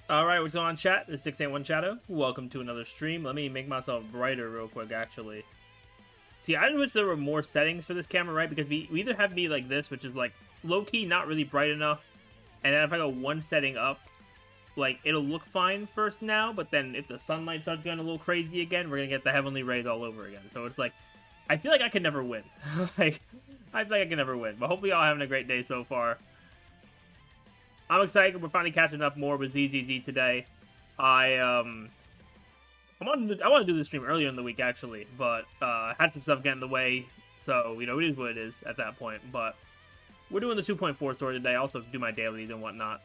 Alright, what's going on, chat? This is 681 Shadow. Welcome to another stream. Let me make myself brighter real quick, actually. See, I wish there were more settings for this camera, right? Because we either have me like this, which is like low-key not really bright enough, and then if I go one setting up, like it'll look fine first now, but then if the sunlight starts going a little crazy again, we're gonna get the heavenly rays all over again. So it's like, I feel like I can never win. Like, I feel like I can never win. But hopefully y'all having a great day so far. I'm excited. We're finally catching up more with ZZZ today. I want to do this stream earlier in the week actually, but had some stuff get in the way, so you know it is what it is at that point. But we're doing the 2.4 story today. I also do my dailies and whatnot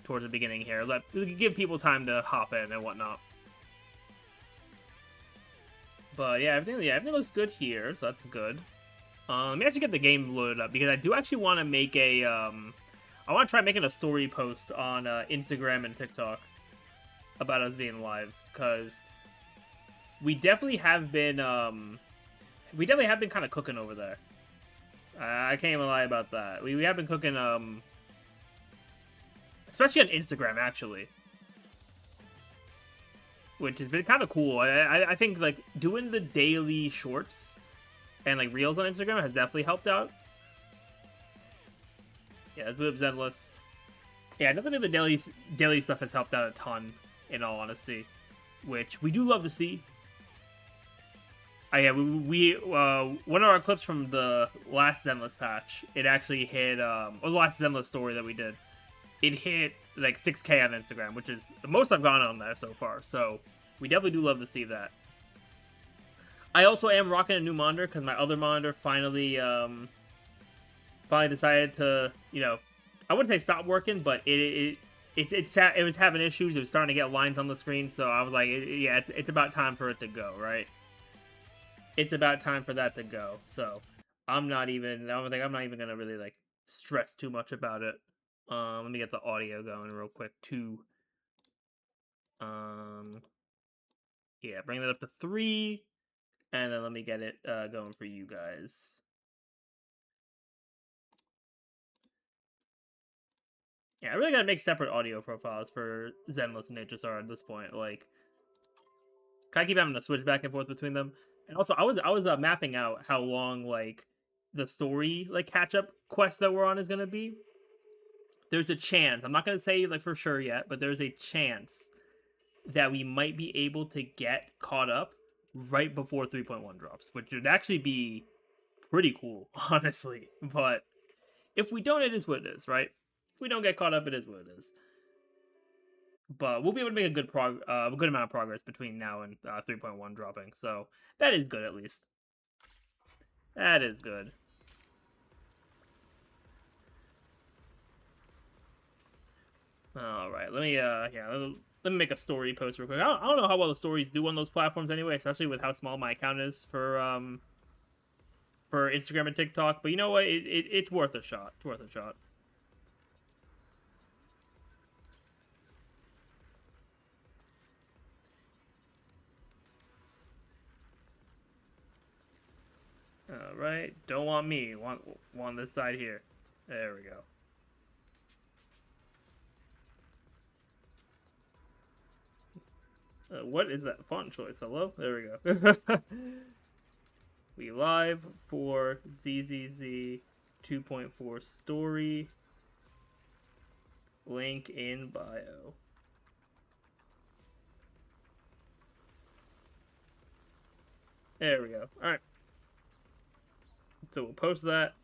towards the beginning here. Give people time to hop in and whatnot. But yeah, everything looks good here, so that's good. Let me actually get the game loaded up because I do actually want to make a I want to try making a story post on Instagram and TikTok about us being live, because we definitely have been kind of cooking over there. I can't even lie about that. We have been cooking especially on Instagram actually, which has been kind of cool. I think like doing the daily shorts and like reels on Instagram has definitely helped out. Yeah, let's move Zenless. Yeah, definitely the daily stuff has helped out a ton, in all honesty, which we do love to see. Yeah, we one of our clips from the last Zenless patch, it actually hit or the last Zenless story that we did, it hit like 6K on Instagram, which is the most I've gone on there so far. So we definitely do love to see that. I also am rocking a new monitor because my other monitor finally decided to, you know, I wouldn't say stop working, but it was having issues. It was starting to get lines on the screen, so I was like, yeah, it's about time for it to go, right? It's about time for that to go. So I'm not even gonna really like stress too much about it. Let me get the audio going real quick too. Um, yeah, bring that up to 3, and then let me get it going for you guys. Yeah, I really gotta make separate audio profiles for Zenless and HSR at this point. Like, I keep having to switch back and forth between them. And also, I was mapping out how long like the story like catch up quest that we're on is gonna be. There's a chance. I'm not gonna say like for sure yet, but there's a chance that we might be able to get caught up right before 3.1 drops, which would actually be pretty cool, honestly. But if we don't, it is what it is, right? If we don't get caught up, it is what it is. But we'll be able to make a good amount of progress between now and 3.1 dropping. So that is good, at least. That is good. All right, let me let me make a story post real quick. I don't know how well the stories do on those platforms anyway, especially with how small my account is for Instagram and TikTok. But you know what? It's worth a shot. It's worth a shot. All right, don't want me. Want this side here. There we go. What is that font choice? Hello? There we go. We live for ZZZ 2.4 story. Link in bio. There we go. All right. So we'll post that,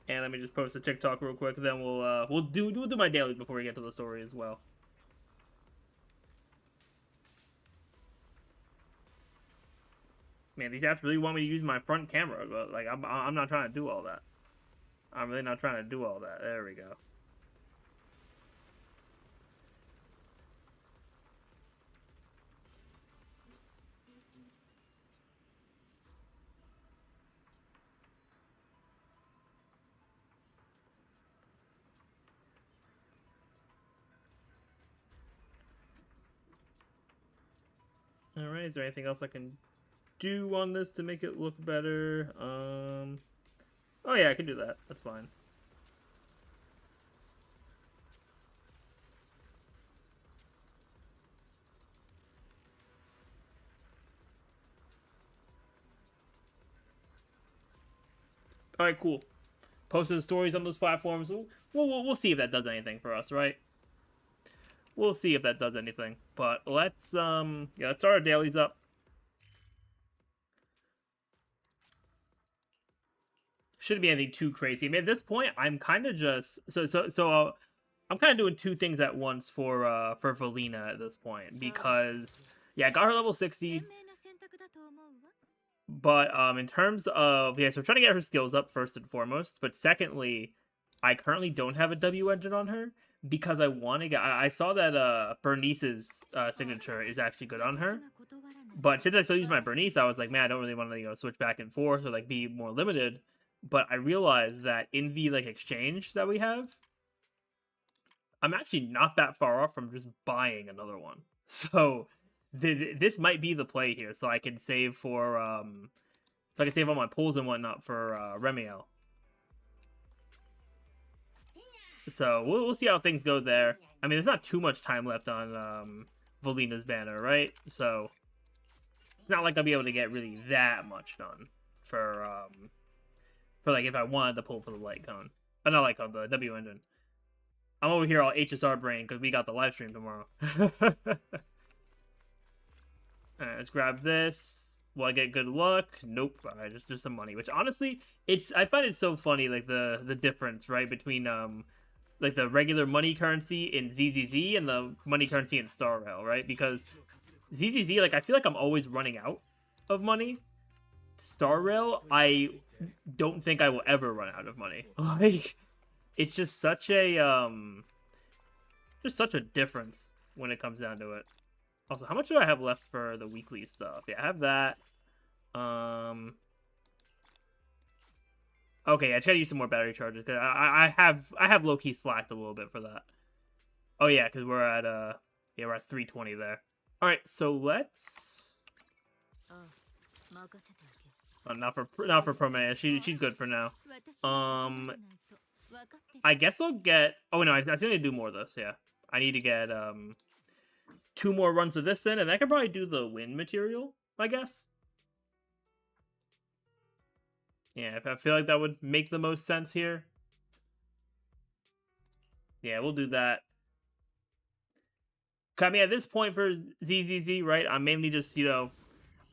and let me just post a TikTok real quick. Then we'll do my dailies before we get to the story as well. Man, these apps really want me to use my front camera, but like I'm not trying to do all that. I'm really not trying to do all that. There we go. All right. Is there anything else I can do on this to make it look better? Oh yeah, I can do that. That's fine. All right, cool. Posted the stories on those platforms. We'll see if that does anything for us, right? We'll see if that does anything. But let's yeah, let's start our dailies up. Shouldn't be anything too crazy. I mean, at this point, I'm kind of just I'm kind of doing two things at once for Valina at this point because yeah, I got her level 60. But in terms of yeah, so we're trying to get her skills up first and foremost. But secondly, I currently don't have a W engine on her because I want to get. I saw that Bernice's signature is actually good on her. But since I still use my Bernice, I was like, man, I don't really want to switch back and forth or like be more limited. But I realized that in the like exchange that we have, I'm actually not that far off from just buying another one. So this might be the play here, so I can save for so I can save all my pulls and whatnot for Remiel. So we'll see how things go there. I mean, there's not too much time left on Valina's banner, right? So it's not like I'll be able to get really that much done for like if I wanted to pull for the light cone. Not light cone, the W engine. I'm over here all HSR brain because we got the live stream tomorrow. Alright, let's grab this. Will I get good luck? Nope. Alright, just some money. Which honestly, I find it so funny, like the difference, right, between like the regular money currency in ZZZ and the money currency in Star Rail, right? Because ZZZ, like I feel like I'm always running out of money. Star Rail, I don't think I will ever run out of money. Like it's just such a difference when it comes down to it. Also, how much do I have left for the weekly stuff? Yeah, I have that. Okay, I try to use some more battery charges because I have low key slacked a little bit for that. Oh yeah, because we're at yeah, we're at 320 there. All right, so let's. Not for Promea. She's good for now. I guess I'll get. Oh no, I still need to do more of this. Yeah, I need to get 2 more runs of this in, and I could probably do the wind material. I guess. Yeah, I feel like that would make the most sense here. Yeah, we'll do that. I mean, at this point for ZZZ, right, I'm mainly just, I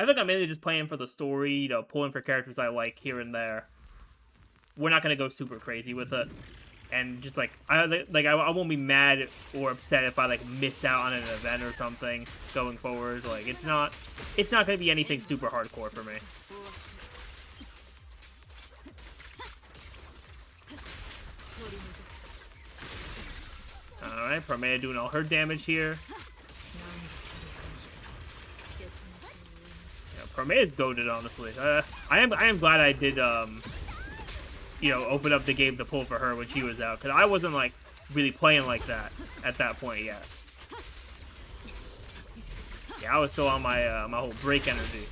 think I'm mainly just playing for the story, pulling for characters I like here and there. We're not going to go super crazy with it. And just, I won't be mad or upset if I, miss out on an event or something going forward. Like, it's not going to be anything super hardcore for me. Alright, Promea doing all her damage here. Yeah, Promea's goated, honestly. I am glad I did, open up the game to pull for her when she was out. Because I wasn't, really playing like that at that point yet. Yeah, I was still on my, my whole break energy.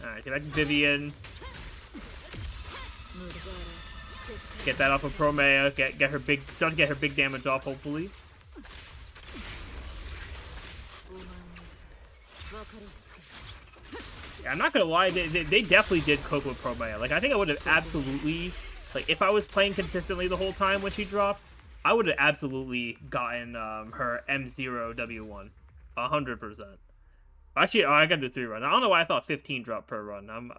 Alright, get back to Vivian. Get that off of Promea. Get her big. Start to get her big damage off. Hopefully. Yeah, I'm not gonna lie. They definitely did cook with Promea. I think I would have absolutely, if I was playing consistently the whole time when she dropped, I would have absolutely gotten her M0 W1, 100%. Actually, I gotta do 3 runs. I don't know why I thought 15 dropped per run. I'm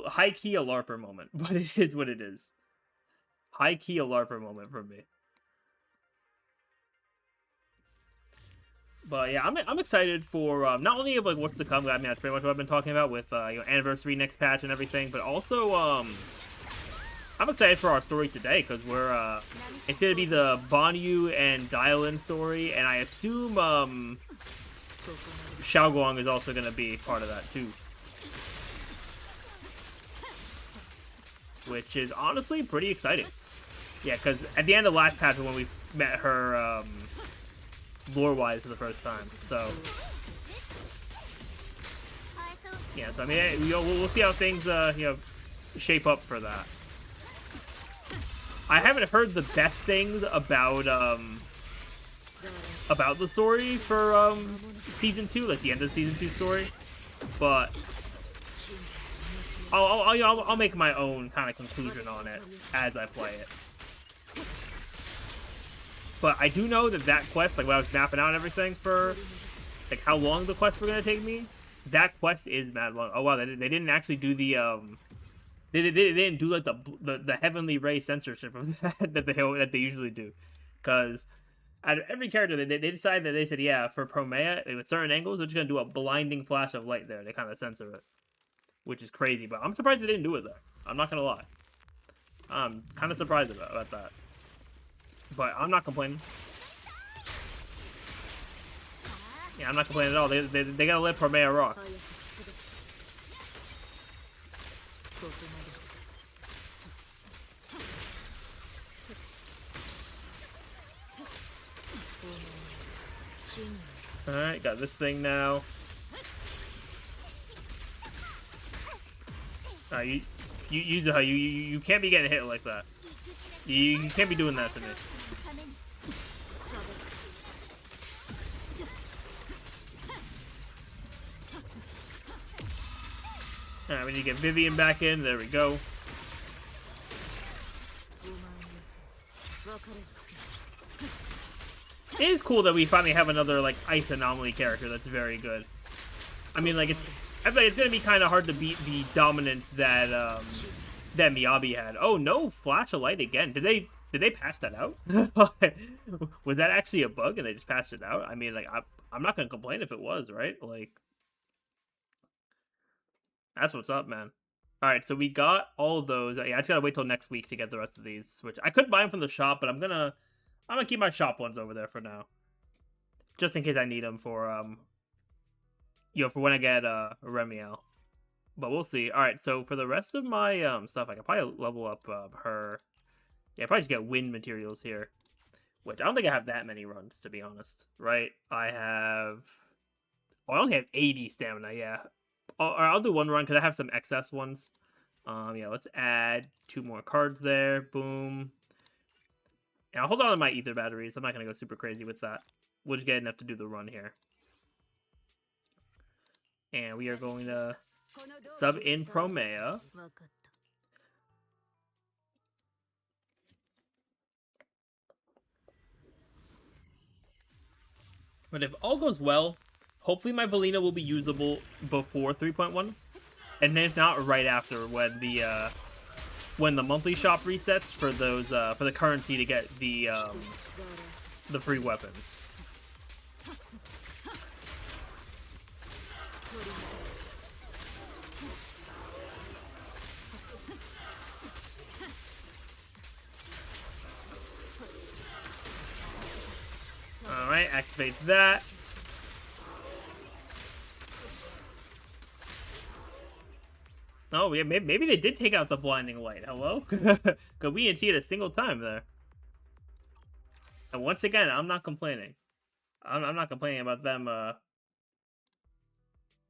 high-key a LARPer moment, but it is what it is. High-key a LARPer moment for me. But yeah, I'm excited for not only of what's to come. I mean, that's pretty much what I've been talking about with anniversary next patch and everything, but also I'm excited for our story today because we're it's gonna be the Banyu and Dialin story, and I assume Xiaoguang is also gonna be part of that too. Which is honestly pretty exciting. Yeah, because at the end of last patch when we met her lore-wise for the first time. So, yeah, so I mean, we'll see how things, shape up for that. I haven't heard the best things about the story for Season 2, the end of Season 2 story, but I'll make my own kind of conclusion on it as I play it. But I do know that quest, like when I was mapping out everything for like how long the quests were gonna take me, that quest is mad long. Oh wow, they didn't actually do the they didn't do like the heavenly ray censorship of that they usually do, because out of every character they decided that they said, yeah, for Promea with certain angles they're just gonna do a blinding flash of light there. They kind of censor it, which is crazy. But I'm surprised they didn't do it there. I'm not gonna lie. I'm kind of surprised about that. But I'm not complaining. Yeah, I'm not complaining at all. They gotta let Promea rock. Alright, got this thing now. You can't be getting hit like that. You can't be doing that to me. Alright, we need to get Vivian back in. There we go. It is cool that we finally have another, like, ice anomaly character that's very good. I mean, like, I feel like it's gonna be kind of hard to beat the dominance that, that Miyabi had. Oh, no flash of light again. Did they patch that out? Was that actually a bug and they just patched it out? I mean, like, I'm not gonna complain if it was, right? Like, that's what's up, man. Alright, so we got all of those. Yeah, I just gotta wait till next week to get the rest of these. Which I could buy them from the shop, but I'm gonna keep my shop ones over there for now, just in case I need them for for when I get Remiel. But we'll see. All right, so for the rest of my stuff, I can probably level up her. Yeah, probably just get wind materials here, which I don't think I have that many runs, to be honest. Right? I have. Oh, I only have 80 stamina. Yeah, I'll do one run because I have some excess ones. Yeah, let's add 2 more cards there. Boom. And I'll hold on to my ether batteries. I'm not going to go super crazy with that. We'll just get enough to do the run here. And we are going to sub in Promea. But if all goes well, hopefully my Valina will be usable before 3.1. And then if not, right after, when the monthly shop resets for those for the currency to get the free weapons. All right, activate that. Oh, yeah, maybe they did take out the blinding light. Hello? Because we didn't see it a single time there. And once again, I'm not complaining. I'm not complaining about them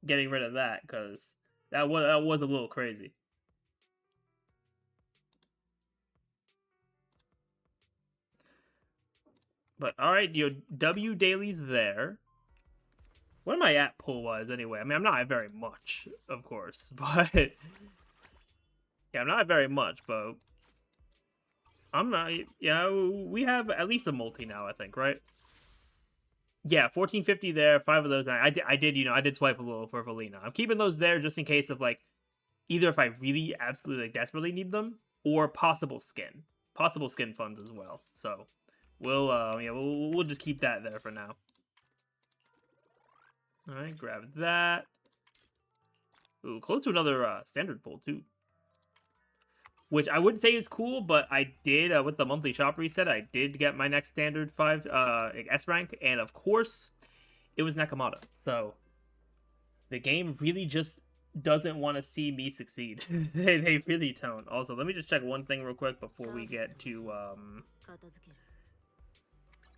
getting rid of that, because that was a little crazy. But alright, your W dailies there. What am I at pull-wise, anyway? I mean, I'm not at very much, of course, but... yeah, I'm not at very much, but... I'm not... yeah, we have at least a multi now, I think, right? Yeah, 1450 there, 5 of those. I did swipe a little for Valina. I'm keeping those there just in case of, like, either if I really absolutely, like, desperately need them, or possible skin. Possible skin funds as well, so... we'll just keep that there for now. Alright, grab that. Ooh, close to another standard pull, too. Which I wouldn't say is cool, but I did, with the monthly shop reset, I did get my next standard 5 S rank, and of course, it was Nakamata. So, the game really just doesn't want to see me succeed. They really don't. Also, let me just check one thing real quick before we get to,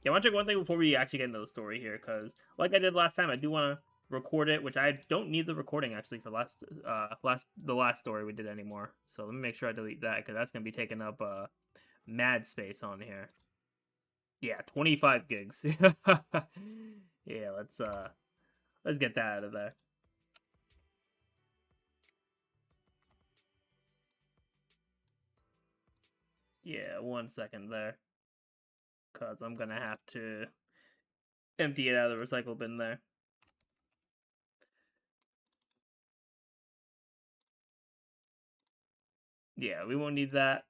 yeah, I want to check one thing before we actually get into the story here, because, like I did last time, I do want to record it, which I don't need the recording, actually, for the last story we did anymore. So let me make sure I delete that, because that's going to be taking up mad space on here. Yeah, 25 gigs. Yeah, let's get that out of there. Yeah, 1 second there. Because I'm going to have to empty it out of the recycle bin there. Yeah, we won't need that.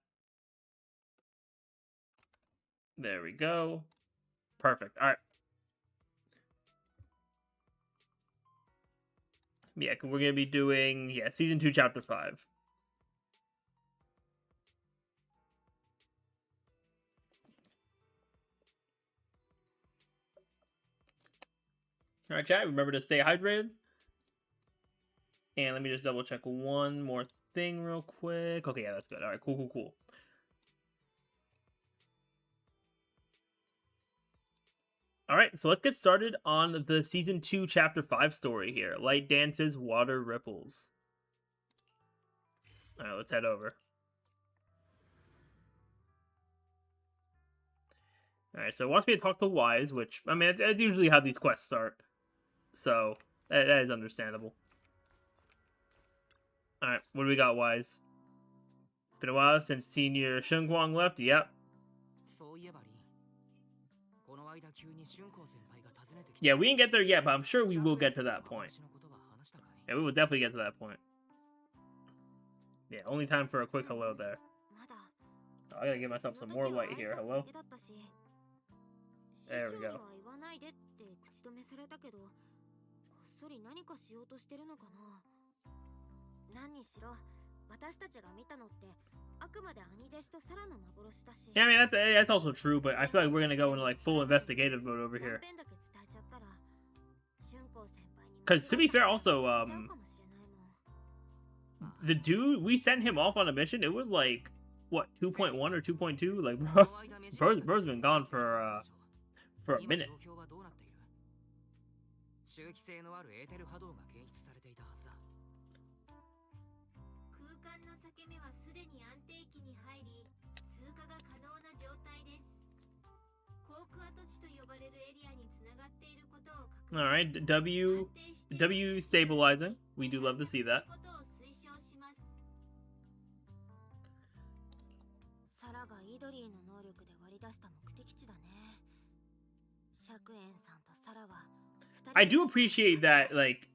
There we go. Perfect. All right. Yeah, we're going to be doing, Season 2, Chapter 5. All right, chat, remember to stay hydrated. And let me just double check one more thing real quick. Okay, yeah, that's good. All right, cool. All right, so let's get started on the Season 2, Chapter 5 story here. Light dances, water ripples. All right, let's head over. All right, so it wants me to talk to Wise, which, I mean, that's usually how these quests start. So, that is understandable. All right, what do we got, Wise? Been a while since Senior Shunguang left. Yep. Yeah, we didn't get there yet, but I'm sure we will get to that point. Yeah, we will definitely get to that point. Yeah, only time for a quick hello there. Oh, I gotta give myself some more light here. Hello? There we go. Yeah, I mean, that's also true, but I feel like we're gonna go into, like, full investigative mode over here. Because, to be fair, also, the dude, we sent him off on a mission, it was, like, what, 2.1 or 2.2? Like, bro's been gone for a minute. Alright, W stabilizing. We do love to see that. I do appreciate that, like,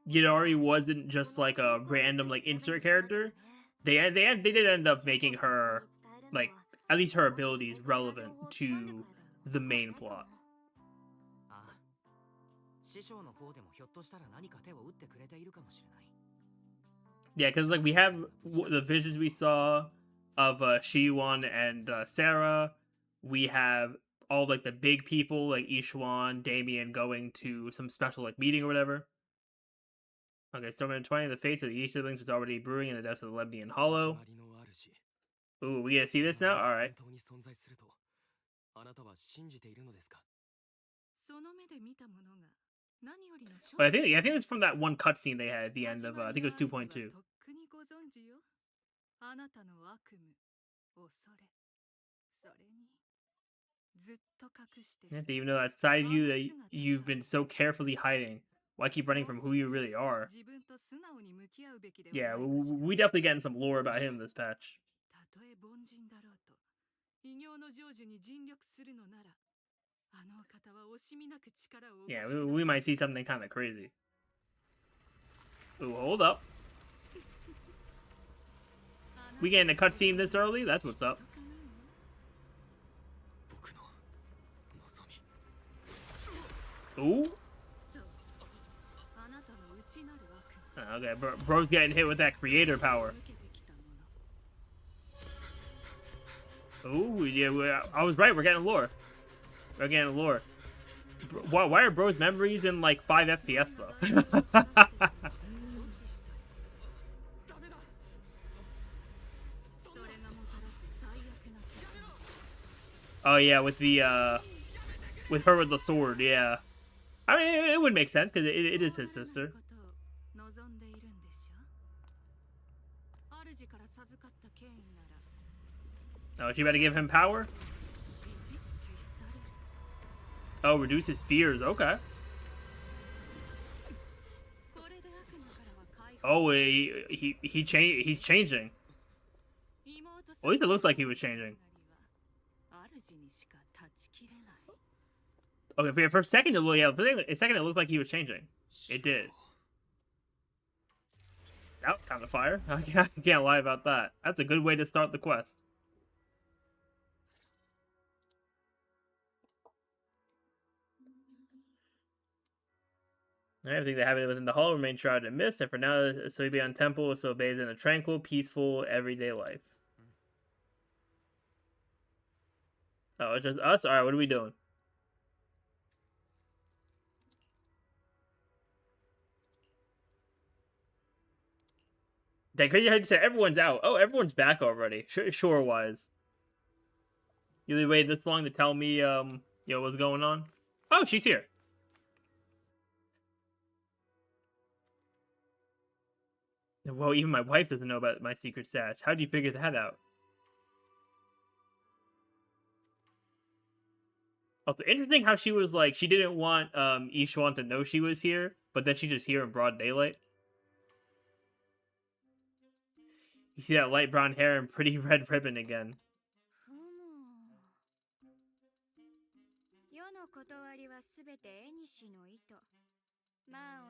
Yidari wasn't just, like, a random, like, insert character. They did end up making her, like, at least her abilities relevant to the main plot. Yeah, because, like, we have the visions we saw of Shiyuan and Sarah. We have all, like, the big people, like Ishuan, Damien, going to some special, like, meeting or whatever. Okay, Stormwind 20, the fate of the Yi siblings was already brewing in the depths of the Lebnian Hollow. Ooh, we gonna see this now? Alright. But I think it's from that one cutscene they had at the end of, I think it was 2.2. Yeah, they even know that side of you that you've been so carefully hiding. Why keep running from who you really are? Yeah, we definitely getting some lore about him this patch. Yeah, we might see something kind of crazy. Ooh, hold up. We getting a cutscene this early? That's what's up. Ooh. Okay, bro's getting hit with that creator power. Ooh, yeah, I was right. We're getting lore. We're getting lore. Why are bro's memories in, like, 5 FPS, though? Oh, yeah, with the, with her with the sword, yeah. I mean, it would make sense, because it is his sister. Oh, she about to give him power? Oh, reduce his fears. Okay. Oh, he's changing. At least it looked like he was changing. Okay, for a second it looked like he was changing. It did. That was kind of fire. I can't lie about that. That's a good way to start the quest. Everything that happened within the hall remained shrouded in mist, and for now, Soybeon Temple is so bathed in a tranquil, peaceful, everyday life. Oh, it's just us? Alright, what are we doing? That crazy how you said everyone's out. Oh, everyone's back already. Shore-wise. You really waited this long to tell me, what's going on? Oh, she's here. Well, even my wife doesn't know about my secret stash. How'd you figure that out? Also, interesting how she was like, she didn't want Ishwan to know she was here, but then she just here in broad daylight. You see that light brown hair and pretty red ribbon again.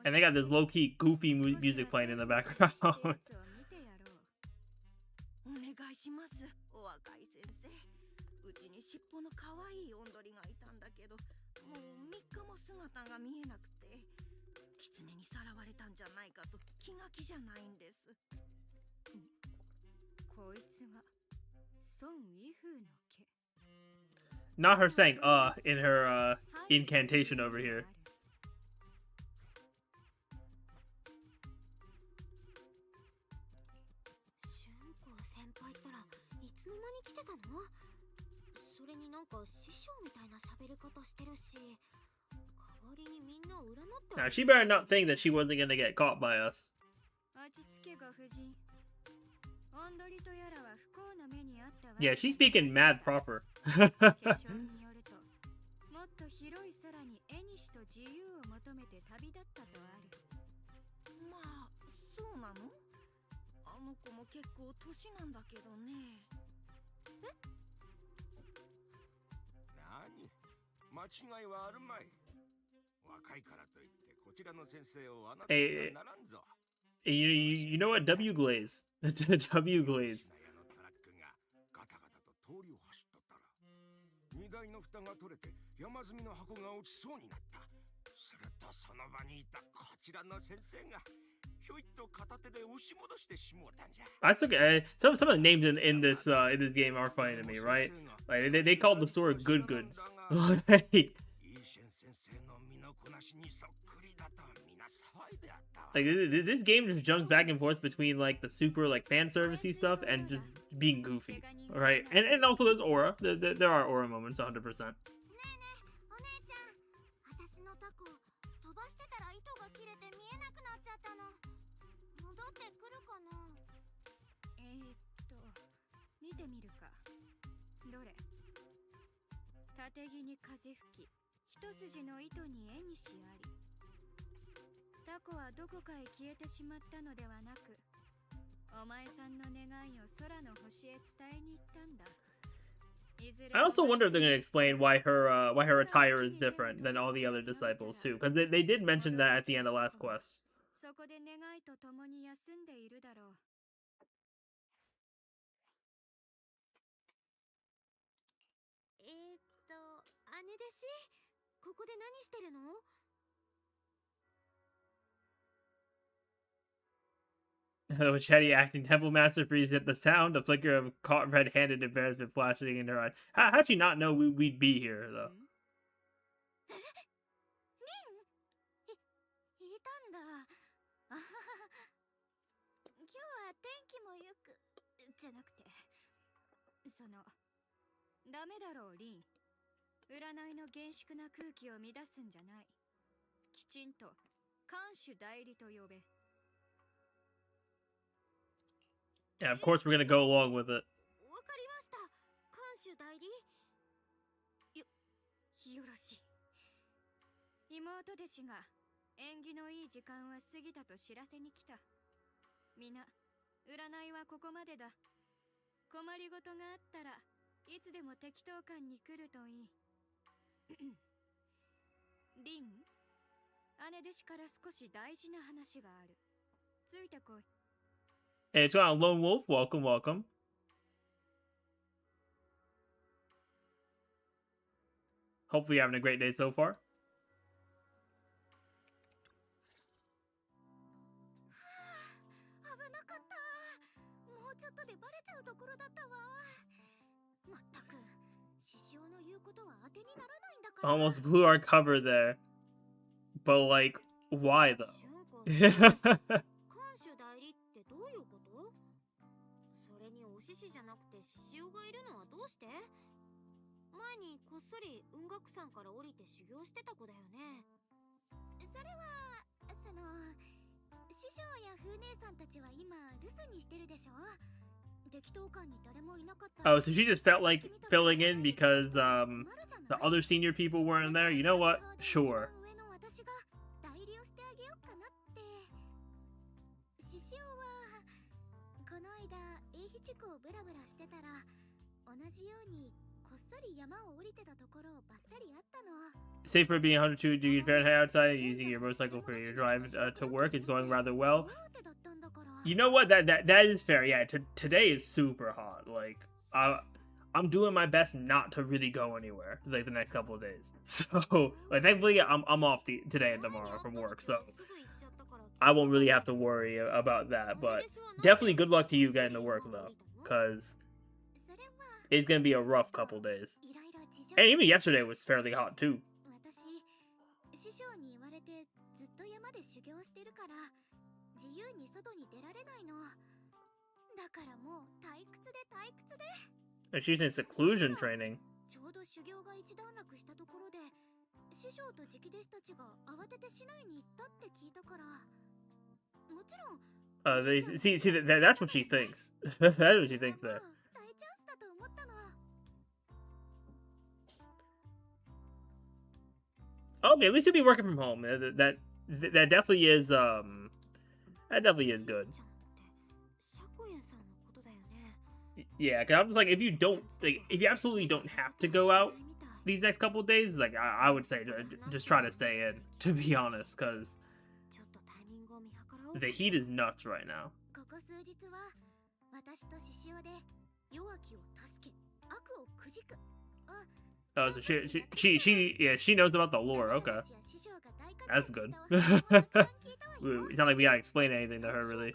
And they got this low-key, goofy music playing in the background. Not her saying in her incantation over here. Now she better not think that she wasn't gonna get caught by us. Yeah, she's speaking mad proper. Hey, you know what? W glaze. W glaze. That's okay. Some of the names in this game are funny to me, right? Like they called the store Good Goods. Like this game just jumps back and forth between like the super like fan servicey stuff and just being goofy, right? And also there's aura. There are aura moments, 100%. I also wonder if they're going to explain why her attire is different than all the other disciples too, because they did mention that at the end of last quest. Which Hetty acting temple master freezes at the sound. A flicker of caught red-handed embarrassment flashing in her eyes. How'd you not know we'd be here though? Yeah, of course we're gonna go along with it. 困りごとがあったらいつでも適当感に来るといい。リン、姉弟子から少し大事な話がある。ついてこい。 Hey, it's going on, Lone Wolf. Welcome, welcome. Hopefully you're having a great day so far. 危なかった。もうちょっとでバレちゃうところだったわ。まったく、師匠の言うことは当てにならないんだから。 Almost blew our cover there. But, like, why, though? 看守代理ってどういうこと？それにお獅子じゃなくて獅子王がいるのはどうして？前にこっそり雲岳山から降りて修行してた子だよね。それは、師匠や風姉さんたちは今留守にしてるでしょ。適当感に誰もいなかった。Oh, so she just felt like filling in because, the other senior people weren't there? You know what? Sure. 師匠はこの間英比地区をブラブラしてたら同じようにこっそり山を降りてたところをばったり会ったの。 Safe for being 102 degrees Fahrenheit outside and using your motorcycle for your drive to work is going rather well. You know what? That is fair. Yeah, today is super hot. Like, I'm doing my best not to really go anywhere like the next couple of days. So, like, thankfully, I'm off today and tomorrow from work, so I won't really have to worry about that. But definitely good luck to you getting to work though, because it's gonna be a rough couple days. And even yesterday was fairly hot too. 師匠に言われてずっと山で修行してるから自由に外に出られないの。だからもう退屈で。And she's in seclusion training. ちょうど修行が一段落したところで師匠と直弟子たちが慌てて市内に行ったって聞いたから。もちろん They see that's what she thinks. That's what she thinks there. 大チャンスだと思ったの。 Okay, at least you'll be working from home. That definitely is that definitely is good. Yeah, cause I was like, if you absolutely don't have to go out these next couple of days, like I would say just try to stay in. To be honest, cause the heat is nuts right now. Oh, so she knows about the lore. Okay, that's good. It's not like we gotta explain anything to her, really.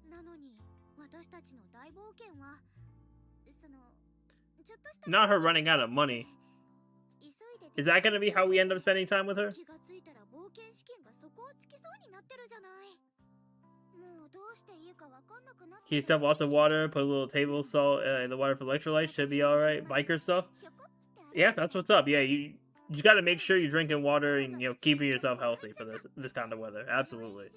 なのに私たちの大冒険はそのちょっとした Not her running out of money. Is that gonna be how we end up spending time with her? 気がついたら冒険資金が底をつきそうになってるじゃない。もうどうしていいかわかんなくなって。 Keep yourself lots of water. Put a little table salt in the water for electrolytes. Should be all right. Biker stuff. Yeah, that's what's up. Yeah, you got to make sure you're drinking water and keeping yourself healthy for this kind of weather. Absolutely.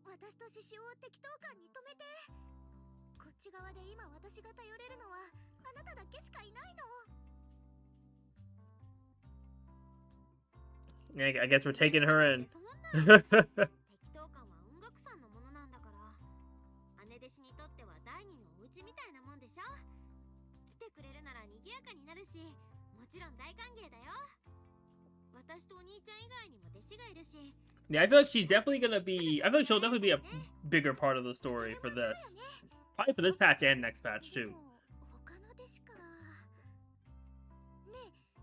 私と獅子王を適当感に止めて。こっち側で今私が頼れるのはあなただけしかいないの。 Yeah, I guess we're taking her in. 適当感は音楽さんのものなんだから。姉弟子にとっては第二のお家みたいなもんでしょ。来てくれるなら賑やかになるし、もちろん大歓迎だよ。私とお兄ちゃん以外にも弟子がいるし。 Yeah, I feel like she's definitely gonna be. I feel like she'll definitely be a bigger part of the story for this. Probably for this patch and next patch too.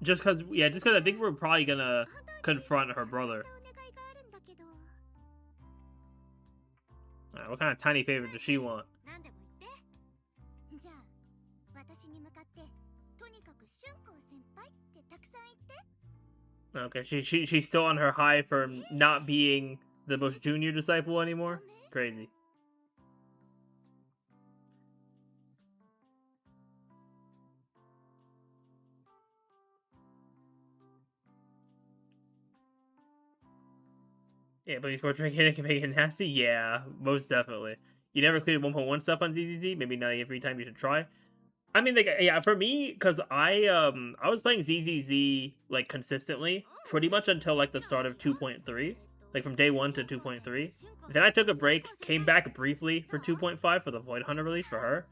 Just cause I think we're probably gonna confront her brother. Alright, what kind of tiny favor does she want? Okay, she's still on her high for not being the most junior disciple anymore? Crazy. Yeah, but before drinking it can make it nasty? Yeah, most definitely. You never cleared 1.1 stuff on ZZZ? Maybe not every time you should try? I mean, like, yeah, for me, because I was playing ZZZ like consistently, pretty much until like the start of 2.3, like from day one to 2.3. Then I took a break, came back briefly for 2.5 for the Void Hunter release for her,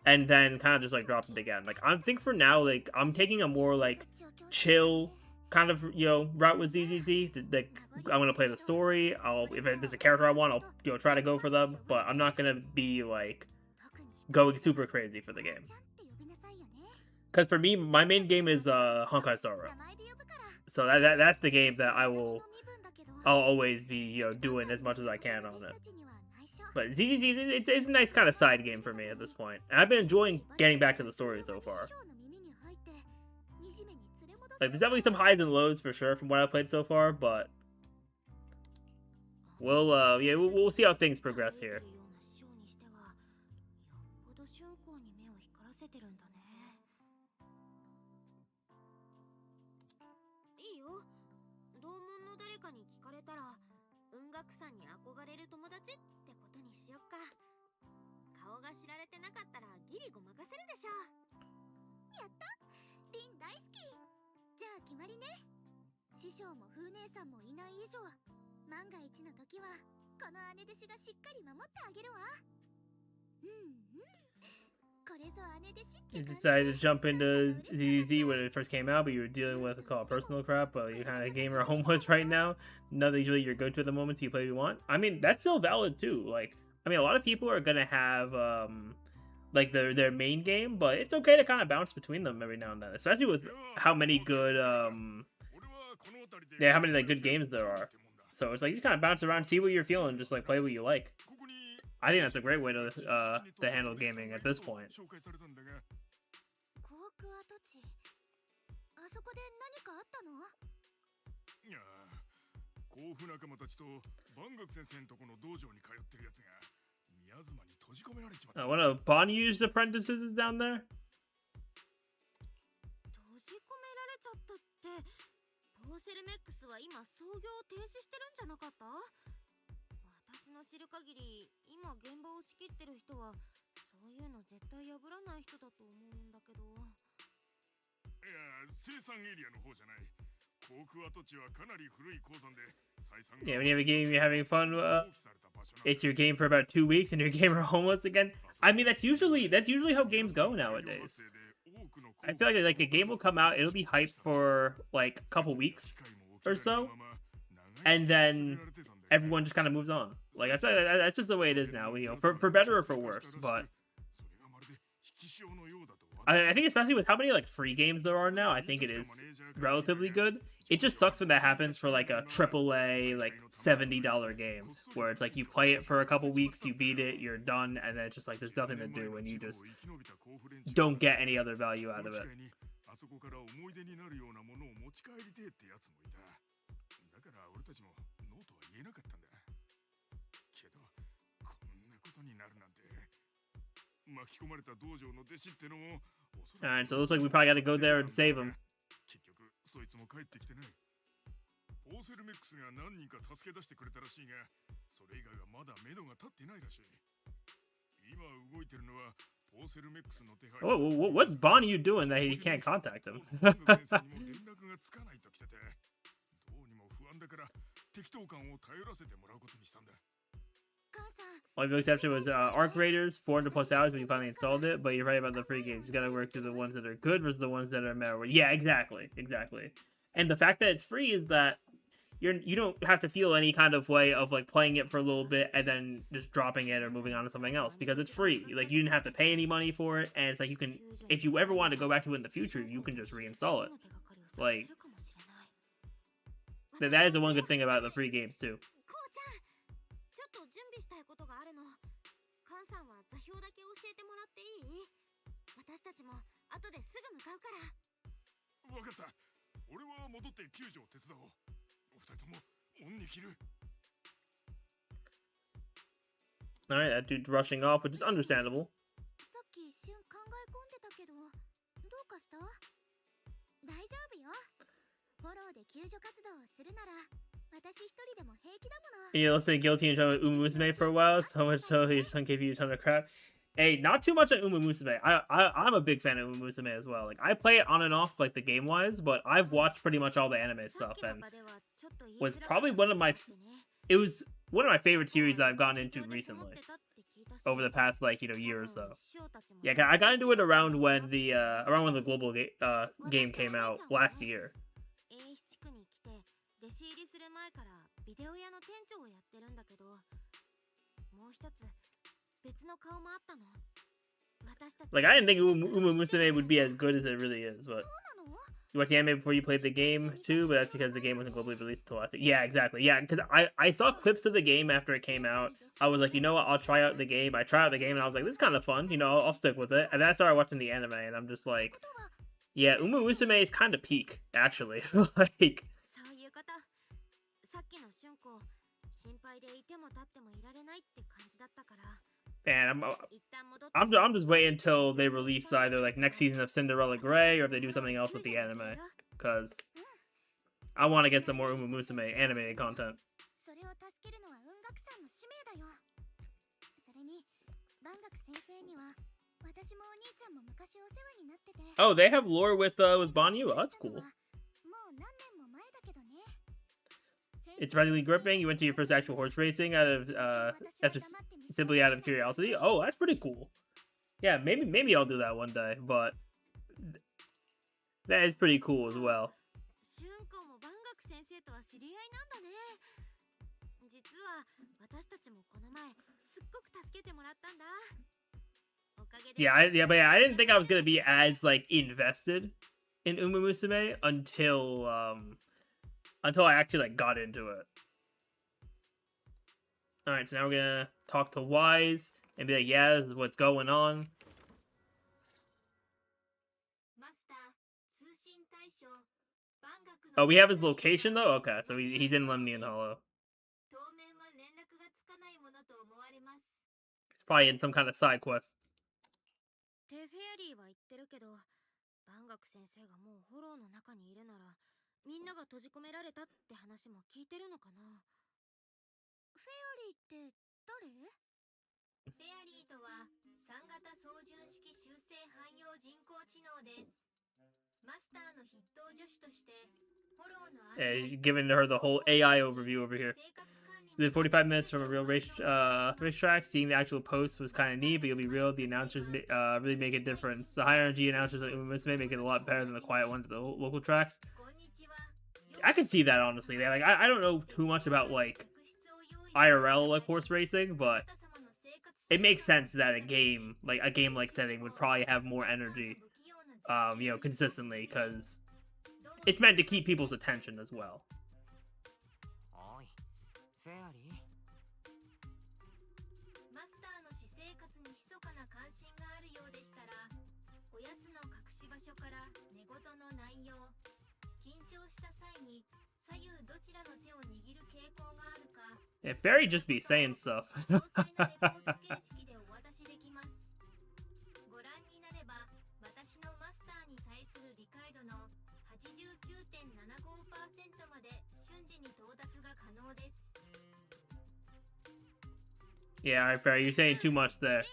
and then kind of just like dropped it again. Like I think for now, like I'm taking a more like chill kind of route with ZZZ. Like I'm gonna play the story. If there's a character I want, I'll try to go for them, but I'm not gonna be like going super crazy for the game. Because for me, my main game is Honkai Star Rail, so that's the game that I'll always be doing as much as I can on it. But ZZZ, it's a nice kind of side game for me at this point. And I've been enjoying getting back to the story so far. Like, there's definitely some highs and lows for sure from what I've played so far, but we'll see how things progress here. You decided to jump into ZZ when it first came out, but you were dealing with personal crap, but you're kind of gamer homeless right now. Nothing's really your go-to at the moment, so you play what you want. I mean, that's still valid too. Like, I mean, a lot of people are gonna have like their main game, but it's okay to kind of bounce between them every now and then, especially with how many good how many like good games there are. So it's like you kind of bounce around, see what you're feeling, just like play what you like. I think that's a great way to handle gaming at this point. One of Bonyu's apprentices is down there? Yeah, when you have a game you're having fun, it's your game for about 2 weeks and your gamer homeless again. I mean, that's usually how games go nowadays. I feel like a game will come out, it'll be hyped for like a couple weeks or so, and then everyone just kind of moves on. Like, I feel like that's just the way it is now, for better or for worse. But I think especially with how many like free games there are now, I think it is relatively good. It just sucks when that happens for like a AAA like $70 game where it's like you play it for a couple weeks, you beat it, you're done, and then it's just like there's nothing to do and you just don't get any other value out of it. Alright, so it looks like we probably gotta go there and save him. What's Bonnie doing that he can't contact him? Only exception was Arc Raiders, 400 plus hours when you finally installed it, but you're right about the free games. You gotta work through the ones that are good versus the ones that are meh. Yeah, exactly. And the fact that it's free is that you don't have to feel any kind of way of like playing it for a little bit and then just dropping it or moving on to something else because it's free. Like, you didn't have to pay any money for it, and it's like you can, if you ever want to go back to it in the future, you can just reinstall it. Like, that is the one good thing about the free games too. Alright, that dude's rushing off, which is understandable. And you're listening guilty and talking about Umusume for a while, so much so your son gave you a ton of crap. Hey, not too much on Uma Musume. I'm a big fan of Uma Musume as well. Like I play it on and off, like the game wise, but I've watched pretty much all the anime stuff, and was probably one of my. It was one of my favorite series that I've gotten into recently, over the past like year or so. Yeah, I got into it around when the global game came out last year. 弟子入りする前からビデオ屋の店長をやってるんだけど、もう一つ別の顔もあったの。 Like I didn't think Uma Musume would be as good as it really is, but you watched the anime before you played the game too, but that's because the game wasn't globally released until last year. Yeah, exactly. Yeah, because I saw clips of the game after it came out. I was like, you know what, I'll try out the game. I tried out the game and I was like, this is kind of fun. I'll stick with it. And then I started watching the anime and I'm just like, yeah, Uma Musume is kind of peak actually. Like. Man, I'm just waiting until they release either like next season of Cinderella Grey or if they do something else with the anime, because I want to get some more Uma Musume animated content. Oh, they have lore with Banyu. Oh, that's cool. It's surprisingly gripping. You went to your first actual horse racing simply out of curiosity. Oh, that's pretty cool. Yeah, maybe I'll do that one day, but that is pretty cool as well. But I didn't think I was gonna be as like invested in Uma Musume until I actually like got into it. All right, so now we're gonna talk to Wise and be like, yeah, this is what's going on. Oh, we have his location though? Okay, so he's in Lemnian Hollow. He's probably in some kind of side quest. Giving her the whole AI overview over here. The 45 minutes from a real racetrack. Seeing the actual post was kind of neat, but you'll be real. The announcers really make a difference. The high energy announcers at Uma Musume make it a lot better than the quiet ones at the local tracks. I can see that honestly. Like I don't know too much about like IRL like horse racing, but it makes sense that a game like setting would probably have more energy, consistently, because it's meant to keep people's attention as well. Yeah, Fairy just be saying stuff. Yeah, alright, Fairy, you're saying too much there.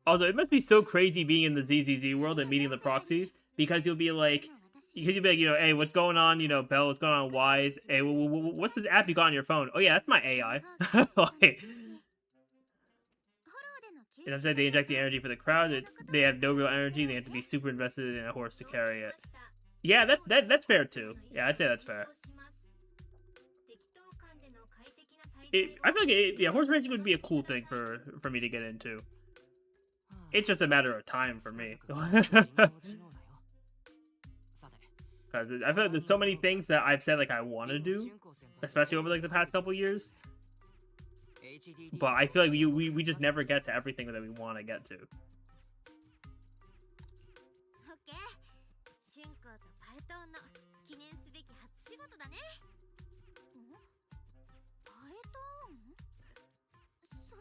Also, it must be so crazy being in the ZZZ world and meeting the proxies, because you'll be like, hey, what's going on, Belle, what's going on, Wise? Hey, what's this app you got on your phone? Oh yeah, that's my AI. Like, and I'm saying they inject the energy for the crowd. They have no real energy. They have to be super invested in a horse to carry it. Yeah, that's fair too. Yeah, I'd say that's fair. I feel like horse racing would be a cool thing for me to get into. It's just a matter of time for me. Because I feel like there's so many things that I've said like I want to do, especially over like the past couple years. But I feel like we just never get to everything that we want to get to.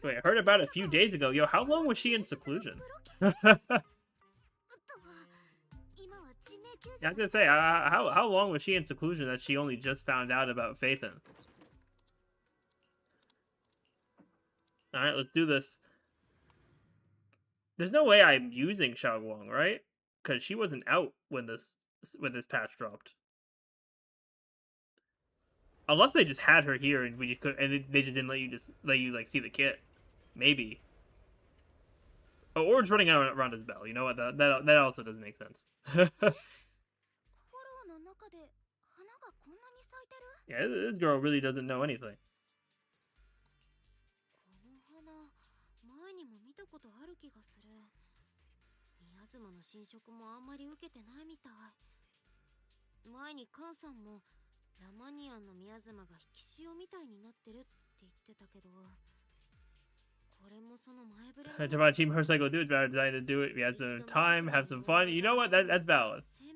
Wait, I heard about it a few days ago. Yo, how long was she in seclusion? I was gonna say, how long was she in seclusion that she only just found out about Phaethon? All right, let's do this. There's no way I'm using Xiaoguang, right? Because she wasn't out when this patch dropped. Unless they just had her here and we just could, and they just didn't let you like see the kit. Maybe. Oh, Orange running out around his bell. You know what? That also doesn't make sense. Yeah, this girl really doesn't know anything. 前にカンさんもラマニアンの宮妻が引き潮みたいになってるって言ってたけど、これもその前触れ。Tomorrow team her cycle do it. Better decided to do it. We had some time, have some fun. You know what? That's valid. In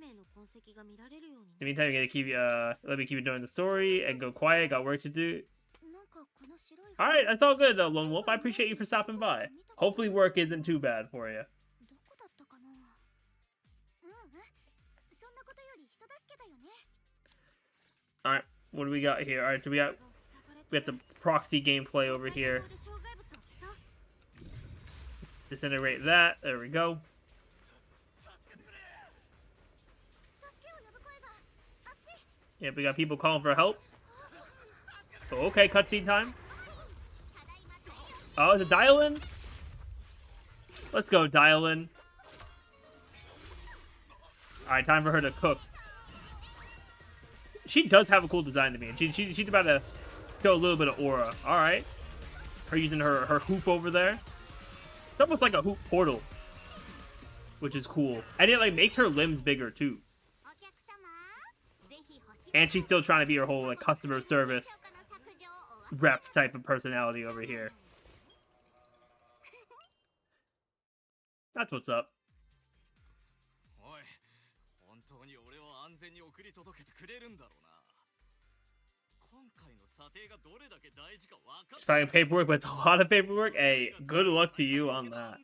the meantime, you're gonna keep let me keep enjoying the story and go quiet. Got work to do. All right, that's all good, Lone Wolf. I appreciate you for stopping by. Hopefully, work isn't too bad for you. All right, what do we got here? All right, so we got some proxy gameplay over here. Let's disintegrate that. There we go. Yep, we got people calling for help. Oh, okay, cutscene time. Oh, is it dial-in? Let's go, dial-in. Alright, time for her to cook. She does have a cool design to me, and she's about to show a little bit of aura. Alright. Her using her hoop over there. It's almost like a hoop portal. Which is cool. And it like makes her limbs bigger too. And she's still trying to be her whole like customer service rep type of personality over here. That's what's up. She's finding paperwork, but it's a lot of paperwork. Hey, good luck to you on that.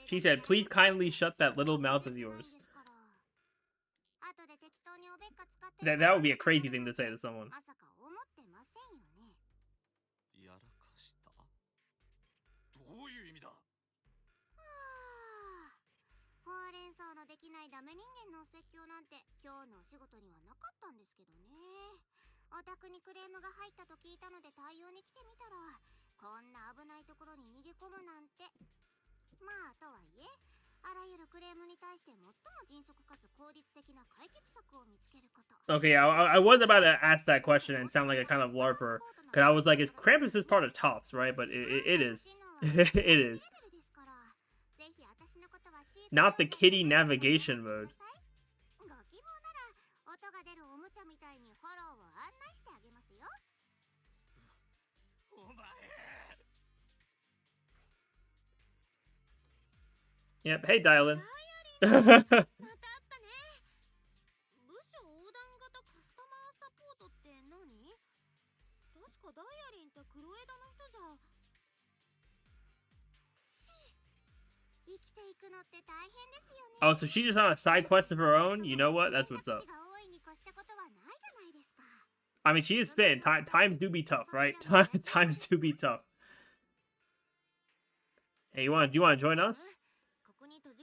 She said, please kindly shut that little mouth of yours. That would be a crazy thing to say to someone. Okay, I was about to ask that question and sound like a kind of LARPer. Because I was like, is Krampus is part of TOPS, right? But it is. It is. Not the kitty navigation mode. Yep, hey, dial-in. Oh, so she's just on a side quest of her own? You know what? That's what's up. I mean, she is spin. Times do be tough, right? Times do be tough. Hey, do you want to join us?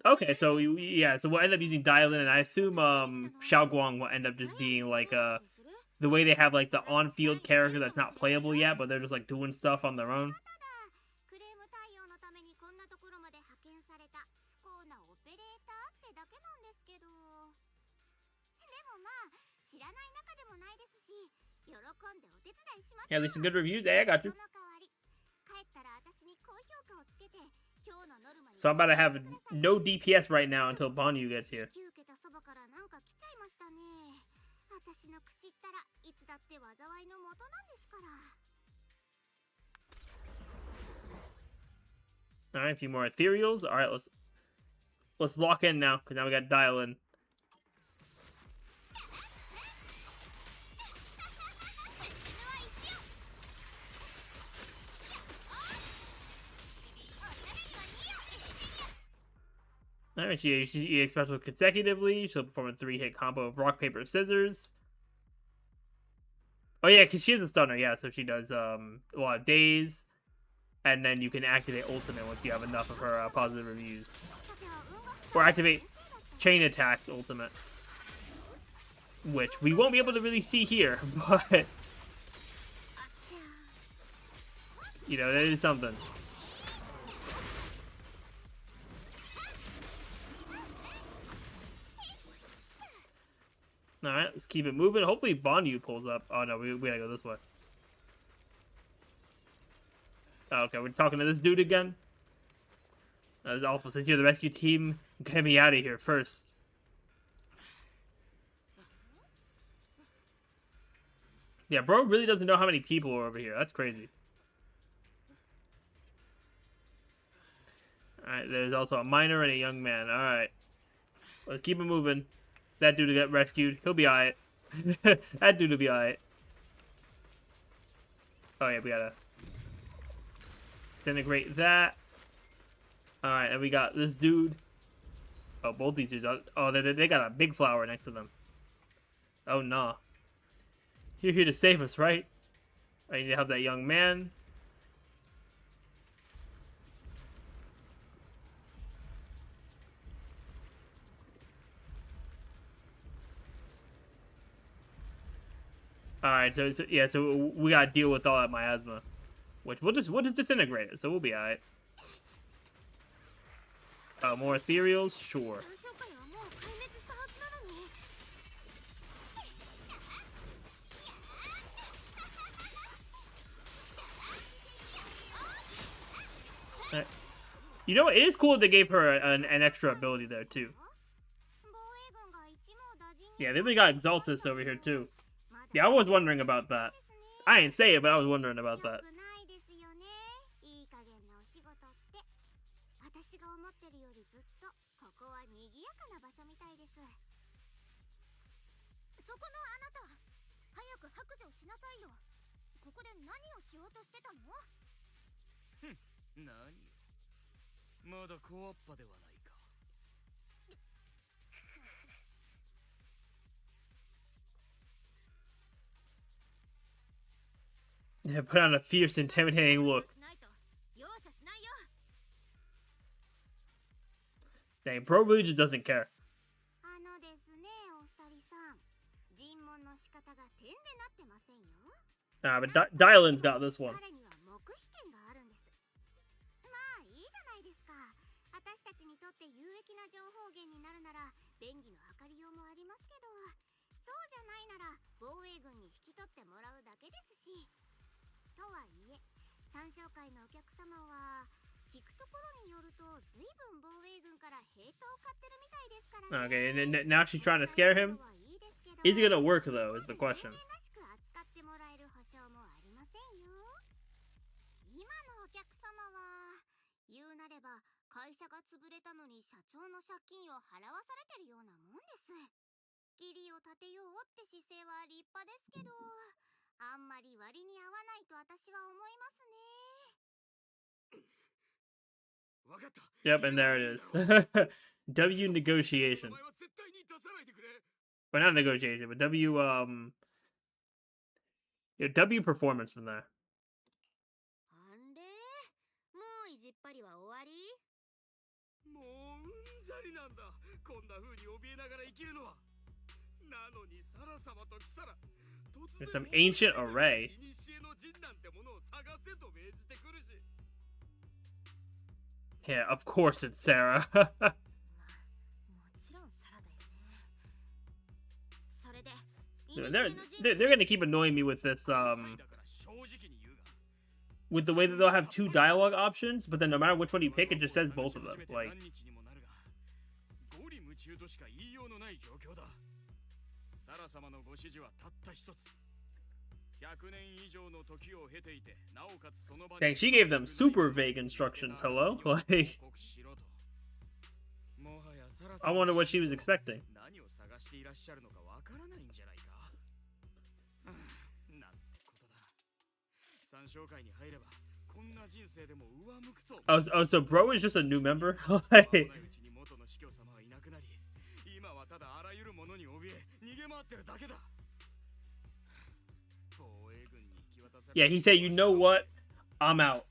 Okay, so yeah, so we'll end up using dial-in, and I assume Xiaoguang will end up just being like the way they have like the on-field character that's not playable yet, but they're just like doing stuff on their own. Yeah, at least some good reviews. Hey, I got you. So I'm about to have no DPS right now until Banyu gets here. All right, a few more ethereals. All right, let's lock in now, because now we got dial-in. Alright, she EX special consecutively. She'll perform a 3-hit combo of rock, paper, scissors. Oh yeah, because she is a stunner, yeah, so she does a lot of days. And then you can activate ultimate once you have enough of her positive reviews. Or activate chain attacks ultimate. Which we won't be able to really see here, but you know, that is something. Alright, let's keep it moving. Hopefully Bondu pulls up. Oh no, we gotta go this way. Oh, okay, we're talking to this dude again. That was awful. Since you're the rescue team, get me out of here first. Yeah, bro really doesn't know how many people are over here. That's crazy. Alright, there's also a minor and a young man. Alright. Let's keep it moving. That dude will get rescued. He'll be alright. That dude will be alright. Oh yeah, we gotta disintegrate that. Alright, and we got this dude. Oh, both these dudes. Oh, they got a big flower next to them. Oh, nah. You're here to save us, right? I need to help that young man. Alright, so we gotta deal with all that miasma. Which we'll just disintegrate it, so we'll be alright. Oh, more ethereals? Sure. You know what? It is cool that they gave her an extra ability there, too. Yeah, then we got Exaltus over here, too. Yeah, I was wondering about that. I didn't say it, but I was wondering about that. Yeah, put on a fierce, intimidating look. Dang, Pro Blue just doesn't care. Nah, but Dylan's got this one. Okay, and now she's trying to scare him. Is it gonna work though? Is the question. Yep, and there it is. W negotiation. Well, not negotiation, but W yeah, W performance from there. There's some ancient array. Yeah, of course it's Sarah. They're gonna keep annoying me with this with the way that they'll have two dialogue options, but then no matter which one you pick, it just says both of them. Like, dang, she gave them super vague instructions. Hello? Like, I wonder what she was expecting. Oh, so bro is just a new member? Like, yeah, he said, you know what? I'm out.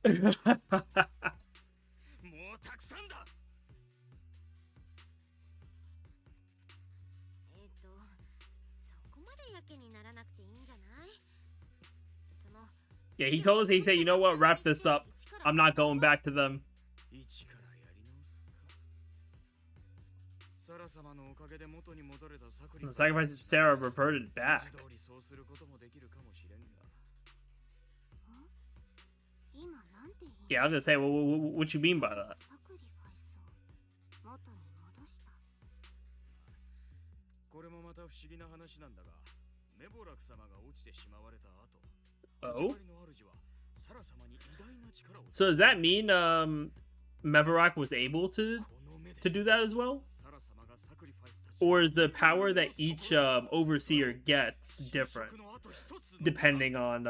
Yeah, he told us, he said, you know what? Wrap this up. I'm not going back to them. The sacrifice of Sarah reverted back. Yeah, I was gonna say, well, what you mean by that? Oh? So does that mean Mevarak was able to do that as well? Or is the power that each overseer gets different depending on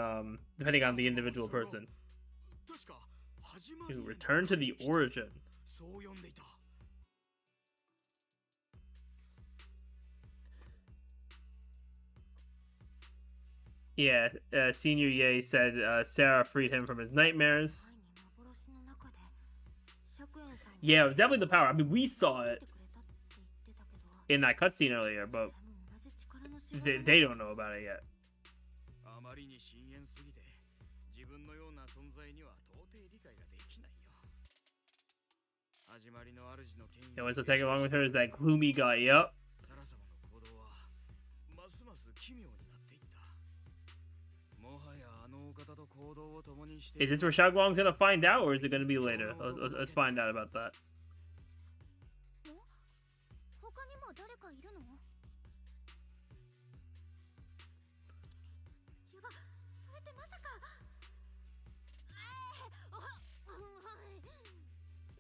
the individual person? Ooh, return to the origin. Yeah, Senior Ye said Sarah freed him from his nightmares. Yeah, it was definitely the power. I mean, we saw it in that cutscene earlier, but they don't know about it yet. And what's to take along with her is that gloomy guy. Yup. Is this where Xiaoguang's gonna find out, or is it gonna be later? Let's find out about that.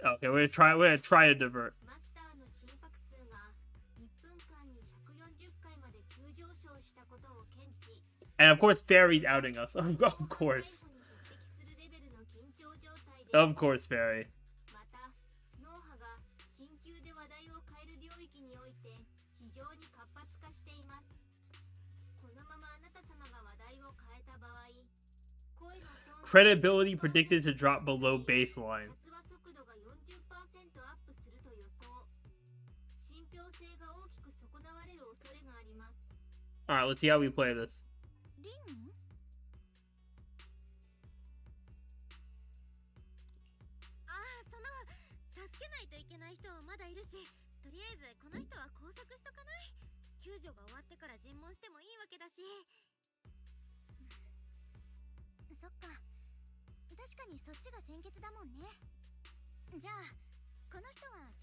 Okay, we're gonna try to divert. And of course, Fairy's outing us. Of course. Of course, Fairy. Credibility predicted to drop below baseline. Alright, let's see how we play this.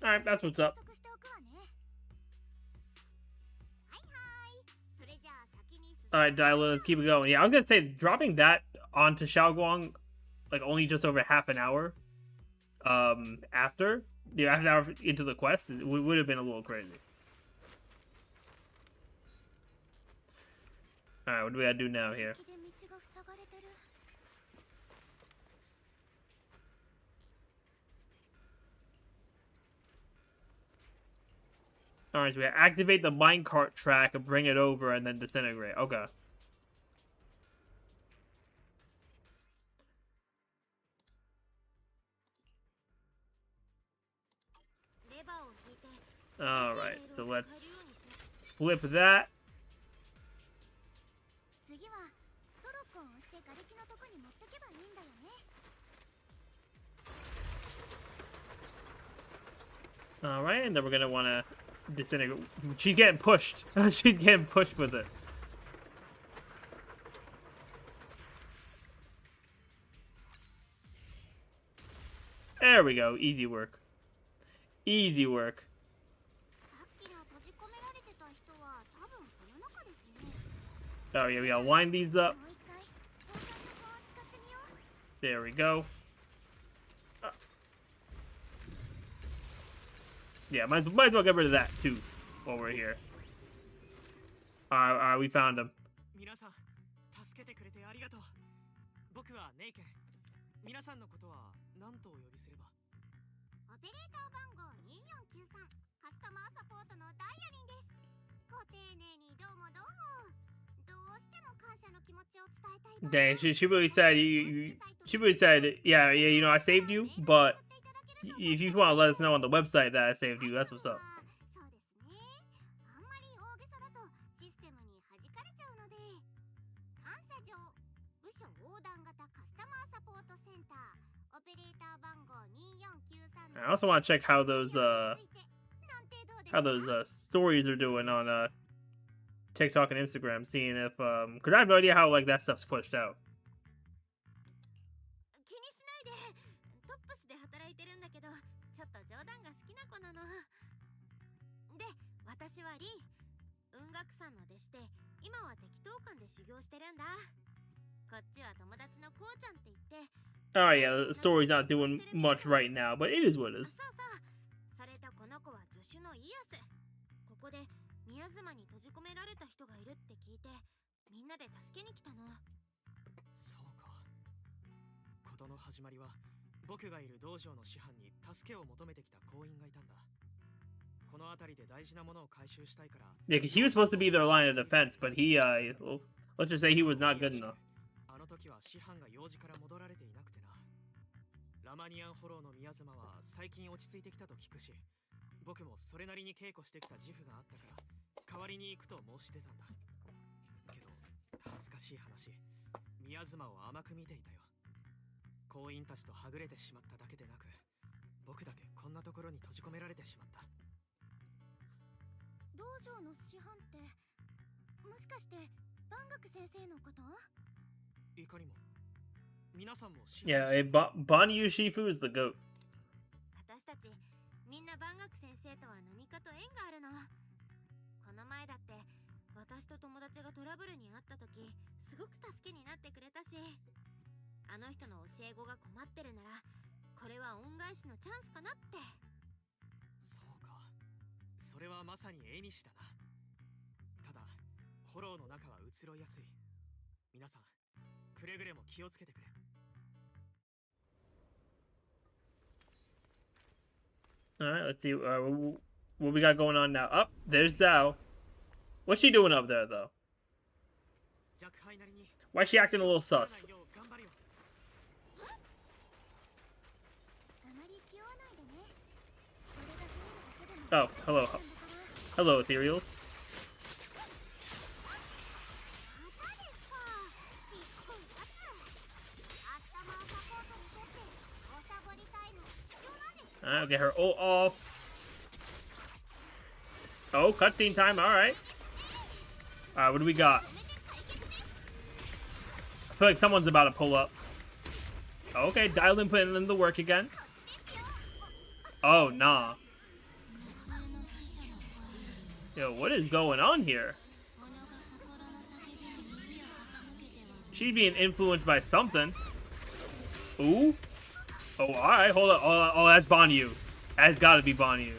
Alright, that's what's up. Alright, Dyla, let's keep it going. Yeah, I was gonna say, dropping that onto Xiaoguang, like, only just over half an hour, after an hour into the quest, it would have been a little crazy. Alright, what do we gotta do now here? Alright, so we activate the minecart track and bring it over and then disintegrate. Okay. Alright, so let's flip that. Alright, and then we're gonna wanna disintegrate. She's getting pushed. She's getting pushed with it. There we go. Easy work. Easy work. Oh yeah, we gotta line these up. There we go. Yeah, might as well get rid of that too while we're here. Alright, we found him. 皆さんのことは何とお呼びすれば。オペレーター番号2493カスタマーサポートのダイヤリンです。ご丁寧にどうもどうも。どうしても感謝の気持ちを伝えたい場合 Dang, she really said she really said, yeah, you know, I saved you, but if you want to let us know on the website that I saved you, that's what's up. そうですね。あんまり大げさだとシステムに弾かれちゃうので、感謝状部署横断型カスタマーサポートセンターオペレーター番号2493 I also want to check how those stories are doing on TikTok and Instagram, seeing if because I have no idea how like that stuff's pushed out. 気にしないで。トップスで働いてるんだけど、ちょっと冗談が好きな子なの。で、私はリー。雲岳さんの弟子で、今は適当館で修行してるんだ。こっちは友達のこうちゃんって言って。Oh yeah, the story's not doing much right now, but it is what it is. そうそう。それとこの子は助手のイエス。ここで宮妻に閉じ込められた人がいるって聞いて、みんなで助けに来たの。そうか。事の始まりは僕がいる道場の師範に助けを求めてきた行員がいたんだ。この辺りで大事なものを回収したいから。Yeah, 'cause he was supposed to be their line of defense, but he well, let's just say he was not good enough. あの時は師範が用事から戻られていなくてな。ラマニアンフォローの宮妻は最近落ち着いてきたと聞くし、僕もそれなりに稽古してきた自負があったから代わりに行くと申し出たんだ。けど恥ずかしい話、宮妻を甘く見ていたよ。行員たちとはぐれてしまっただけでなく、僕だけこんなところに閉じ込められてしまった。道場の師範って、もしかして万学先生のこと？いかにも。皆さんも師Yeah, Banyu Shifu is the goat. 私たちみんな万学先生とは何かと縁があるの。この前だって私と友達がトラブルにあった時、すごく助けになってくれたし、あの人の教え子が困ってるならこれは恩返しのチャンスかなって。そうか。それはまさに縁だな。ただフォローの中は移ろいやすい。皆さんくれぐれも気をつけてくれ。All right, let's see what we got going on now. Up, there's Zhao. What's she doing up there, though? Why is she acting a little sus? Oh, hello. Hello, Ethereals. I'll get her ult off. Oh, cutscene time. All right. What do we got? I feel like someone's about to pull up. Okay, dial in, putting in the work again. Oh, nah. Yo, what is going on here? She's being influenced by something. Ooh. Oh, alright, hold up. Oh, that's Banyu. That's gotta be Banyu.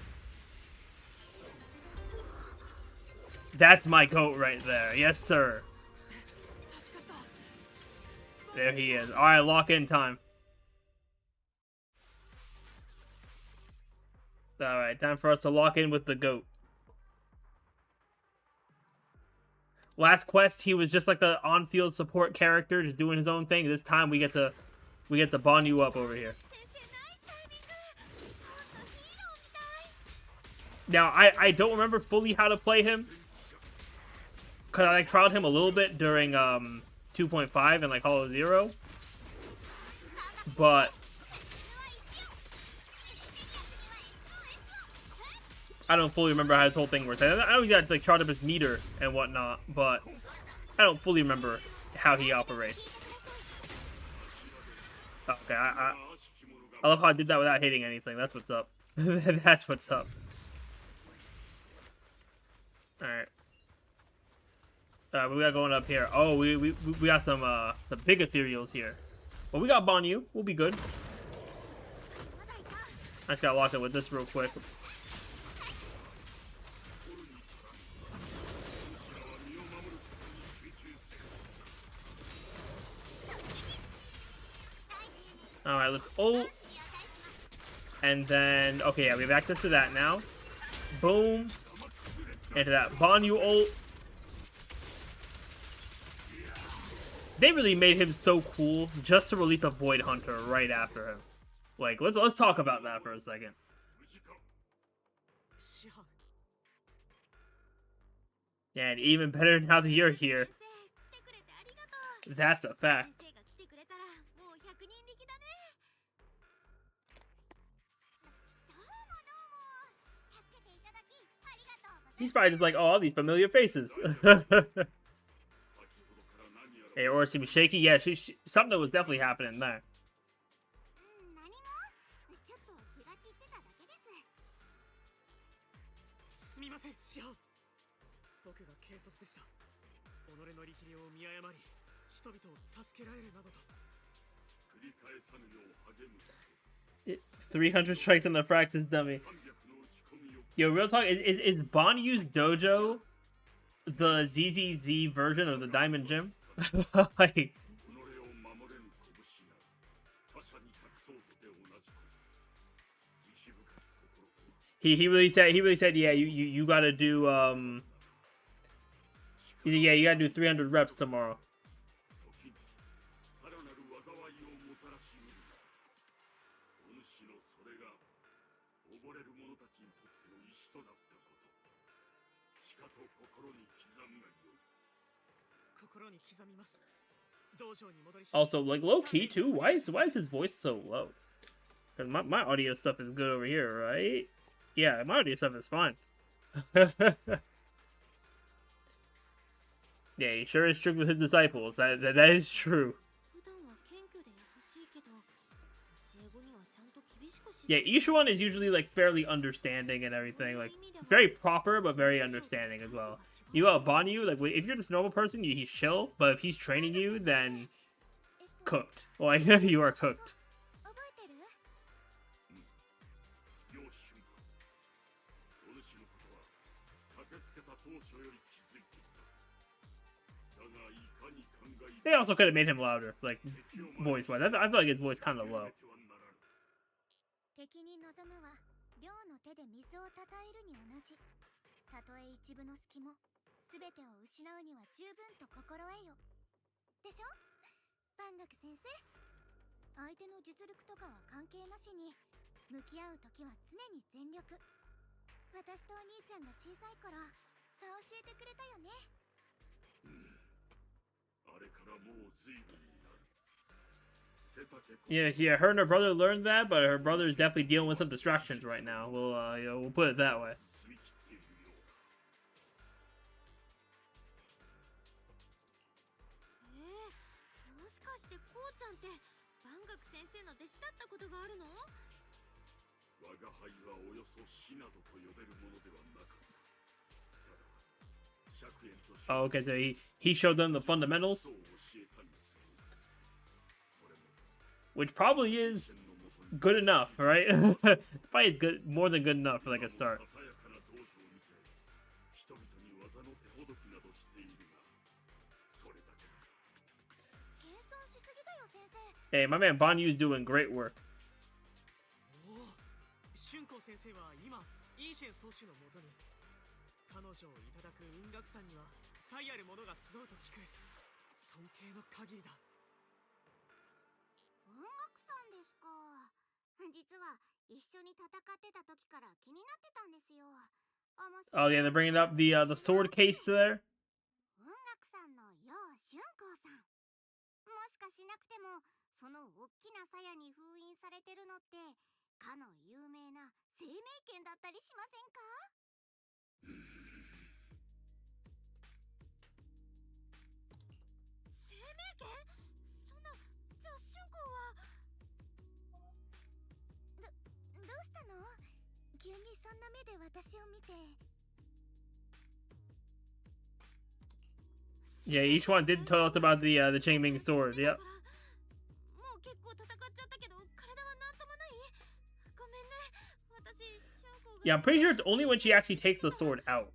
That's my goat right there. Yes, sir. There he is. Alright, lock in time. Alright, time for us to lock in with the goat. Last quest, he was just like the on-field support character, just doing his own thing. This time we get to Banyu up over here. Now, I don't remember fully how to play him, because I trialed him a little bit during 2.5 and like Hollow Zero, but I don't fully remember how this whole thing works. I know he got like charted up his meter and whatnot, but I don't fully remember how he operates. Okay, I love how I did that without hitting anything. That's what's up. That's what's up. Alright. What we got going up here? Oh, we got some big ethereals here. Well, we got Banyu. We'll be good. I just gotta lock it with this real quick. Alright, let's ult. And then, okay, yeah, we have access to that now. Boom. Into that Banyu ult. They really made him so cool just to release a Void Hunter right after him. Like, let's talk about that for a second. And even better now that you're here. That's a fact. He's probably just like, oh, all these familiar faces. Hey, Aura seems shaky. Yeah, something was definitely happening there. It, 300 strikes on the practice dummy. Yo, real talk, is Banyu's dojo the ZZZ version of the Diamond Gym? Like, he really said yeah, you gotta do yeah, you gotta do 300 reps tomorrow. Also, like, low key too. Why is his voice so low? Because my audio stuff is good over here, right? Yeah, my audio stuff is fine. Yeah, he sure is strict with his disciples. That is true. Yeah, Ishuan is usually like fairly understanding and everything, like very proper but very understanding as well. You got Banyu, like if you're just a normal person, he's chill, but if he's training you, then cooked. Like you are cooked. They also could have made him louder, like voice-wise. I feel like his voice kind of low. Yeah, her and her brother learned that, but her brother is definitely dealing with some distractions right now. We'll put it that way. Oh, okay, so he showed them the fundamentals, which probably is good enough, right? Probably is good, more than good enough for like a start. Hey, my man Banyu's doing great work. Oh yeah, they're bringing up the sword case there. Yeah, each one did tell us about the Qingming sword. Yep. Yeah, I'm pretty sure it's only when she actually takes the sword out.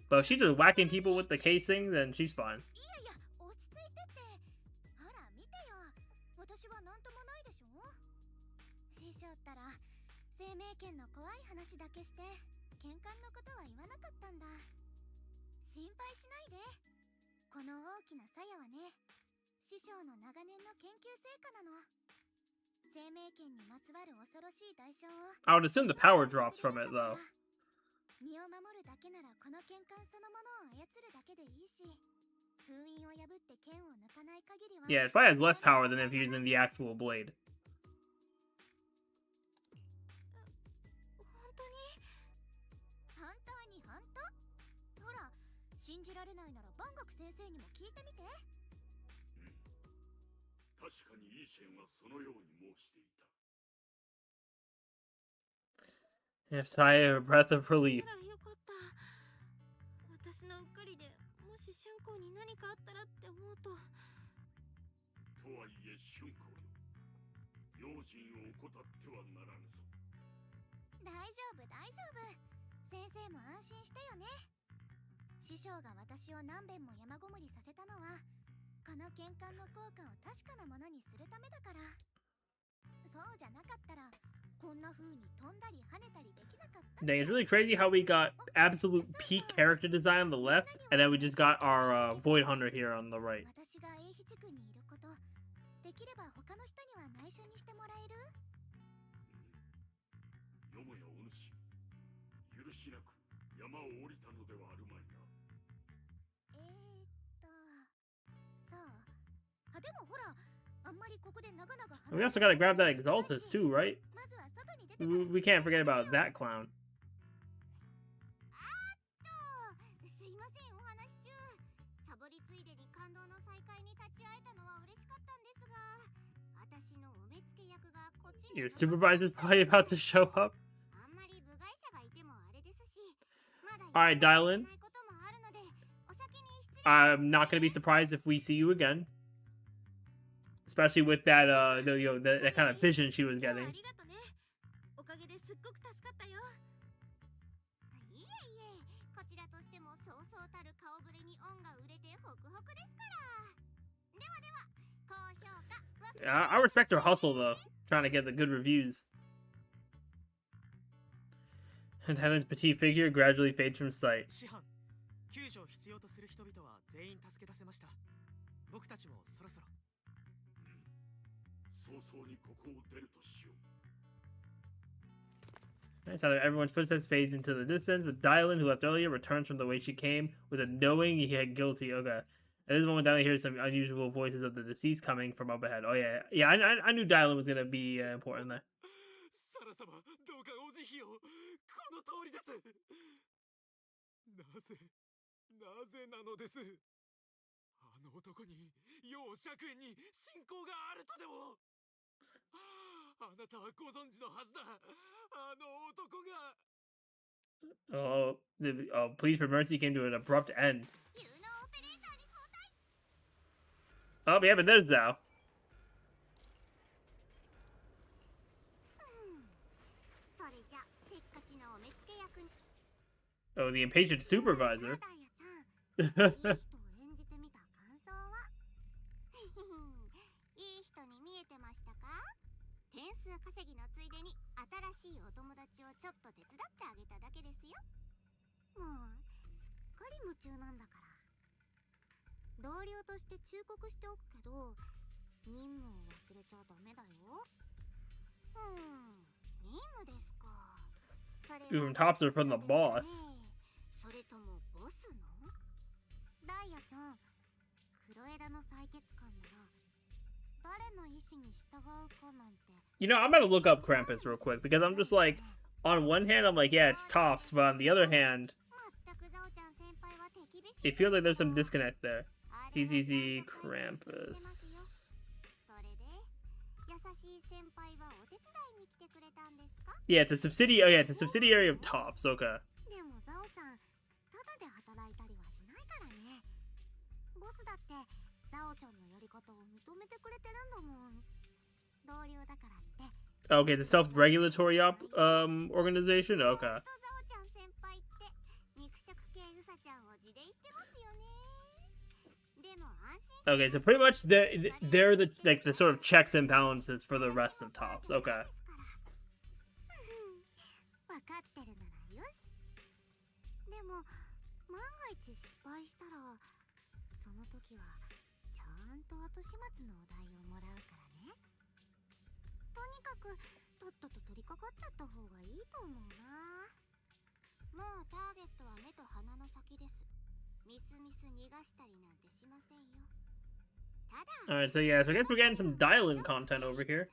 But if she's just whacking people with the casing, then she's fine. 長ったら生命権の怖い話だけして喧嘩のことは言わなかったんだ。心配しないで。この大きな鞘はね、師匠の長年の研究成果なの。生命権にまつわる恐ろしい代償を I would assume the power drops from it though. 身を守るだけならこの剣冠そのものを操るだけでいいし、封印を破って剣を抜かない限りは Yeah, it probably has less power than if you're using the actual blade. 本当に本当に本当。ほら、信じられないなら万学先生にも聞いてみて。確かにイーシェンはそのように申していた。 If sigh a breath of relief. ほら、よかった。私のうっかりでもし春光に何かあったらって思うと。とはいえ春光よ、用心を怠ってはならぬぞ。大丈夫大丈夫。先生も安心してよね。師匠が私を何遍も山ごもりさせたのはこの剣冠の効果を確かなものにするためだから。そうじゃなかったらこんな風に飛んだり跳ねたりできなかった。 Dang, it's really crazy how we got absolute peak character design on the left, and then we just got our Void Hunter here on the right. 私が英飛地区にいること、できれば他の人には内緒にしてもらえる？よもやお主、許しなく山を降りたのではあるまいな。さあ、でもほら、あんまりここで長々 We also gotta grab that Exaltus too, right? まずは外に出てから We can't forget about that clown. すいません、お話中。サボりついでに感動の再会に立ち会えたのは嬉しかったんですが、私のお目付け役がこっちに Your supervisor's probably about to show up. あんまり部外者がいてもあれですし、まだ Alright, dial in. ないこともあるので、お先に失礼。 I'm not gonna be surprised if we see you again. Especially with that, that kind of vision she was あ getting. りがとね。おかげですっごく助かったよ。いえいえ、こちらとしてもそうそうたる顔ぶれに恩が売れてホクホクですから。ではでは、高評価。 I respect her hustle though, trying to get the good reviews. And Helen's petite figure gradually fades from sight. 師範、救助を必要とする人々は全員助け出せました。僕たちもそろそろ。早々にここを出るとしよう。 Nice how everyone's footsteps fades into the distance, with Dylan, who left earlier, returns from the way she came, with a knowing he had guilty. Okay. At this moment, Dylan hears some unusual voices of the deceased coming from up ahead. Oh yeah, yeah, I knew Dylan was gonna be important there. サラ様、どうかお慈悲を。この通りです。なぜなのです。あの男に、楊釈園に信仰があるとでも。あなたはご存知のはずだ。あの男が。Oh, pleas for mercy came to an abrupt end. 有能オペレーターに交代。 Oh, yeah, but there's Zhao. それじゃ、せっかちのお目付け役に。 Oh, the impatient supervisor. ダイヤちゃん、いい人を演じてみた感想は？いい人に見えてましたか？点数稼ぎのついでに新しいお友達をちょっと手伝ってあげただけですよ。もうすっかり夢中なんだから。同僚として忠告しておくけど、任務を忘れちゃダメだよ。任務ですか。それは Tops are from the boss. それともボスの？ダイヤちゃん、黒枝の採血官なら誰の意志に従うかなんて。 You know, I'm gonna look up Krampus real quick, because I'm just like, on one hand, I'm like, yeah, it's Tops, but on the other hand, 全くザオちゃん先輩は手厳しい。 it feels like there's some disconnect there. TZZ Krampus. それで、優しい先輩はお手伝いに来てくれたんですか？ Yeah, it's a subsidiary. Oh, yeah, it's a subsidiary of Tops. Okay. でもザオちゃん、ただで働いたりはしないからね。ボスだってザオちゃんのやり方を認めてくれてるんだもん。同僚だからって。 Okay, the self-regulatory organization. Okay. ザオちゃん先輩って肉食系ウサちゃんを地で言ってますよね。でも安心。 Okay, so pretty much they're the like the sort of checks and balances for the rest of Tops. Okay. も万が一失敗したらその時はちゃんと後始末のお題をもらうからね。とにかくとっとと取り掛かっちゃった方がいいと思うな。もうターゲットは目と鼻の先です。ミスミス逃がしたりなんてしませんよ。ただ Alright, so yeah, so I guess we're getting some dial-in content over here.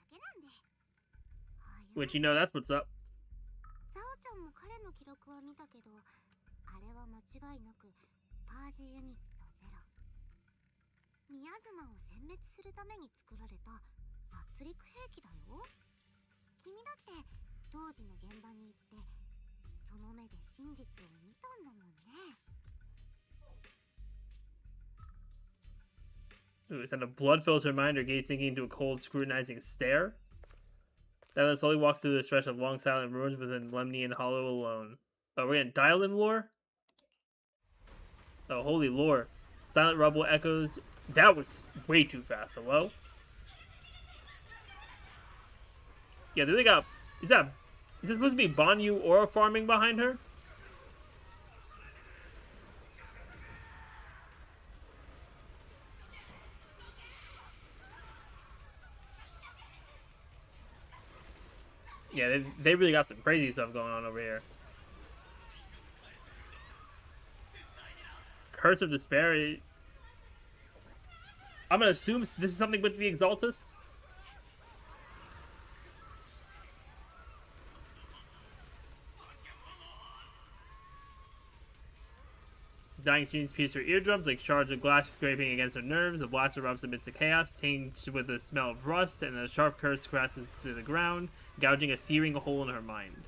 Which, you know, that's what's up. ザオちゃんも彼の記録は見たけど、あれは間違いなくパージユニットゼロ。宮妻を殲滅するために作られた殺戮兵器だよ。君だって当時の現場に行ってその目で真実を見たんだもんね。Ooh, send a blood fills her mind, her gaze sinking into a cold, scrutinizing stare. Dial slowly walks through the stretch of long silent ruins within Lemnian Hollow alone. Oh, we're getting dial-in lore? Oh, holy lore. Silent rubble echoes. That was way too fast. Hello? Yeah, they got... Is this supposed to be Banyu Aura farming behind her? Yeah, they really got some crazy stuff going on over here. Curse of Despair. I'm gonna assume this is something with the Exaltists. Dying streams pierce her eardrums like shards of glass scraping against her nerves. The blast erupts amidst the chaos, tinged with the smell of rust, and a sharp curse crashes to the ground, gouging a searing hole in her mind.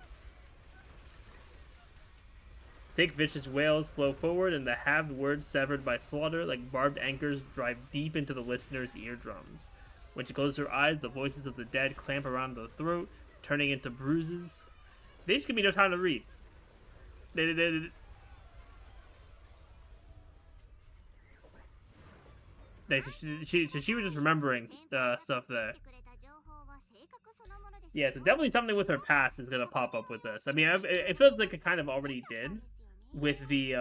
Thick, vicious wails flow forward, and the halved words severed by slaughter, like barbed anchors, drive deep into the listener's eardrums. When she closes her eyes, the voices of the dead clamp around the throat, turning into bruises. They just give me no time to read. So she was just remembering stuff there. Yeah, so definitely something with her past is gonna pop up with this. I mean, it feels like it kind of already did with the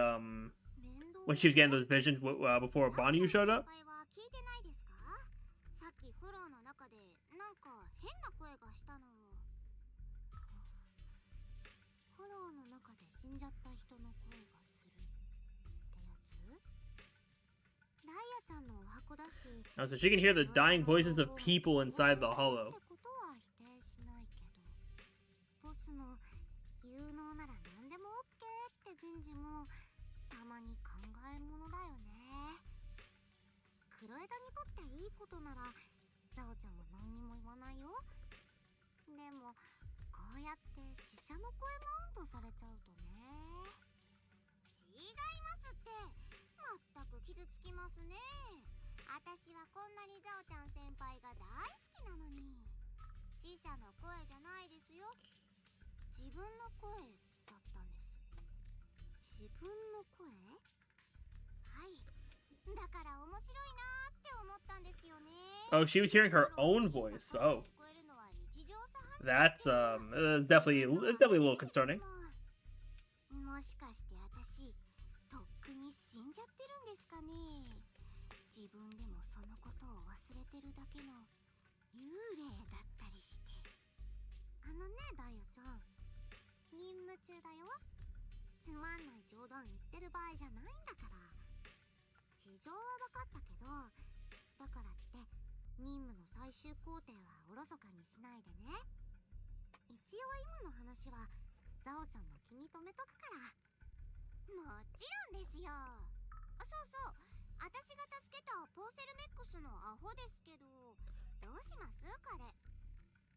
when she was getting those visions before Banyu showed up. Oh, so she can hear the dying voices of people inside the hollow. Oh, she was hearing her own voice. Oh, that's definitely a little concerning.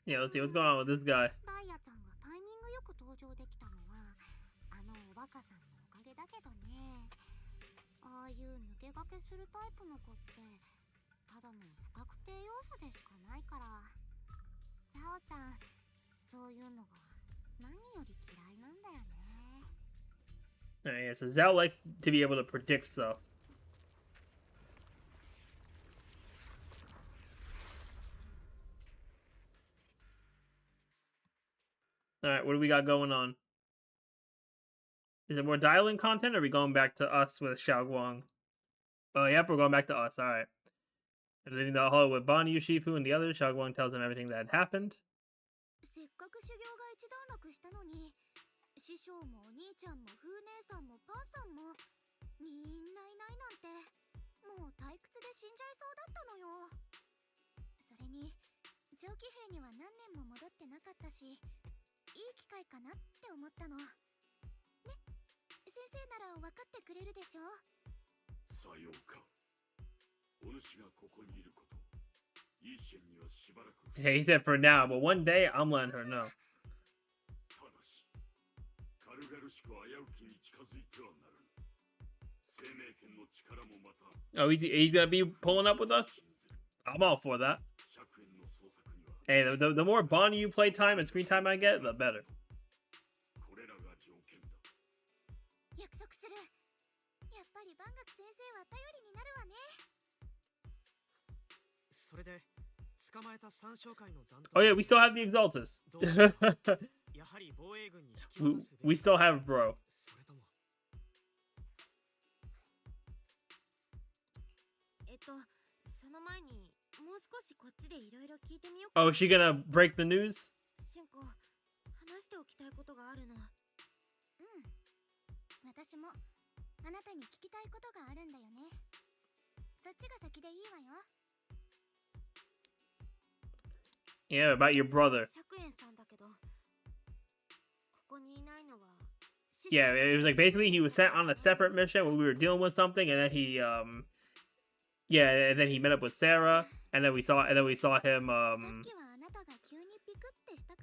Yeah, let's see what's going on with this guy. Alright, yeah, so Zhao likes to be able to predict stuff. Alright, what do we got going on? Is there more dial-in content, or are we going back to us with Xiaoguang? Oh, yep, we're going back to us. All right. They're leaving the hall with Ban Yu, Shifu, and the others. Xiaoguang tells them everything that had happened. せっかく修行が一段落したのに、師匠もお兄ちゃんも風姉さんもパンさんもみんないないなんて、もう退屈で死んじゃいそうだったのよ。それに上気兵には何年も戻ってなかったし、いい機会かなって思ったの。ね、先生なら分かってくれるでしょ。さようか。お主がここにいること、イーシェンにはしばらく。Hey, he said for now, but one day I'm letting her know. ただし、軽々しく危うきに近づいてはならぬ。生命権の力もまた。Oh, he's gonna be pulling up with us? I'm all for that. Hey, the more Bonnie you play time and screen time I get, the better. これらが条件だ。約束する。やっぱり万学先生は頼りになるわね。それで捕まえた三将会の残党。 Oh yeah, we still have the Exaltus. やはり防衛軍に引き渡すべき。 we still have bro. それとも。その前にもう少しこっちでいろいろ聞いてみようか。 Oh, is she gonna break the news? しんこ、話しておきたいことがあるの。うん。私もあなたに聞きたいことがあるんだよね。そっちが先でいいわよ。 Yeah, about your brother. 釈園さんだけど、ここにいないのは。Yeah, it was like basically he was sent on a separate mission when we were dealing with something, and then yeah, and then he met up with Sarah, and then we saw him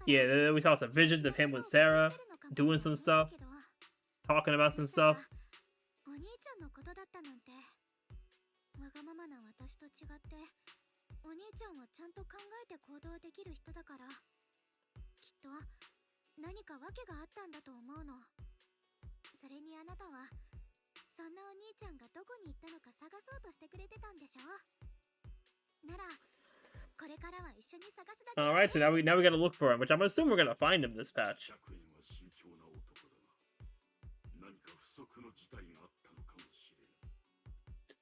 yeah, then we saw some visions of him with Sarah doing some stuff, talking about some stuff. お兄ちゃんのことだったなんて。わがままな私と違って、お兄ちゃんはちゃんと考えて行動できる人だから、きっと何か訳があったんだと思うの。それにあなたはそんなお兄ちゃんがどこに行ったのか探そうとしてくれてたんでしょ。ならこれからは一緒に探すだけ。 All right, so now we gotta look for him, which I'm assuming we're gonna find him this patch. 釈園は慎重な男だが、何か不測の事態があったのかもしれぬ。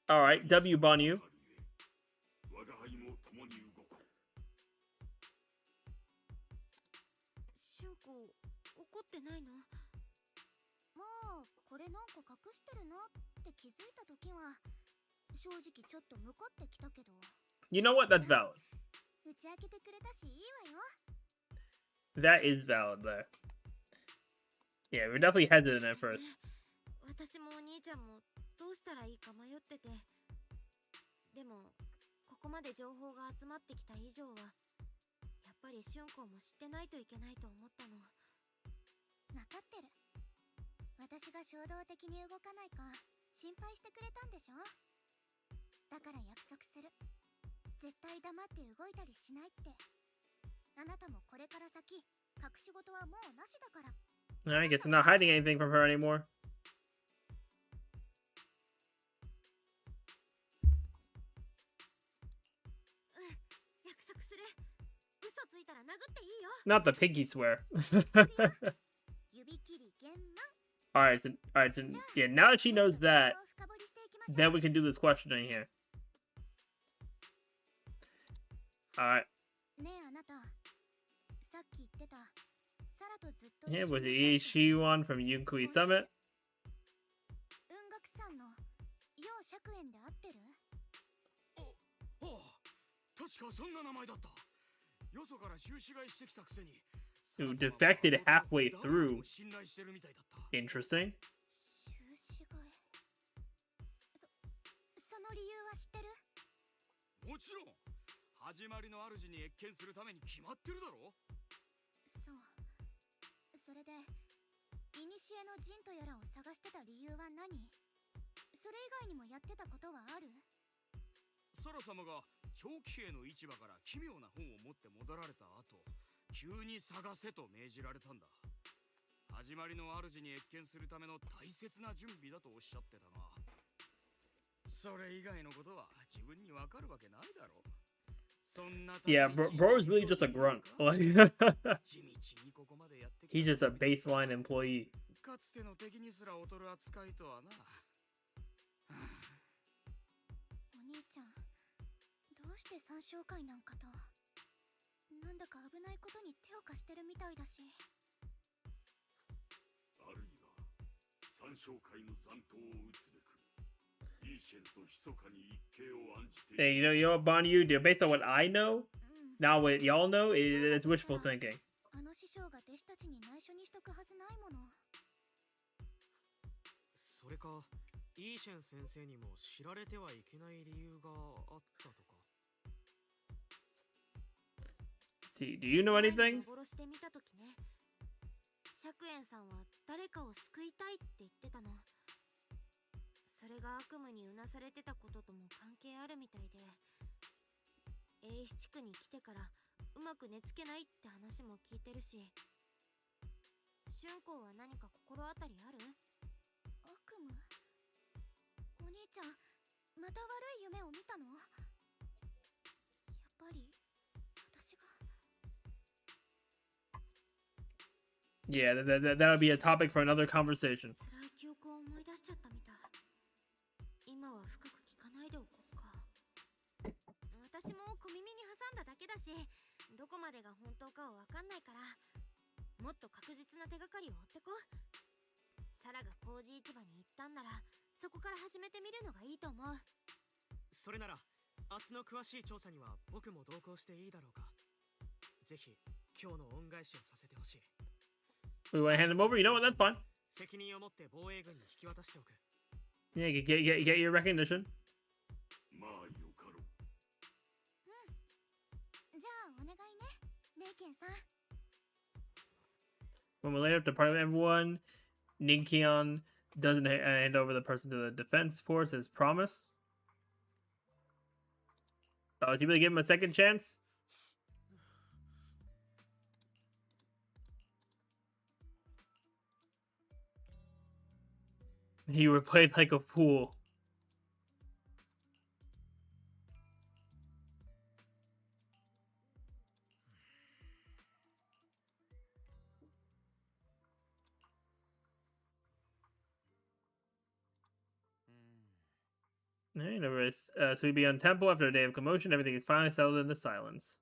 All right, W Bonyu. 我が輩も共に動こう。しゅんこ、怒ってないの？もうこれなんか隠してるなって気づいたときは正直ちょっと向かってきたけど。 You know what? That's valid. 打ち明けてくれたしいいわよ。 That is valid there. Yeah, we're definitely hesitant at first. 私もお兄ちゃんもどうしたらいいか迷ってて。でもここまで情報が集まってきた以上はやっぱり春光も知ってないといけないと思ったの。分かってる。私が衝動的に動かないか心配してくれたんでしょ。だから約束する。絶対黙って動いたりしないって。あなたもこれから先隠し事はもうなしだから。 I guess I'm not hiding anything from her anymore. 約束する。嘘ついたら殴っていいよ。 Not the pinky swear. 指切り玄満。 All right, so yeah, now that she knows that, then we can do this questioning here. All right. ねえあなた、さっき言ってたサラとずっと Here with the Shiwan from Yunkui Summit. 雲岳山の陽釈園で会ってる？ああ、確かそんな名前だった。よそから収支買いしてきたくせに。 Who defected halfway through. Interesting. 収支買い。その理由は知ってる？もちろん。始まりの主に謁見するために決まってるだろ。そう。それで古の陣とやらを探してた理由は何？それ以外にもやってたことはある？サラ様が長期兵の市場から奇妙な本を持って戻られた後、急に探せと命じられたんだ。始まりの主に謁見するための大切な準備だとおっしゃってたが、それ以外のことは自分にわかるわけないだろう。 Yeah, bro is really just a grunt. Like, he's just a baseline employee. かつての敵にすら劣る扱いとはな。お兄ちゃん、どうして三将会なんかと。なんだか危ないことに手を貸してるみたいだし。あるいは三将会の残党を討つべくイーシェンと密かに一計を案じて Hey, you know what, Bonnie, you do based on what I know, うん。 not what y'all know, it's wishful thinking. あの師匠が弟子たちに内緒にしとくはずないもの。それか、イーシェン先生にも知られてはいけない理由があったとか。See, do you know 前に anything? 幻で見たときね、釈園さんは誰かを救いたいって言ってたの。それが悪夢にうなされてたこととも関係あるみたいで、英七地区に来てからうまく寝つけないって話も聞いてるし。春光は何か心当たりある？悪夢？お兄ちゃん、また悪い夢を見たの？やっぱり私が。 Yeah, that'll be a topic for another conversation. 辛い記憶を思い出しちゃったみたい。今は深く聞かないでおこうか。私も小耳に挟んだだけだし、どこまでが本当かはわかんないから、もっと確実な手がかりを追ってこ。サラが工事市場に行ったんなら、そこから始めてみるのがいいと思う。それなら、明日の詳しい調査には僕も同行していいだろうか。ぜひ、今日の恩返しをさせてほしい。We want to hand him over? You know what? That's fine. 責任を持って防衛軍に引き渡しておく。Yeah, get your recognition. まあよかろう。じゃあお願いね、レイケンさん。When we later up to part of everyone, Ninkion doesn't hand over the person to the defense force as promised. Oh, did you really give him a second chance? You were played like a fool. Alright, so we begin temple after a day of commotion. Everything is finally settled into silence.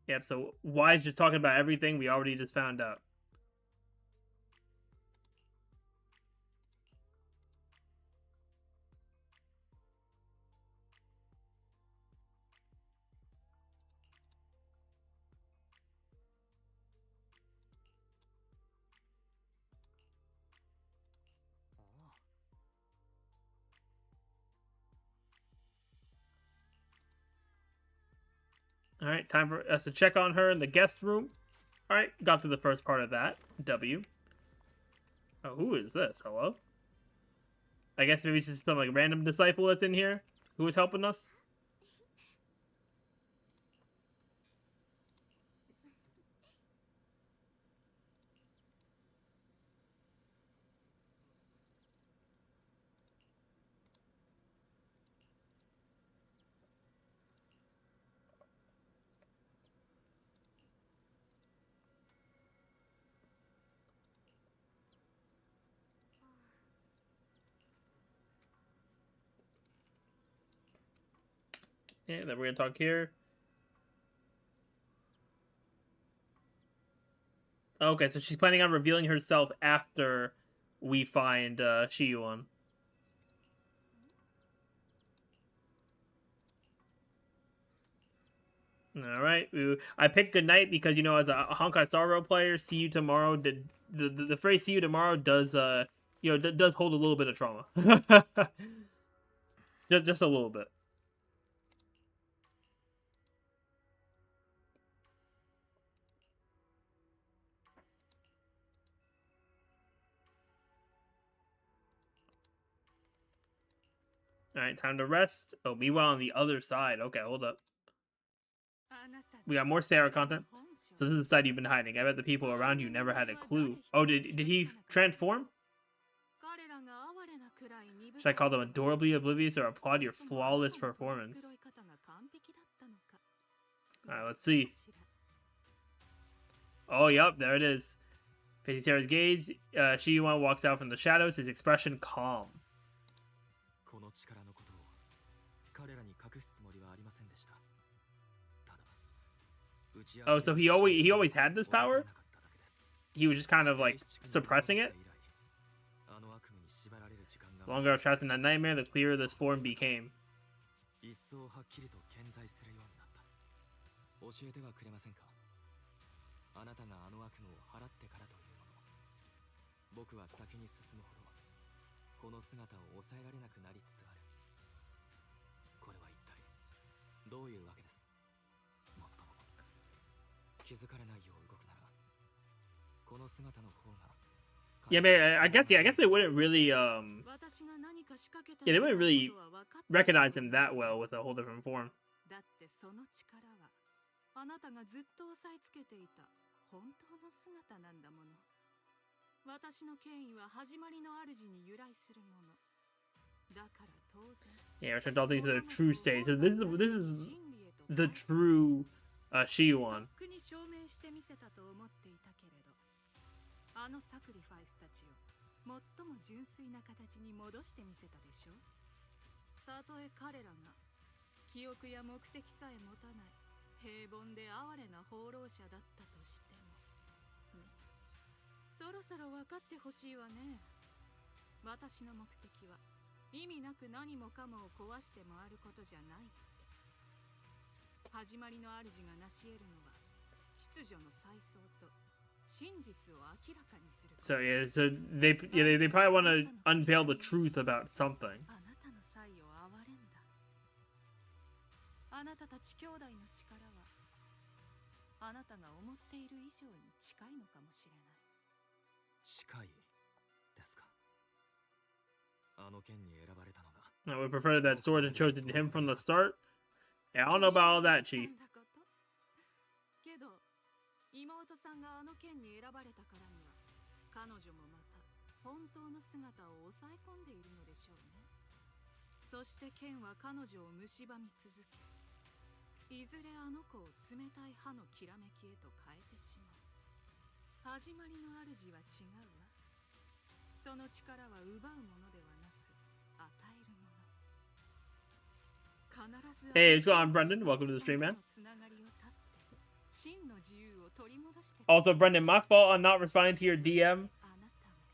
Yep, so why is just talking about everything we already just found out? Alright, time for us to check on her in the guest room. Alright, got through the first part of that. W. Oh, who is this? Hello? I guess maybe it's just some like random disciple that's in here who is helping us. Yeah, then we're gonna talk here. Okay, so she's planning on revealing herself after we find Shiyuan. All right, I picked good night because you know, as a Honkai Star Rail player, see you tomorrow. The phrase "see you tomorrow" does you know does hold a little bit of trauma, just a little bit. All right, time to rest. Oh, meanwhile on the other side. Okay, hold up. We got more Sarah content. So this is the side you've been hiding. I bet the people around you never had a clue. Oh, did he transform? Should I call them adorably oblivious or applaud your flawless performance? Alright, let's see. Oh, yep, there it is. Facing Sarah's gaze, Shiyuan walks out from the shadows, his expression calm. この力のことを彼らに隠すつもりはありませんでした。ただ、Oh, so he always had this power? He was just kind of like suppressing it? The longer I was trapped in that nightmare, the clearer this form became. 一層はっきりと顕在するようになった。教えてはくれませんか。あなたがあの悪夢を払ってからというもの。僕は先に進むほどこの姿を抑えられなくなりつつある。これは一体どういうわけです。もっとも気づかれないよう動くならこの姿の方が。Yeah, man, I guess they wouldn't really yeah, they wouldn't really recognize him that well with a whole different form. だってその力はあなたがずっと押さえつけていた本当の姿なんだもの。私の権威は始まりの主に由来するもの。だから当然。Yeah, returned all things to their true state. So this is the true Shiyuan. とっくに証明してみせたと思っていたけれど、あのサクリファイスたちを最も純粋な形に戻してみせたでしょ。たとえ彼らが記憶や目的さえ持たない平凡で哀れな放浪者だったとしてもね。そろそろ分かってほしいわね。私の目的は意味なく何もかもを壊して回ることじゃないって。始まりの主が成し得るのは秩序の再創と真実を明らかにする。 So yeah, so they probably want to unveil the truth about something. あなたの才を憐れんだ。あなたたち兄弟の力はあなたが思っている以上に近いのかもしれない。近いですか。あの剣に選ばれたのが。I would prefer that sword had chosen him from the start. Yeah, I don't know about all that, Chief. けど妹さんがあの剣に選ばれたからには彼女もまた本当の姿を抑え込んでいるのでしょうね。そして剣は彼女を蝕み続け、いずれあの子を冷たい歯のきらめきへと変えてしまう。始まりの主は違うわ。その力は奪うものではなく与えるもの。 Hey, what's going on, Brendan? Welcome to the stream, man. Also, Brendan, my fault on not responding to your DM.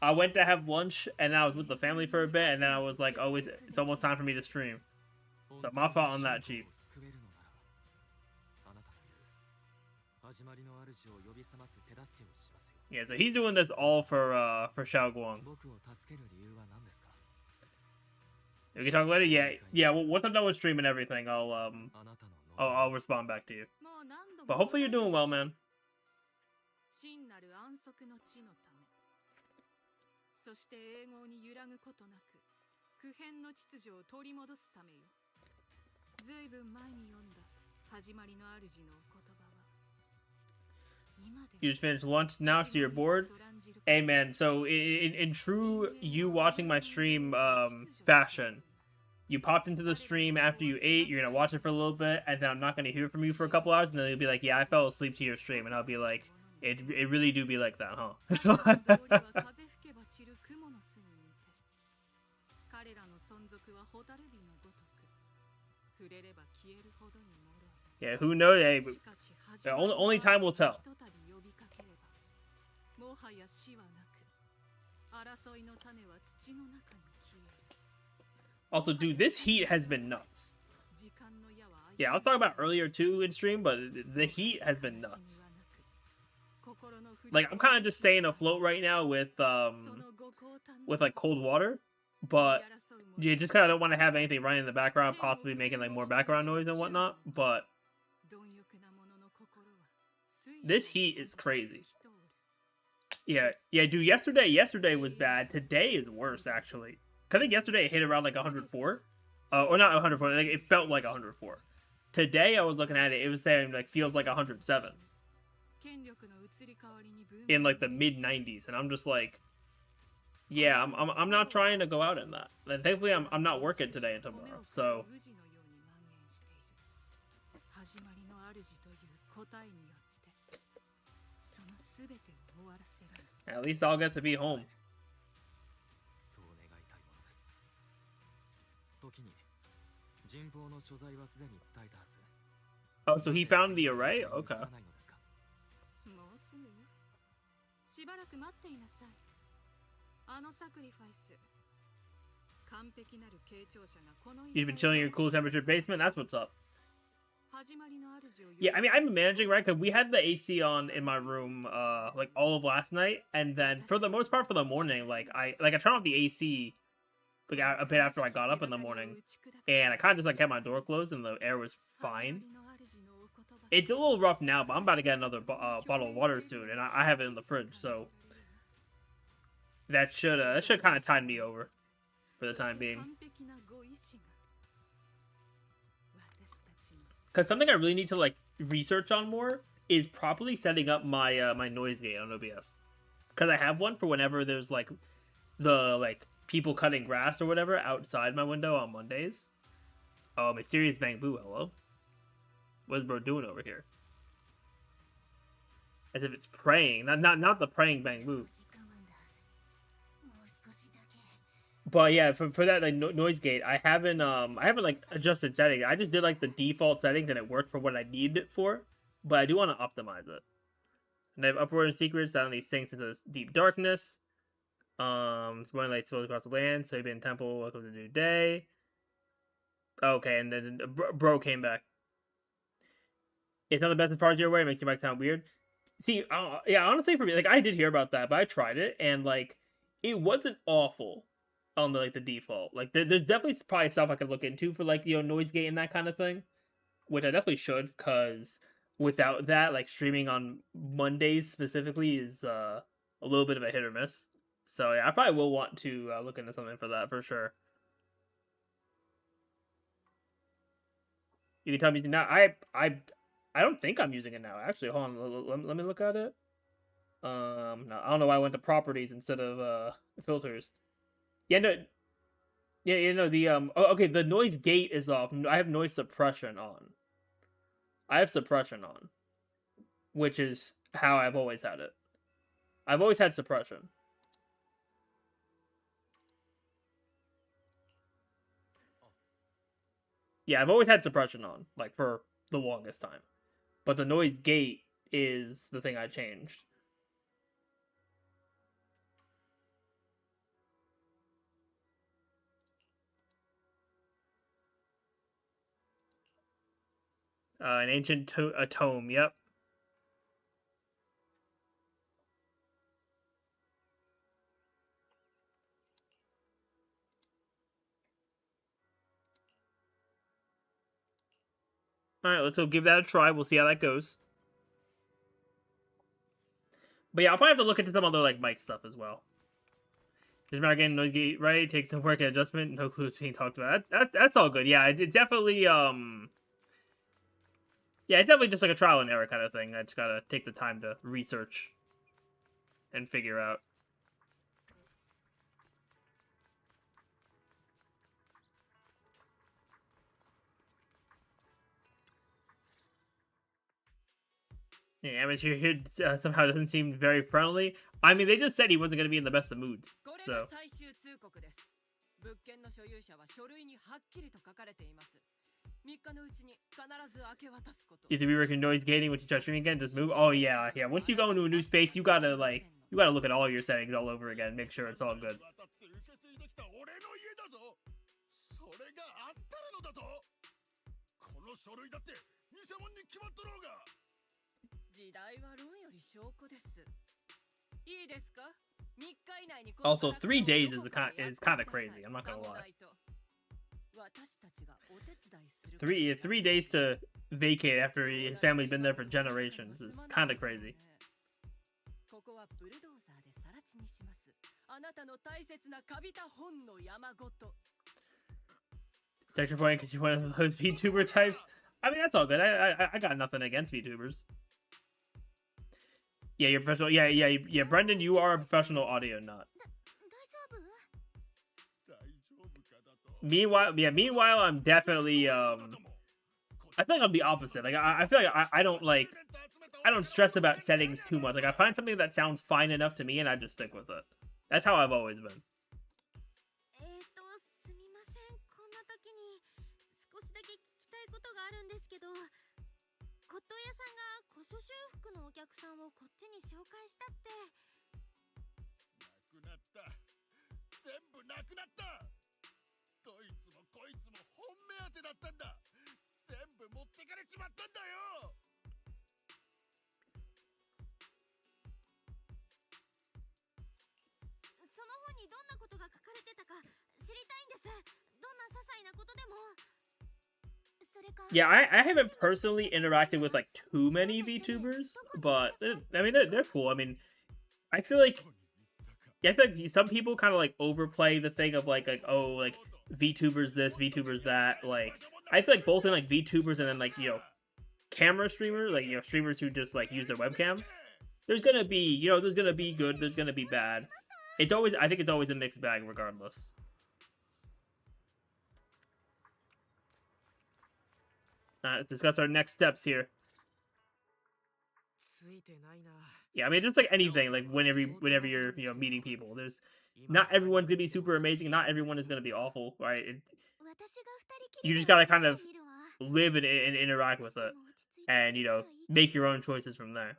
I went to have lunch, and I was with the family for a bit, and then I was like, oh, it's almost time for me to stream. So my fault on that, Chief. Yeah, so he's doing this all for Xiaoguang. We can talk later. Yeah. Well, once I'm done with stream and everything, I'll respond back to you. But hopefully you're doing well, man. 真なる安息の地のため、そして永劫に揺らぐことなく不変の秩序を取り戻すためよ。ずいぶん前に読んだ始まりの主のお言葉は。 You just finished lunch now, so you're bored? Hey man, so in true you watching my stream fashion, you popped into the stream after you ate, you're gonna watch it for a little bit, and then I'm not gonna hear from you for a couple hours, and then you'll be like, yeah, I fell asleep to your stream, and I'll be like, it really do be like that, huh? Yeah, who knows? Hey, only time will tell. Also, dude, this heat has been nuts. Yeah, I was talking about earlier too in stream, but the heat has been nuts. Like, I'm kind of just staying afloat right now with like cold water, but you just kind of don't want to have anything running in the background, possibly making like more background noise and whatnot. But this heat is crazy. Yeah, dude, yesterday was bad. Today is worse, actually. I think yesterday it hit around like 104. Or not 104, like it felt like 104. Today I was looking at it, it was saying like feels like 107. In like the mid 90s, and I'm just like, yeah, I'm not trying to go out in that. And thankfully I'm not working today and tomorrow, so 全てを終わらせられる。 At least I'll get to be home. そう願いたいものです。時に人望の所在はすでに伝えたはず。 Oh, so he found the array? Okay. もうすぐよ。しばらく待っていなさい。あのサクリファイス。完璧なる傾聴者がこの You've been chilling in your cool temperature basement? That's what's up. 始まりの主を Yeah, I mean, I'm managing, right? Because we had the AC on in my room, like all of last night, and then for the most part, for the morning, like I turned off the AC, like a bit after I got up in the morning, and I kind of just like kept my door closed, and the air was fine. It's a little rough now, but I'm about to get another bottle of water soon, and I have it in the fridge, so that should kind of tide me over for the time being. Because something I really need to like research on more is properly setting up my my noise gate on OBS. Because I have one for whenever there's like the people cutting grass or whatever outside my window on Mondays. Oh, mysterious bamboo, hello. What is bro doing over here? As if it's praying, not the praying bamboo. But yeah, for that like noise gate, I haven't like adjusted settings. I just did like the default settings and it worked for what I needed it for. But I do want to optimize it. And I have upward and secrets that only sinks into this deep darkness. It's morning light flows across the land. So you've been in temple. Welcome to the new day. Okay, and then bro came back. It's not the best as far as you're aware. It makes your mic sound weird. See, yeah, honestly, for me, like I did hear about that, but I tried it and like it wasn't awful. On the the default, like there's definitely probably stuff I could look into for like noise gate and that kind of thing, which I definitely should, because without that, like streaming on Mondays specifically is a little bit of a hit or miss. So yeah, I probably will want to look into something for that for sure. You can tell me using now. I don't think I'm using it now. Actually, hold on. Let me look at it. No, I don't know why I went to properties instead of filters. Yeah, no. Yeah, the oh, okay, the noise gate is off. I have noise suppression on. I have suppression on, which is how I've always had it. I've always had suppression. Yeah, I've always had suppression on, like for the longest time. But the noise gate is the thing I changed. An ancient tome, yep. Alright, let's go give that a try. We'll see how that goes. But yeah, I'll probably have to look into some other like mic stuff as well. Just remember getting noise gate right, takes some work and adjustment, no clues being talked about. That's all good. Yeah, it definitely yeah, it's definitely just like a trial and error kind of thing. I just gotta take the time to research and figure out. Yeah, atmosphere here somehow doesn't seem very friendly. I mean, they just said he wasn't gonna be in the best of moods, so. You have to be working noise gating once you start streaming again. Just move. Oh yeah, yeah. Once you go into a new space, you gotta look at all your settings all over again. Make sure it's all good. Also, 3 days is kind of crazy. I'm not gonna lie. 3 days to vacate after his family's been there for generations is kind of crazy. Texture point because you're one of those VTuber types. I mean, that's all good. I got nothing against VTubers. Yeah, you're professional. Yeah. Brendan, you are a professional audio nut. Meanwhile, I'm definitely I feel like I'm the opposite. Like I feel like I don't like. I don't stress about settings too much. Like, I find something that sounds fine enough to me, and I just stick with it. That's how I've always been. すみません、こんな時に少しだけ聞きたいことがあるんですけど、骨董屋さんが古書修復のお客さんをこっちに紹介したって。なくなった。全部なくなった。どいつもこいつも本目当てだったんだ。全部持ってかれちまったんだよ。その本にどんなことが書かれてたか知りたいんです。どんな些細なことでも。Yeah, I haven't personally interacted with like too many VTubers, but I mean they're cool. I mean, I feel like some people kind of like overplay the thing of like oh like VTubers this, VTubers that. Like I feel like both in like VTubers and then like camera streamers, like streamers who just like use their webcam. There's gonna be there's gonna be good, there's gonna be bad. I think it's always a mixed bag regardless. Let's discuss our next steps here. Yeah, I mean, just like anything, like whenever you're meeting people, there's not everyone's gonna be super amazing, not everyone is gonna be awful, right? You just gotta kind of live and interact with it, and make your own choices from there.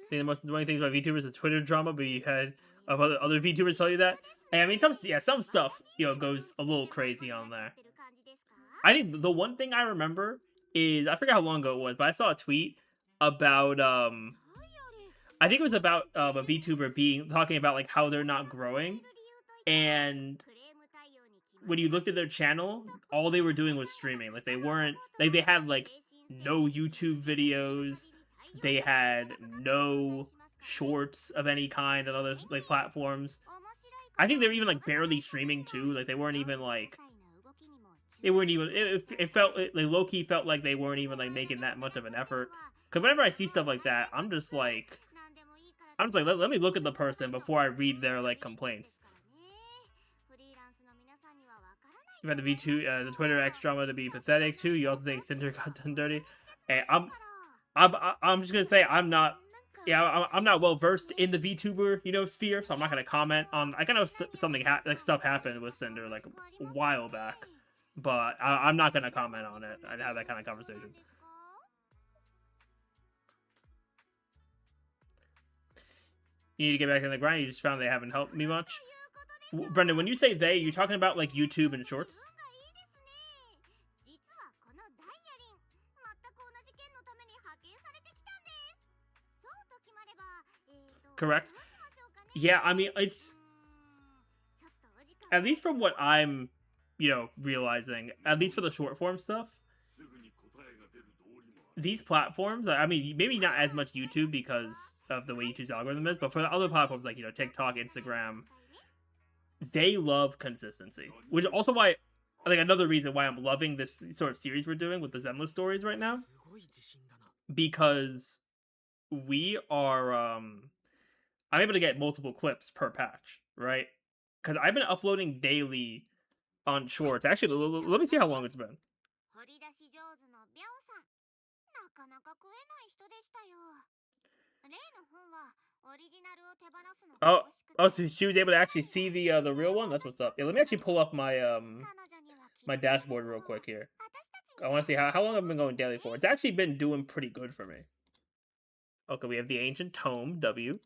I think the most annoying thing about VTubers is Twitter drama, but you had of other VTubers tell you that. And I mean, some stuff goes a little crazy on there. I think the one thing I remember is I forget how long ago it was, but I saw a tweet about I think it was about a VTuber talking about like how they're not growing, and when you looked at their channel, all they were doing was streaming. Like they had like no YouTube videos. They had no shorts of any kind on other like platforms. I think they were even like barely streaming too. Like they weren't even like it felt like low-key felt like they weren't even like making that much of an effort. Because whenever I see stuff like that, I'm just like let me look at the person before I read their like complaints. You had the the Twitter X drama to be pathetic too. You also think Cinder got done dirty. Hey, I'm just gonna say I'm not well versed in the VTuber sphere, so I'm not gonna comment on. I kind of something stuff happened with Cinder like a while back, but I'm not gonna comment on it. I'd have that kind of conversation. You need to get back in the grind. You just found they haven't helped me much. Brendan, when you say they, you're talking about like YouTube and shorts? Correct. Yeah, I mean, it's at least from what I'm, realizing, at least for the short form stuff, these platforms, I mean, maybe not as much YouTube because of the way YouTube's algorithm is, but for the other platforms like, TikTok, Instagram, they love consistency, which is also why, like, another reason why I'm loving this sort of series we're doing with the Zenless stories right now, because we are, I'm able to get multiple clips per patch, right? Because I've been uploading daily on shorts. Actually, let me see how long it's been. Oh, so she was able to actually see the real one? That's what's up. Yeah, let me actually pull up my my dashboard real quick here. I want to see how long I've been going daily for. It's actually been doing pretty good for me. Okay, we have the Ancient Tome, W.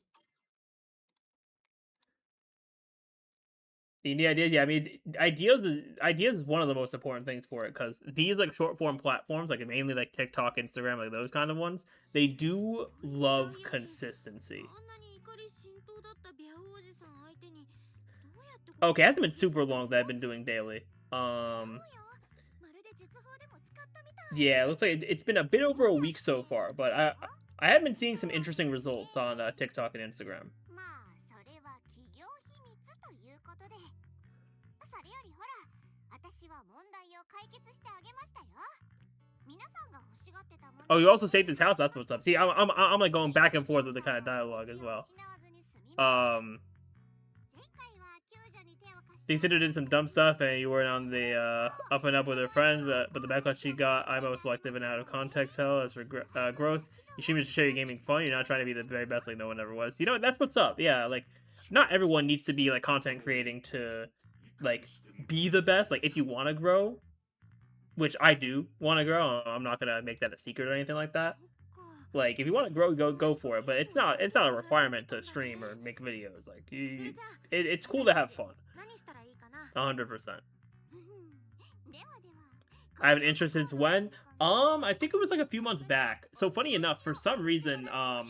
The ideas, yeah, I mean, ideas is one of the most important things for it, because these like short form platforms, like mainly like TikTok, Instagram, like those kind of ones, they do love consistency. Okay, it hasn't been super long that I've been doing daily. Yeah, it looks like it's been a bit over a week so far, but I have been seeing some interesting results on TikTok and Instagram. Oh, you also saved his house? That's what's up. See, I'm like going back and forth with the kind of dialogue as well. They considered doing some dumb stuff, and you weren't on the up and up with her friends, but the backlash she got, I'm most selective and out of context. Hell, as for growth, you should be to show your gaming fun. You're not trying to be the very best like no one ever was. You know, that's what's up. Yeah, like not everyone needs to be like content creating to like be the best. Like if you want to grow, which I do want to grow, I'm not gonna make that a secret or anything like that. Like if you want to grow, go for it. But it's not a requirement to stream or make videos. Like it's cool to have fun. 100%. I have an interest since when? I think it was like a few months back. So funny enough, for some reason, I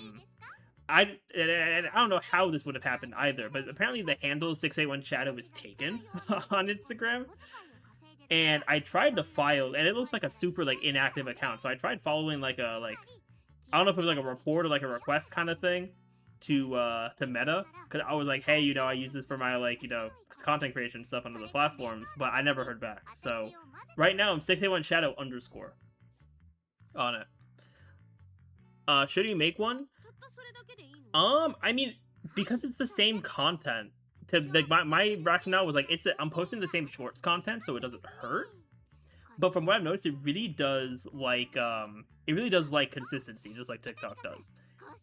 don't know how this would have happened either, but apparently the handle 681 Shadow was taken on Instagram. And I tried to file, and it looks like a super like inactive account. So I tried following like a I don't know if it was like a report or like a request kind of thing to Meta, because I was like, hey, you know, I use this for my like, you know, content creation stuff on other platforms, but I never heard back. So right now I'm 681 Shadow _ on it. Should you make one? I mean, because it's the same content. To like my rationale was like I'm posting the same shorts content, so it doesn't hurt. But from what I've noticed, it really does like consistency, just like TikTok does.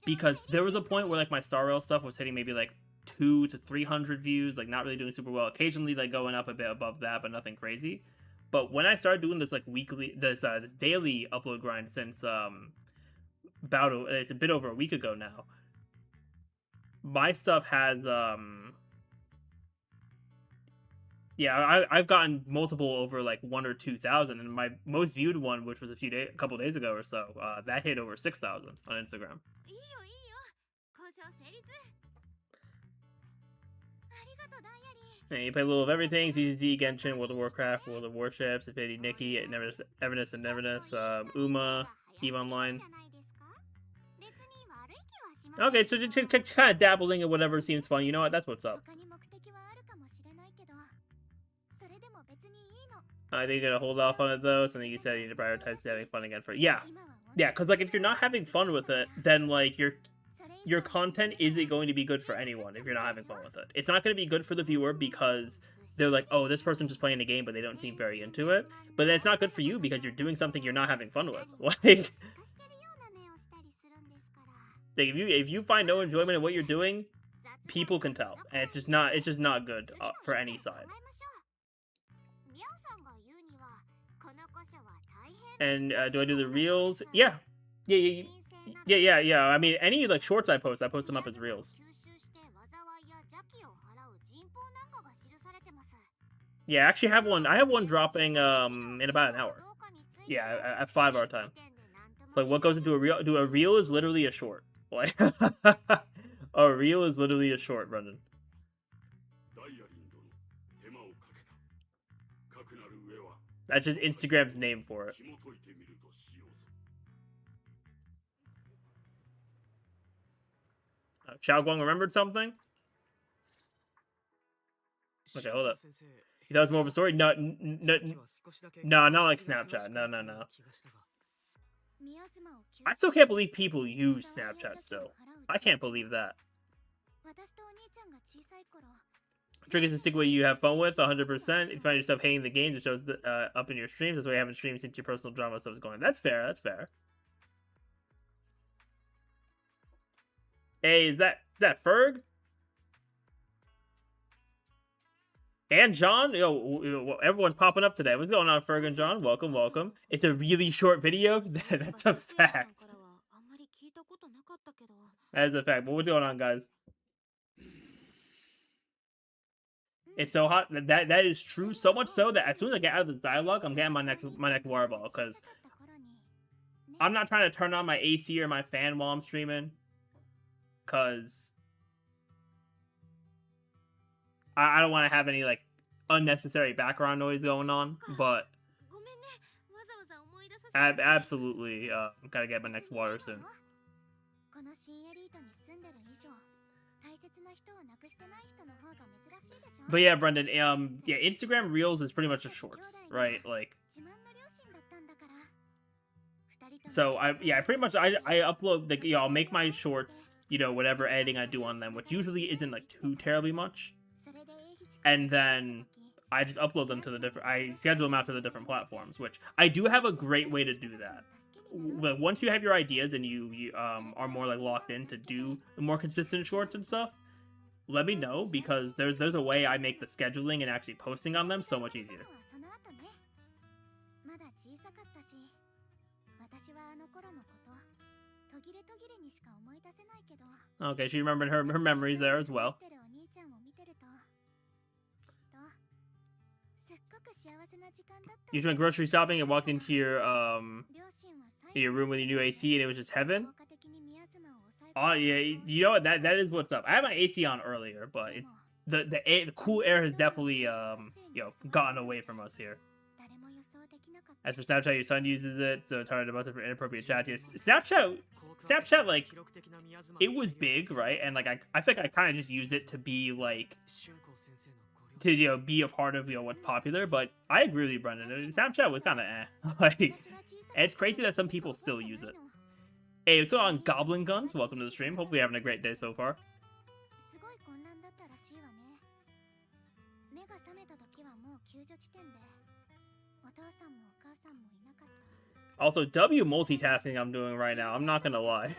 Because there was a point where like my Star Rail stuff was hitting maybe like 200 to 300 views, like not really doing super well. Occasionally like going up a bit above that, but nothing crazy. But when I started doing this like weekly, this daily upload grind since it's a bit over a week ago now, my stuff has I've gotten multiple over like 1,000 or 2,000, and my most viewed one, which was a couple days ago or so, that hit over 6,000 on Instagram. And you play a little of everything: ZZ, Genshin, World of Warcraft, World of Warships, Infinity, Nikki, Everness and Neverness, Uma, EVE Online. Okay, so just kind of dabbling in whatever seems fun. You know what? That's what's up. I think you're gonna hold off on it though. Something you said you need to prioritize having fun again for yeah, because like if you're not having fun with it, then like your content isn't going to be good for anyone if you're not having fun with it. It's not going to be good for the viewer because they're like, oh, this person's just playing a game, but they don't seem very into it. But it's not good for you because you're doing something you're not having fun with. Like if you find no enjoyment in what you're doing, people can tell, and it's just not good for any side. And do I do the reels? Yeah. I mean, any like shorts I post them up as reels. Yeah, I actually have one. I have one dropping in about an hour. Yeah, at 5 hour time. So, like, what goes into a reel? A reel is literally a short. Like, a reel is literally a short, Brendan. That's just Instagram's name for it. Xiao Guang remembered something? Okay, hold up. You thought it was more of a story? No, not like Snapchat. No. I still can't believe people use Snapchat still. I can't believe that. Triggers to stick with you have fun with 100%. If you find yourself hating the game, it shows up in your streams. That's why you haven't streamed since your personal drama stuff is going. That's fair. That's fair. Hey, is that Ferg? And John? Yo, everyone's popping up today. What's going on, Ferg and John? Welcome, welcome. It's a really short video. That's a fact. That is a fact. But what's going on, guys? It's so hot. That is true. So much so that as soon as I get out of this dialogue, I'm getting my next water bottle, because I'm not trying to turn on my AC or my fan while I'm streaming, because I don't want to have any like unnecessary background noise going on. But absolutely, gotta get my next water soon. But yeah, Brendan, Instagram Reels is pretty much just shorts, right? Like, so I pretty much I upload like I'll make my shorts, whatever editing I do on them, which usually isn't like too terribly much, and then I just upload them to the different. I schedule them out to the different platforms, which I do have a great way to do that. But once you have your ideas and you are more like locked in to do more consistent shorts and stuff, let me know, because there's a way I make the scheduling and actually posting on them so much easier. Okay, she remembered her memories there as well. You just went grocery shopping and walked into your room with your new AC and it was just heaven. Oh yeah, you know what? That is what's up. I had my AC on earlier, but the cool air has definitely gotten away from us here. As for Snapchat, your son uses it, so it's hard about for inappropriate chat. Yes, Snapchat, like, it was big, right? And like I think I kind of just use it to be like to be a part of what's popular. But I agree with you, Brendan. Snapchat was kind of like, and it's crazy that some people still use it. Hey, what's going on, Goblin Guns? Welcome to the stream. Hopefully, you're having a great day so far. Also, W multitasking I'm doing right now. I'm not gonna lie,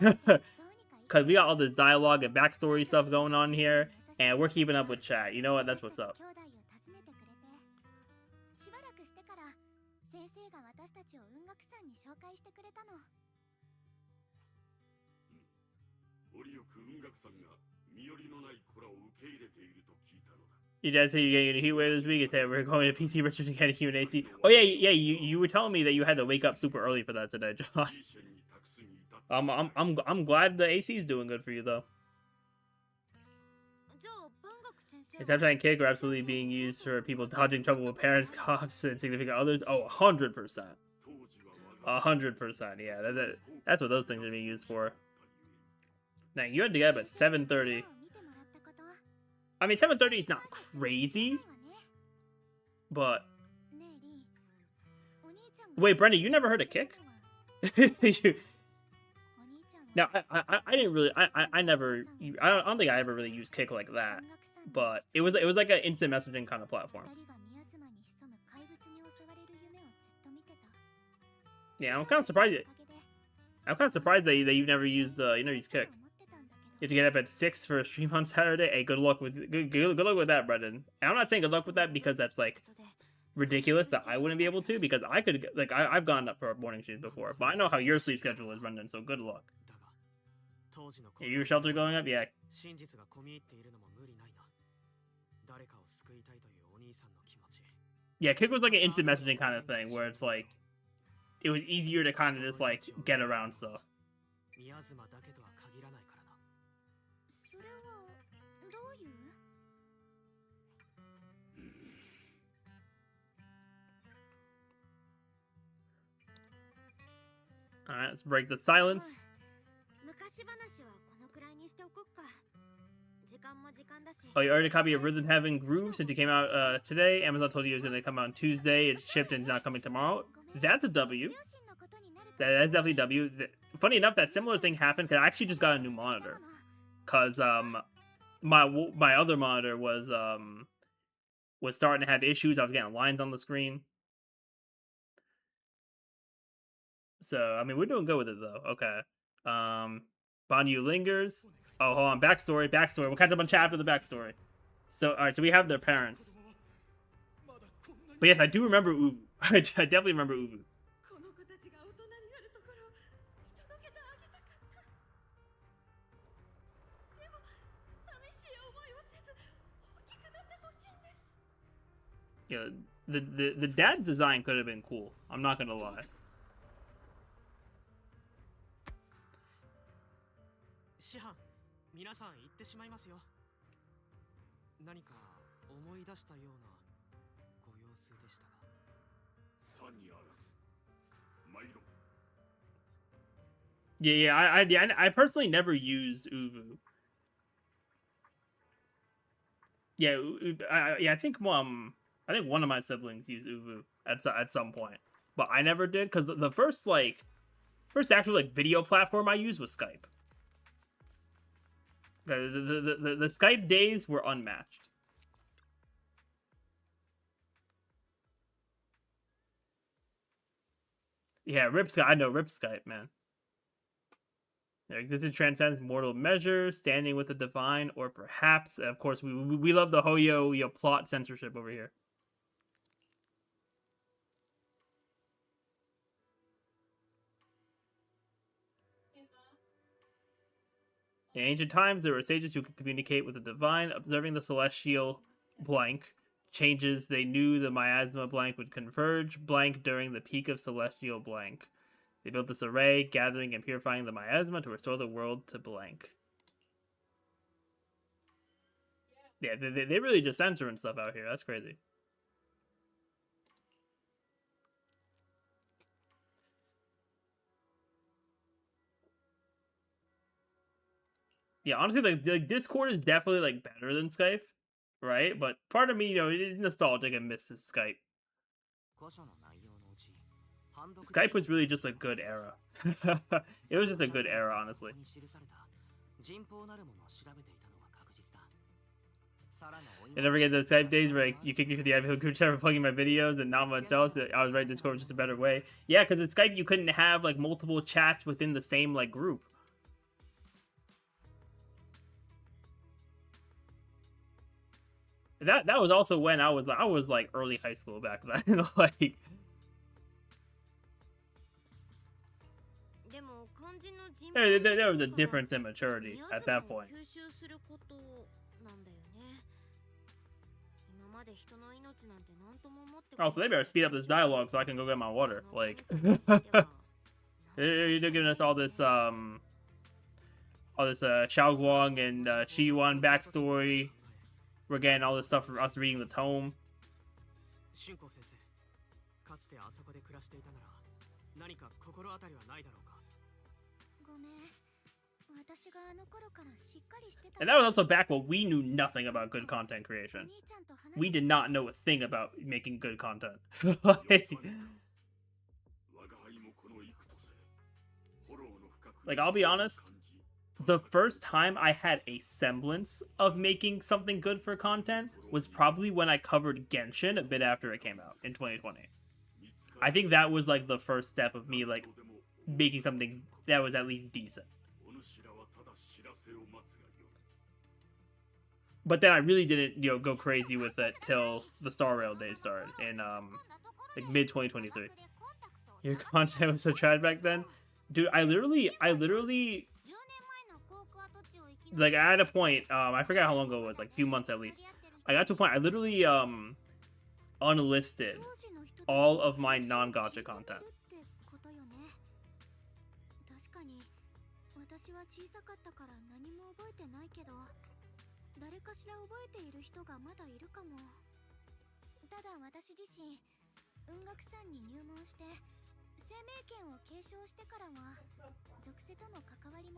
because we got all this dialogue and backstory stuff going on here, and we're keeping up with chat. You know what? That's what's up. Your dad said you're getting a heat wave this week. We're going to PC Richard to get a human AC. Oh yeah, you were telling me that you had to wake up super early for that today, John. I'm glad the AC is doing good for you though. Snapchat and Kick are absolutely being used for people dodging trouble with parents, cops, and significant others. Oh, 100%. 100%. Yeah, that's what those things are being used for. Now you had to get up at 7:30. I mean, 7:30 is not crazy, but wait, Brenda, you never heard of Kick? Now, I didn't really, I never, I don't think I ever really used Kick like that, but it was like an instant messaging kind of platform. Yeah, I'm kind of surprised. I'm kind of surprised that you've never used Kick. You have to get up at 6 for a stream on Saturday. Hey, good luck with luck with that, Brendan. And I'm not saying good luck with that because that's like ridiculous that I wouldn't be able to, because I could, like, I've gone up for morning streams before, but I know how your sleep schedule is, Brendan. So good luck. Yeah, your shelter going up, yeah. Yeah, Kick was like an instant messaging kind of thing where it's like it was easier to kind of just like get around stuff. Alright, let's break the silence. Oh, you already a copy of Rhythm Heaven Groove since it came out today. Amazon told you it was going to come out on Tuesday. It's shipped and it's not coming tomorrow. That's a W. That's definitely a W. Funny enough, that similar thing happened because I actually just got a new monitor. Because my other monitor was starting to have issues. I was getting lines on the screen. So, I mean, we're doing good with it, though. Okay. Banyu lingers. Oh, hold on. Backstory. We'll catch up on chat after the backstory. So, alright, so we have their parents. But yes, I do remember Uvu. I definitely remember Uvu. Yeah, the dad's design could have been cool. I'm not gonna lie. Yeah, I personally never used Uvu. Yeah, I think one of my siblings used Uvu at some point, but I never did because the first actual video platform I used was Skype. The Skype days were unmatched. Yeah, Rip Skype. I know Rip Skype, man. Their existence transcends mortal measure, standing with the divine, or perhaps, of course, we love the Hoyo plot censorship over here. In ancient times, there were sages who could communicate with the divine, observing the celestial blank changes. They knew the miasma blank would converge blank during the peak of celestial blank. They built this array, gathering and purifying the miasma to restore the world to blank. Yeah, they really just censoring stuff out here. That's crazy. Yeah, honestly, like Discord is definitely like better than Skype, right? But part of me, it is nostalgic and misses Skype. Skype was really just a good era. It was just a good era, honestly. I never get the Skype days where you kick me to the Admin group chat for plugging my videos and not much else. I was right, Discord was just a better way. Yeah, because in Skype you couldn't have like multiple chats within the same like group. That was also when I was like early high school back then. Like there was a difference in maturity at that point. Also, they better speed up this dialogue so I can go get my water. Like, they're giving us all this Xiao Guang and Qi Yuan backstory. We're getting all this stuff from us reading the tome. And that was also back when we knew nothing about good content creation. We did not know a thing about making good content. Like, I'll be honest, the first time I had a semblance of making something good for content was probably when I covered Genshin a bit after it came out in 2020. I think that was like the first step of me like making something that was at least decent. But then I really didn't, go crazy with it till the Star Rail days started in like mid 2023. Your content was so trash back then, dude. I literally like at a point, I forgot how long ago it was, like a few months at least. I got to a point I literally unlisted all of my non-gacha content.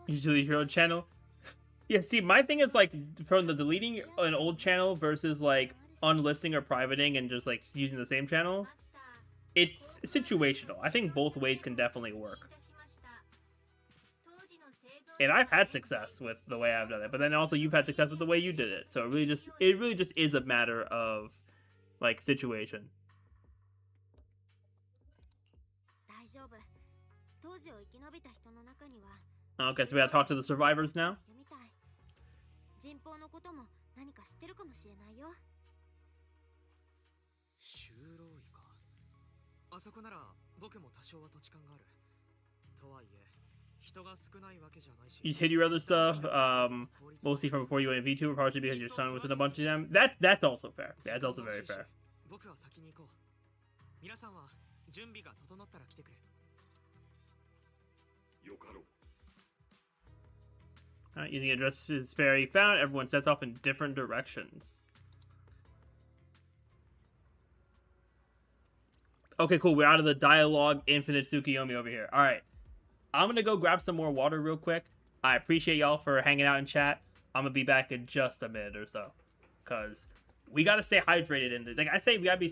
Usually your own channel. Yeah, see, my thing is like from the deleting an old channel versus like unlisting or privating and just like using the same channel. It's situational. I think both ways can definitely work. And I've had success with the way I've done it, but then also you've had success with the way you did it. So it really just is a matter of like situation. Okay, so we gotta talk to the survivors now. You hid your other stuff, mostly from before you went in VTuber, partially because your son was in a bunch of them. That's also fair. That's also very fair. Alright, using addresses fairy found, everyone sets off in different directions. Okay, cool. We're out of the dialogue infinite Tsukiyomi over here. Alright. I'm gonna go grab some more water real quick. I appreciate y'all for hanging out in chat. I'm gonna be back in just a minute or so. Cause we gotta stay hydrated in like I say we gotta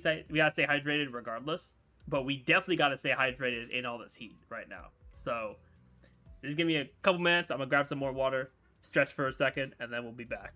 stay hydrated regardless. But we definitely gotta stay hydrated in all this heat right now. So just give me a couple minutes. I'm gonna grab some more water, stretch for a second, and then we'll be back.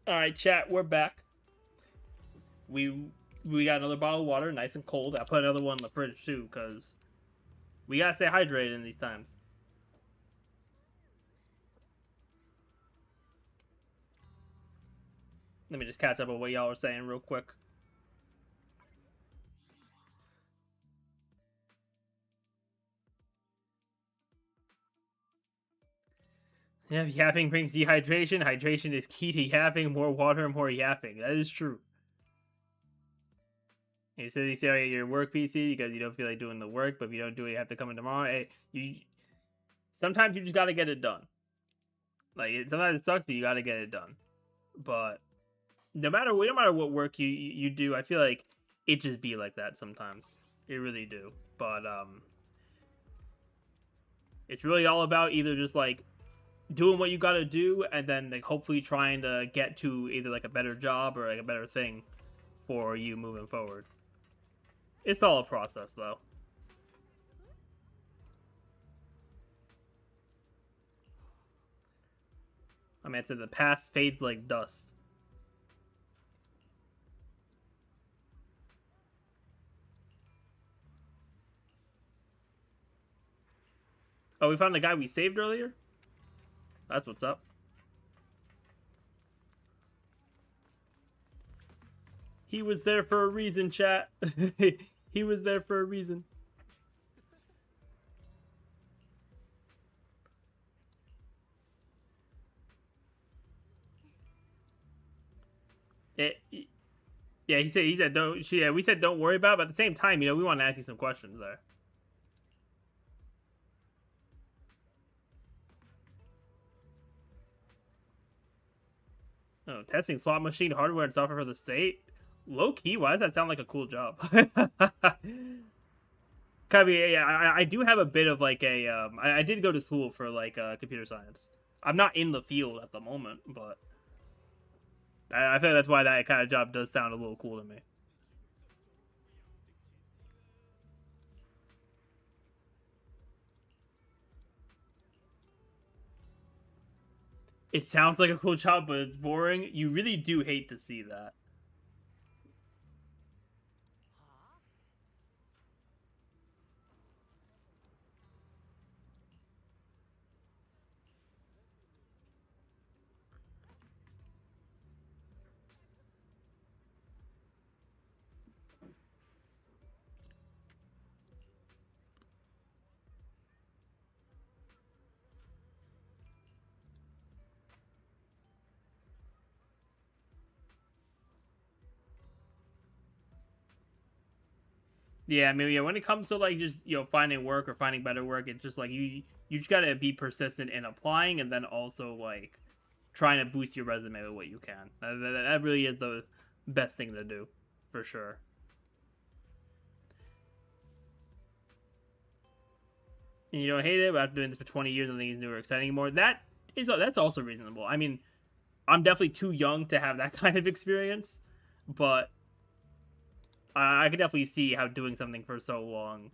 All right, chat, we're back. We got another bottle of water, nice and cold. I put another one in the fridge too, cause we gotta stay hydrated in these times. Let me just catch up on what y'all were saying real quick. Yeah, yapping brings dehydration. Hydration is key to yapping. More water, more yapping. That is true. You said you stay at your work PC because you don't feel like doing the work, but if you don't do it, you have to come in tomorrow. Hey, sometimes you just gotta get it done. Like sometimes it sucks, but you gotta get it done. But no matter what work you do, I feel like it just be like that sometimes. It really do. But it's really all about either just like doing what you gotta do and then like hopefully trying to get to either like a better job or like a better thing for you moving forward. It's all a process though. I mean, the past fades like dust. Oh, we found the guy we saved earlier? That's what's up. He was there for a reason, chat. He was there for a reason. Yeah, he said don't. Yeah, we said don't worry about it, but at the same time, we want to ask you some questions there. Oh, testing slot machine hardware and software for the state. Low key, why does that sound like a cool job? Yeah, I do have a bit of like a I did go to school for like computer science. I'm not in the field at the moment, but I feel like that's why that kind of job does sound a little cool to me. It sounds like a cool job, but it's boring. You really do hate to see that. Yeah, I mean, yeah, when it comes to like just finding work or finding better work, it's just like you just gotta be persistent in applying, and then also like trying to boost your resume with what you can. That really is the best thing to do, for sure. And you don't hate it, but after doing this for 20 years, I think it's new or exciting more. That's also reasonable. I mean, I'm definitely too young to have that kind of experience, but I can definitely see how doing something for so long,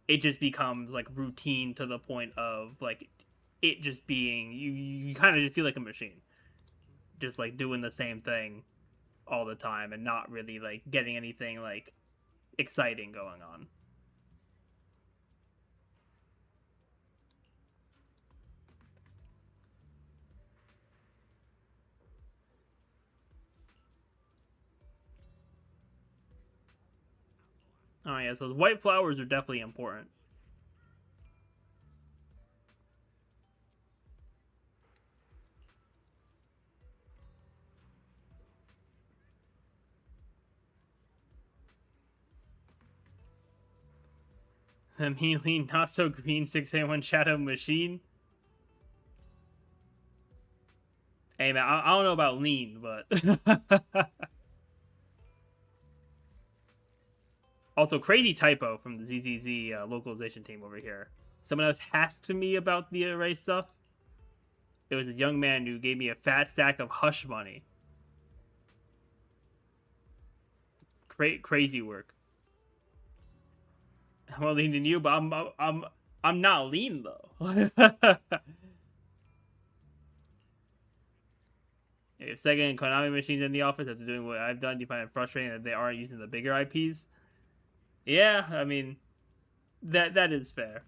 it just becomes like routine to the point of like it just being you kind of just feel like a machine, just like doing the same thing all the time and not really like getting anything like exciting going on. Oh yeah, so white flowers are definitely important. Immediately not so green 681 Shadow Machine. Hey man, I don't know about lean, but also crazy typo from the ZZZ localization team over here. Someone else asked me about the array stuff. It was a young man who gave me a fat stack of hush money. Crazy work. I'm more lean than you, but I'm not lean though. If Sega and Konami machines in the office after doing what I've done, do you find it frustrating that they aren't using the bigger IPs? Yeah, I mean, that is fair.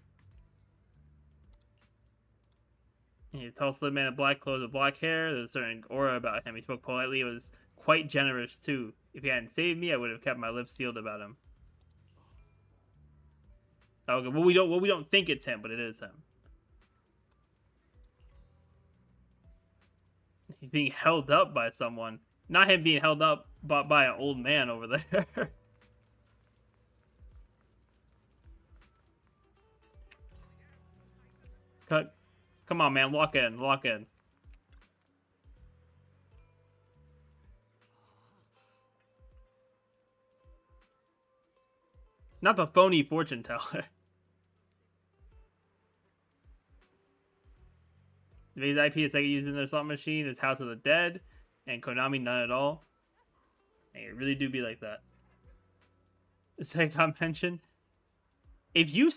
He's a tall, slim man in black clothes with black hair. There's a certain aura about him. He spoke politely. It was quite generous, too. If he hadn't saved me, I would have kept my lips sealed about him. Okay, well, we don't think it's him, but it is him. He's being held up by someone. Not him being held up by an old man over there. Cut. Come on, man. Lock in. Lock in. Not the phony fortune teller. Today's IP is Sega using their slot machine is House of the Dead, and Konami none at all. And it really do be like that. Sega mentioned. If you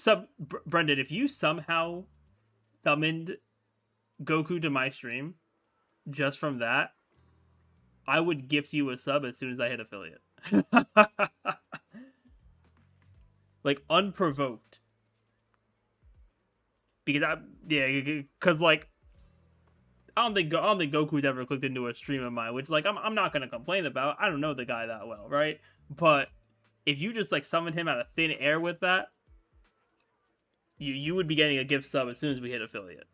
Brendan, if you somehow summoned Goku to my stream just from that, I would gift you a sub as soon as I hit affiliate. Like unprovoked. Because like I don't think Goku's ever clicked into a stream of mine, which like I'm not gonna complain about. I don't know the guy that well, right? But if you just like summoned him out of thin air with that, you would be getting a gift sub as soon as we hit affiliate.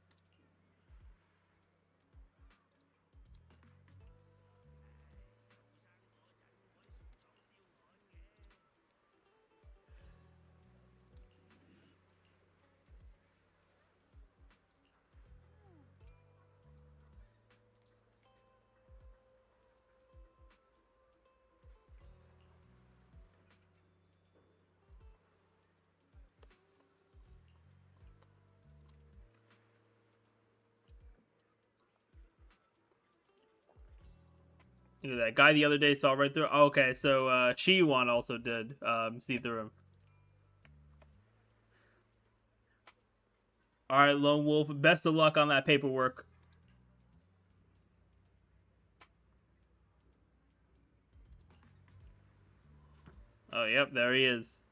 That guy the other day saw right through. Oh, okay, so Shiwan also did see through him. All right, Lone Wolf. Best of luck on that paperwork. Oh, yep, there he is.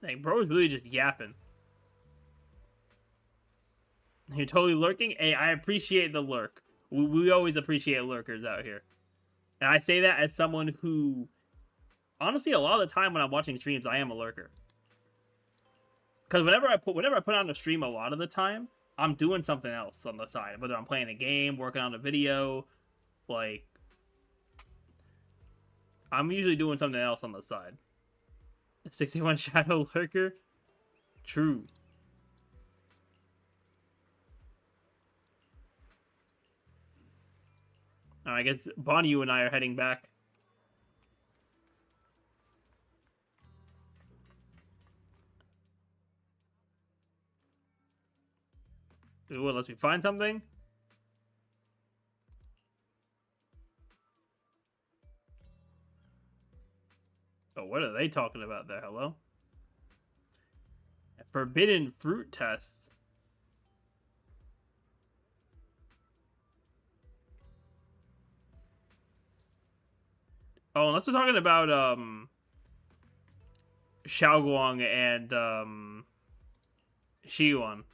Dang, bro is really just yapping. You're totally lurking? Hey, I appreciate the lurk. We always appreciate lurkers out here. And I say that as someone who, honestly, a lot of the time when I'm watching streams, I am a lurker. Because whenever I put on a stream, a lot of the time, I'm doing something else on the side. Whether I'm playing a game, working on a video, like, I'm usually doing something else on the side. 61 Shadow Lurker? True. I guess Bonnie, you and I are heading back. Ooh, unless we find something. Oh, what are they talking about there? Hello? Forbidden fruit test. Oh, unless we're talking about Xiaoguang and Shiyuan.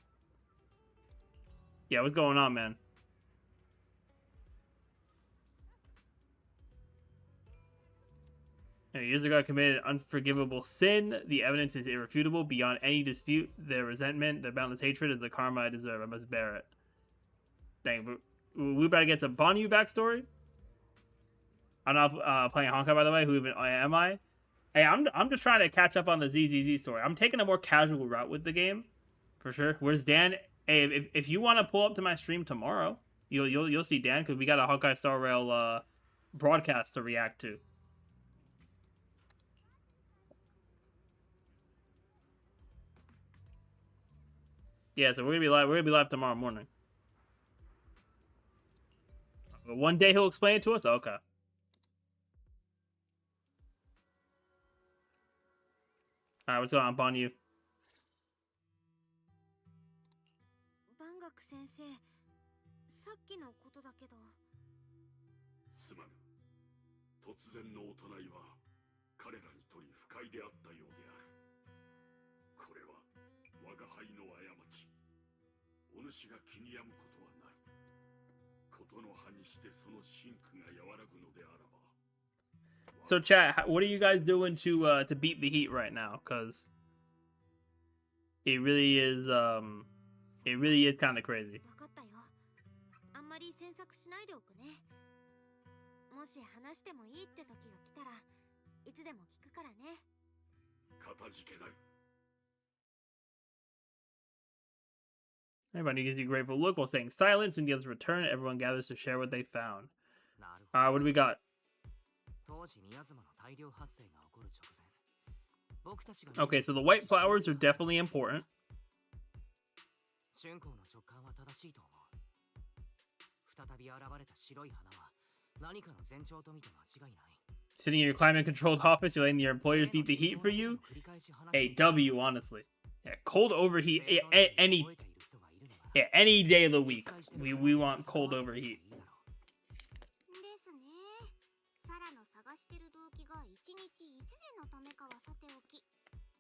Yeah, what's going on, man? Years ago, I committed an unforgivable sin. The evidence is irrefutable, beyond any dispute. Their resentment, their boundless hatred is the karma I deserve. I must bear it. Dang, we better get some Bonyu backstory. I'm not playing Honkai, by the way. Who even am I? Hey, I'm just trying to catch up on the ZZZ story. I'm taking a more casual route with the game, for sure. Where's Dan? Hey, if you want to pull up to my stream tomorrow, you'll see Dan, because we got a Honkai Star Rail broadcast to react to. Yeah, so we're gonna be live tomorrow morning. One day he'll explain it to us. Okay. All right, what's going on, upon you? バンガク先生、さっきのことだけど。すまぬ。突然のお唱いは彼らにとり不快であったようである。これは我が輩の過ち。お主が気に病むことはない。ことの葉にしてその真苦が和らぐのであらば。So chat, what are you guys doing to beat the heat right now? Cause it really is kind of crazy. わかったよ。あんまり詮索しないでおくね。もし話してもいいって時が来たらいつでも聞くからね。かたじけない。 Everybody gives you a grateful look while saying silence, and the others return. Everyone gathers to share what they found. なるほど。 What do we got? 当時宮妻の大量発生が起こる直前、僕たちが Okay, so the white flowers are definitely important. 春光の直感は正しいと思う。再び現れた白い花は何かの前兆と見て間違いない。 Sitting in your climate-controlled office, you're letting your employers beat the heat for you. A W, honestly. Yeah, cold overheat. Any day of the week, we want cold overheat. ですね。サラの探してる動機が一日一時のためかはさておき、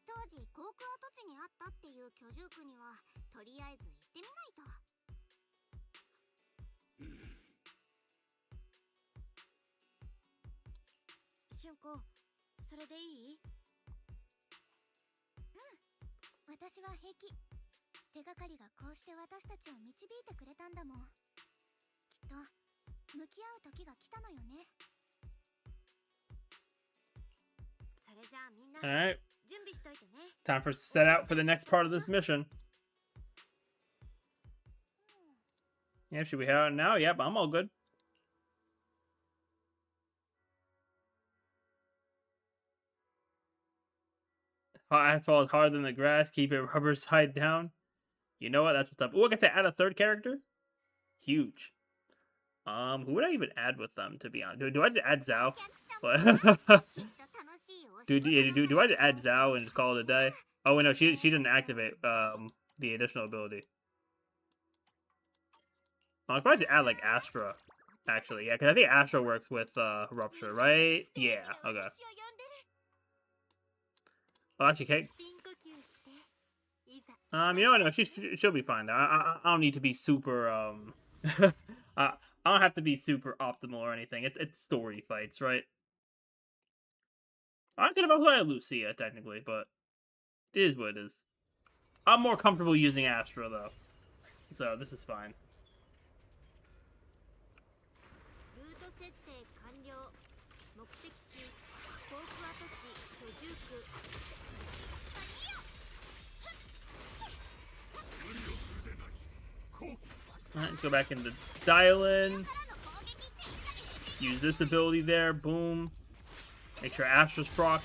当時航空跡地にあったっていう居住区にはとりあえず行ってみないと。春子、それでいい？私は平気。手がかりがこうして私たちを導いてくれたんだもん。きっと向き合う時が来たのよね。それじゃあみんな All right, 準備しといてね。 time for set out for the next part of this mission. Yeah, should we head out now? Yep, I'm all good. Asphalt harder than the grass. Keep it rubber side down. You know what? That's what's up. Oh, I get to add a third character? Huge. Who would I even add with them, to be honest? Do I just add Zhao? What? do I just add Zhao and just call it a day? Oh, wait, no, she didn't activate the additional ability. I'll probably just add, like, Astra, actually. Yeah, because I think Astra works with Rupture, right? Yeah, okay. Well, actually, Kate. You know what? No, she'll be fine. I don't need to be super I don't have to be super optimal or anything. It's story fights, right? I could have also had Lucia technically, but it is what it is. I'm more comfortable using Astra though, so this is fine. Alright, let's go back into dial-in. Use this ability there. Boom. Make sure Astra's proc.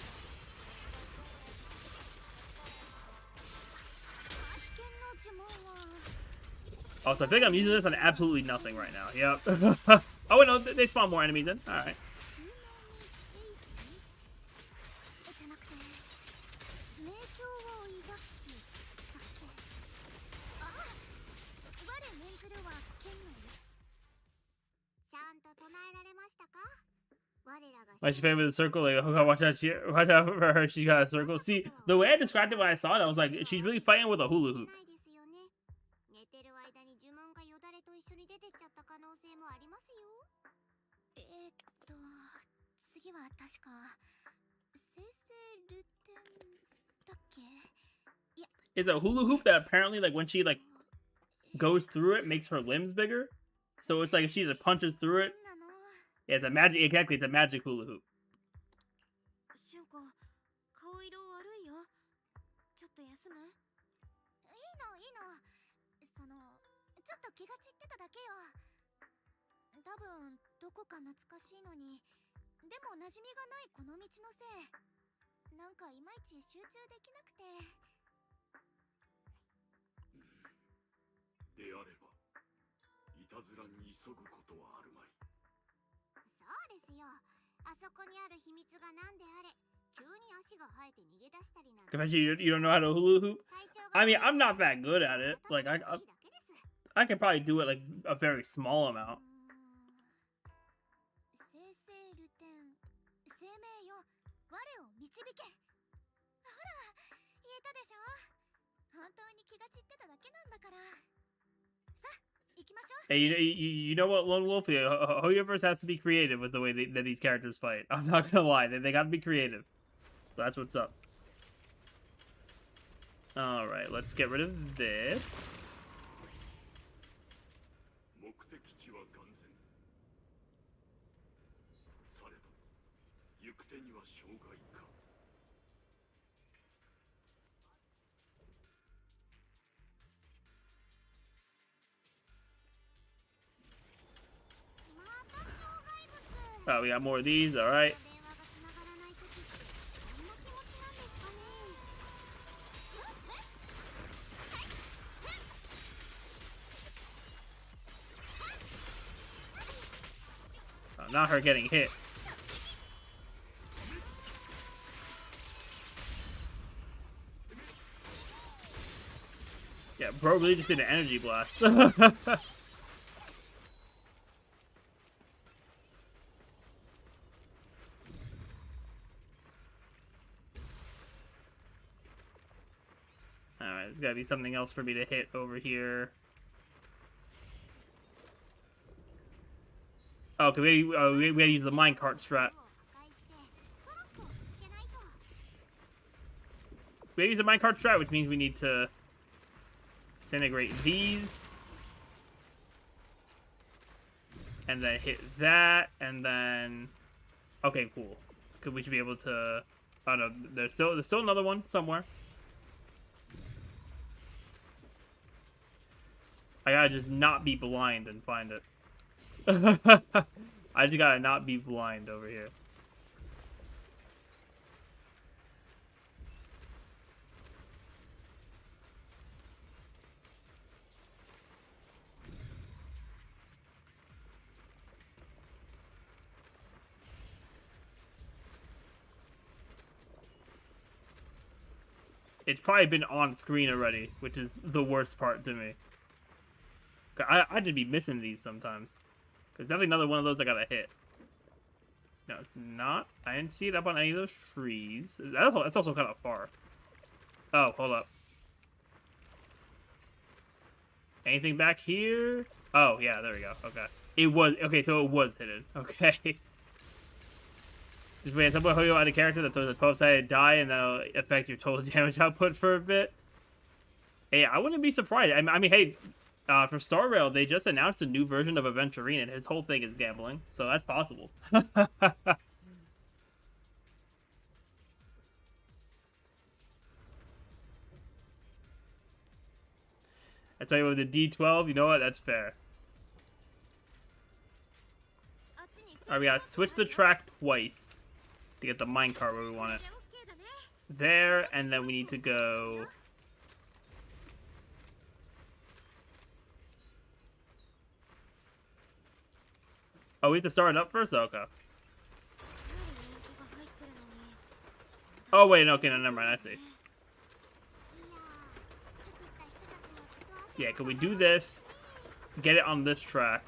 Also, I think I'm using this on absolutely nothing right now. Yep. Oh, wait, no, they spawn more enemies then. Alright. Why's your favorite the circle? Like, oh god, watch out for her, she got a circle. See, the way I described it when I saw it, I was like, she's really fighting with a hula hoop. It's a hula hoop that apparently, like, when she, like, goes through it, makes her limbs bigger. So it's like if she just punches through it. Yeah, it's a magic, exactly, it's a magic hula hoop. に急ぐことはあるまい。そうですよ。あそこにある秘密が何であれ、急に足が生えて逃げ出したりなんて。Especially you don't know how to hula hoop. I mean, I'm not that good at it. Like I can probably do it like a very small amount. 生成ルテン、生命よ、我を導け。ほら、言えたでしょ。本当に気が散ってただけなんだから。さあ、行きましょう。 Hey, you know what, Lone Wolf? Hoyoverse has to be creative with the way that these characters fight. I'm not gonna lie, they gotta be creative. So that's what's up. Alright, let's get rid of this. 目的地は眼前。されど行く手には障害か。また障害物。 Oh, we got more of these, alright. 電話がつながらないとき、どんな気持ちなんですかね。 Not her getting hit. Yeah, bro really just did an energy blast. Alright, there's gotta be something else for me to hit over here. Oh, okay, we gotta use the minecart strat. We gotta use the minecart strat, which means we need to disintegrate these. And then hit that, and then... Okay, cool. Because we should be able to... Oh no, there's still another one somewhere. I gotta just not be blind and find it. I just gotta not be blind over here. It's probably been on screen already, which is the worst part to me. I just be missing these sometimes. There's definitely another one of those I gotta hit. No, it's not. I didn't see it up on any of those trees. That's also kind of far. Oh, hold up. Anything back here? Oh, yeah, there we go. Okay. It was... Okay, so it was hidden. Okay. Just wait, at some point, Hoyo add a character that throws a 12-sided die and that'll affect your total damage output for a bit. Hey, I wouldn't be surprised. I mean, hey... for Star Rail, they just announced a new version of Aventurine, and his whole thing is gambling, so that's possible. I tell you, with the D12, you know what? That's fair. Alright, we gotta switch the track twice to get the minecart where we want it. There, and then we need to go... Oh, we have to start it up first? Oh, okay. Oh, wait, okay, no, never mind, I see. Yeah, can we do this, get it on this track,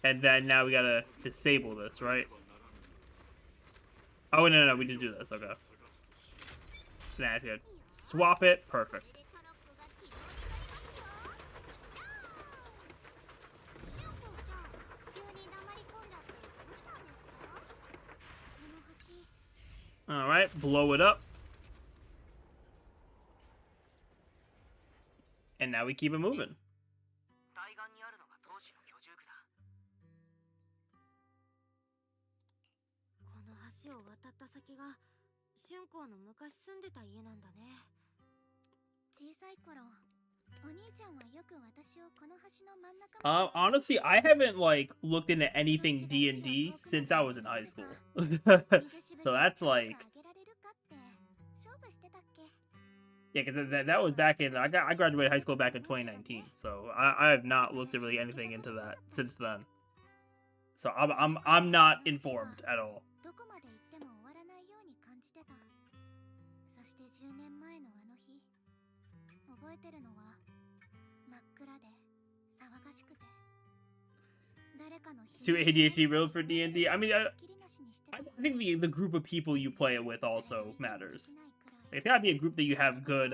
and then now we gotta disable this, right? Oh, no, we did do this, okay. Nah, that's good. Swap it, perfect. Alright, blow it up. And now we keep it moving. 橋を渡った先が春光の昔住んでた家なんだね。小さい頃、お兄ちゃんはよく私をこの橋の真ん中。Honestly, I haven't like looked into anything D&D since I was in high school. So that's like Yeah, because that was back in I graduated high school back in 2019, so I have not looked at really anything into that since then. So I'm not informed at all. どこまで行っても終わらないように感じてた。そして10年前のあの日、覚えてるのは真っ暗で騒がしくて。誰かの Too ADHD road for D&D. I mean, I think the group of people you play it with also matters. It's gotta be a group that you have good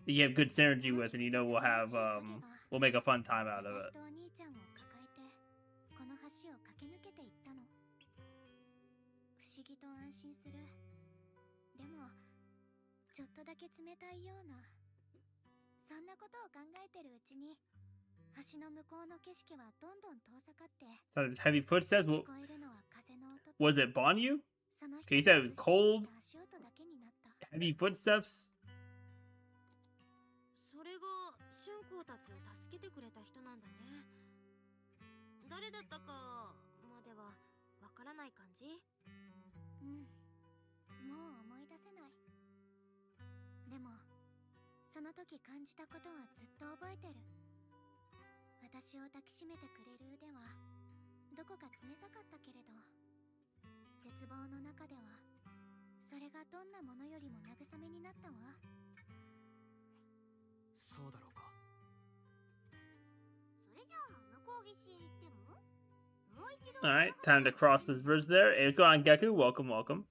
synergy with, and you know we'll make a fun time out of it. この橋を駆け抜けていったの。不思議と安心する。でもちょっとだけ冷たいような。そんなことを考えてるうちに橋の向こうの景色はどんどん遠ざかって。So there's heavy footsteps. 聞こえるのは風の音。Was it Bonyu? その Okay, you said it was cold. 足音だけになった。 Heavy footsteps. それが春光たちを助けてくれた人なんだね。誰だったかまではわからない感じ？うん、もう思い出せない。でもその時感じたことはずっと覚えてる。私を抱きしめてくれる腕はどこか冷たかったけれど、絶望の中ではそれがどんなものよりも慰めになったわ。そうだろうか。それじゃあ向こう岸へ行っても。Alright, time to cross this bridge there. Hey, what's going on, Geku? Welcome, welcome.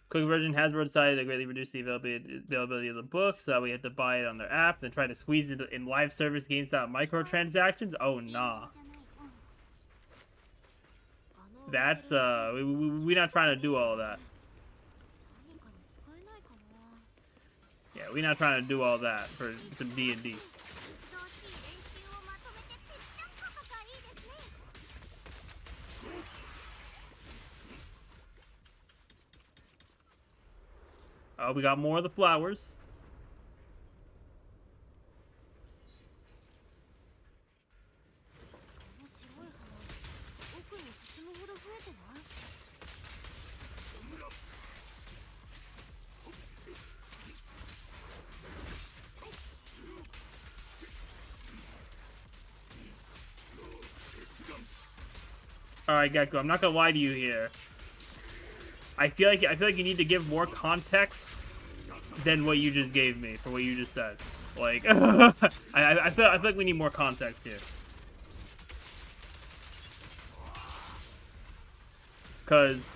Quick version, Hasbro decided to greatly reduce the availability of the book, so we had to buy it on their app, then try to squeeze it in live service GameStop microtransactions. Oh, nah. That's, we're not trying to do all of that. Yeah, we're not trying to do all that for some D&D. Oh, we got more of the flowers. Alright, Gecko, I'm not gonna lie to you here. I feel like you need to give more context than what you just gave me for what you just said. Like, I feel like we need more context here. Cause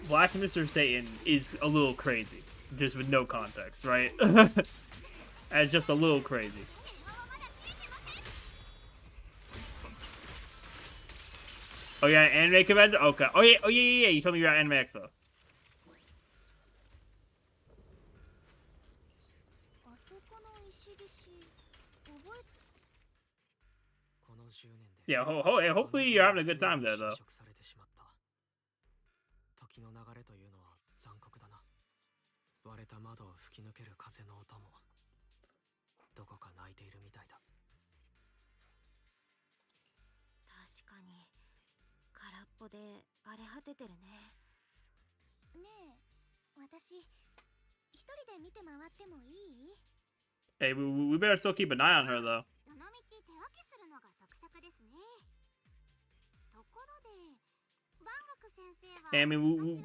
Black Mr. Satan is a little crazy, just with no context, right? And just a little crazy. Oh yeah, anime convention? Okay. Oh yeah. You told me you were at Anime Expo. Yeah, hopefully you're having a good time there, though. 時の流れというのは残酷だな。割れた窓を吹き抜ける風の音もどこか泣いているみたいだ。確かに空っぽで荒れ果ててるね。ねえ、私一人で見て回ってもいい？ Hey, we better still keep an eye on her, though. どのみち手分けするのが得策ですね。ところで、万学先生は I mean,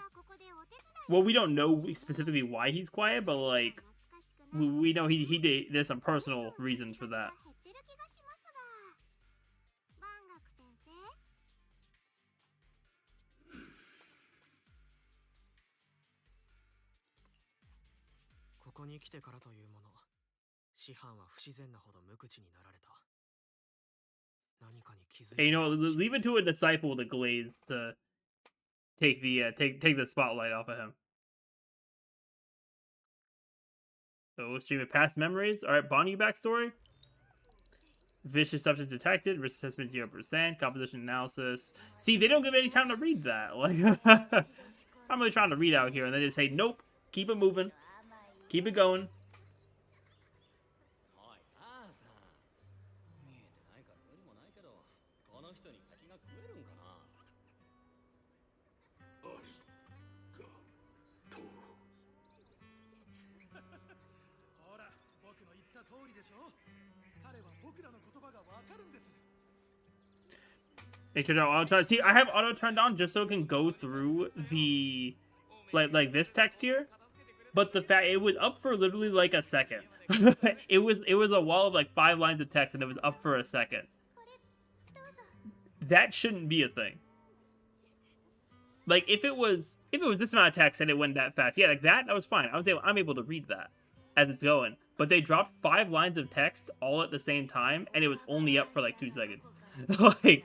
well, we don't know specifically why he's quiet, but like, we know he did. There's some personal reasons for that. ここに来てからというもの、師範は不自然なほど無口になられた。何かに気づいて。Hey, you know, leave it to a disciple to glaze to take the spotlight off of him. So we'll stream it past memories. All right, Bonnie backstory. Vicious substance detected. Risk assessment 0%. Composition analysis. See, they don't give any time to read that. Like, I'm really trying to read out here, and they just say, nope. Keep it moving. Keep it going. It turned on auto turn. See, I have auto turned on just so it can go through the like this text here. But the fact it was up for literally like a second. it was a wall of like 5 lines of text and it was up for a second. That shouldn't be a thing. Like if it was this amount of text and it went that fast, yeah, like that was fine. I'm able to read that as it's going. But they dropped 5 lines of text all at the same time and it was only up for like 2 seconds. Like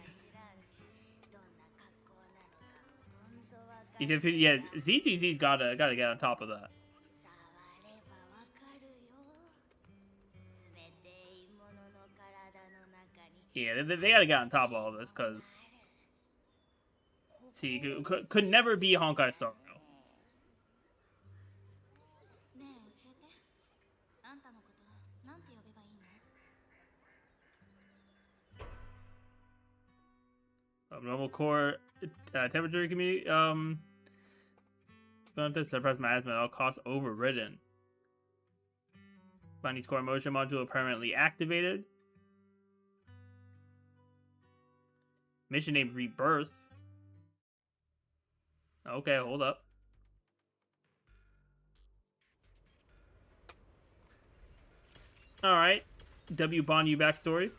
yeah, ZZZ's gotta get on top of that. Yeah, they gotta get on top of all this, because... See, could never be Honkai Star Rail. Normal core temperature community. This suppress miasma at all costs overridden. Bunny's core motion module permanently activated. Mission named Rebirth. Okay, hold up. Alright. W. Bonyu backstory.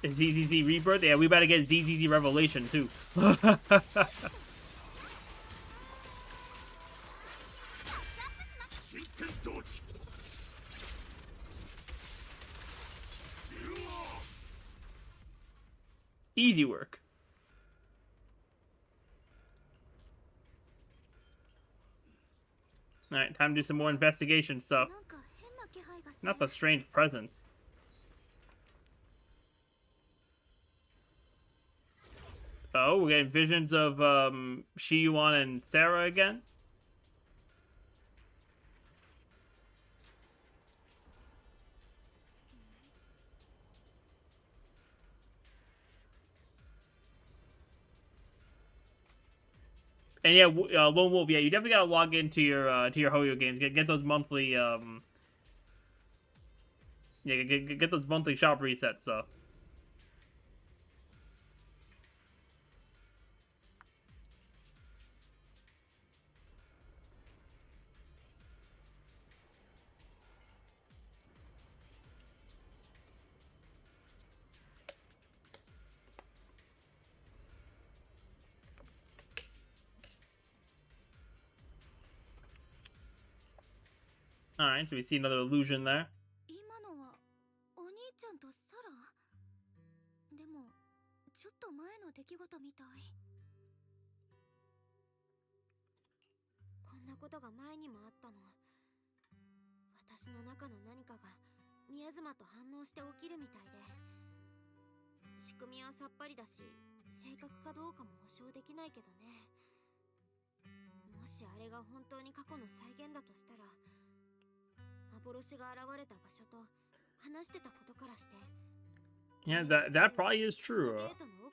ZZZ Rebirth? Yeah, we better get ZZZ Revelation, too. Easy work. Alright, time to do some more investigation stuff. Not the strange presence. Oh, we're getting visions of Shiyuan and Sarah again? And yeah, Lone Wolf. Yeah, you definitely gotta log into your Hoyo games. Get those monthly yeah, get those monthly shop resets. So. Alright, so we see another illusion there. 今のはお兄ちゃんとサラでもちょっと前の出来事みたいこんなことが前にもあったの私の中の何かが宮妻と反応して起きるみたいで仕組みはさっぱりだし正確かどうかも保証できないけどねもしあれが本当に過去の再現だとしたら Yeah, that probably is true.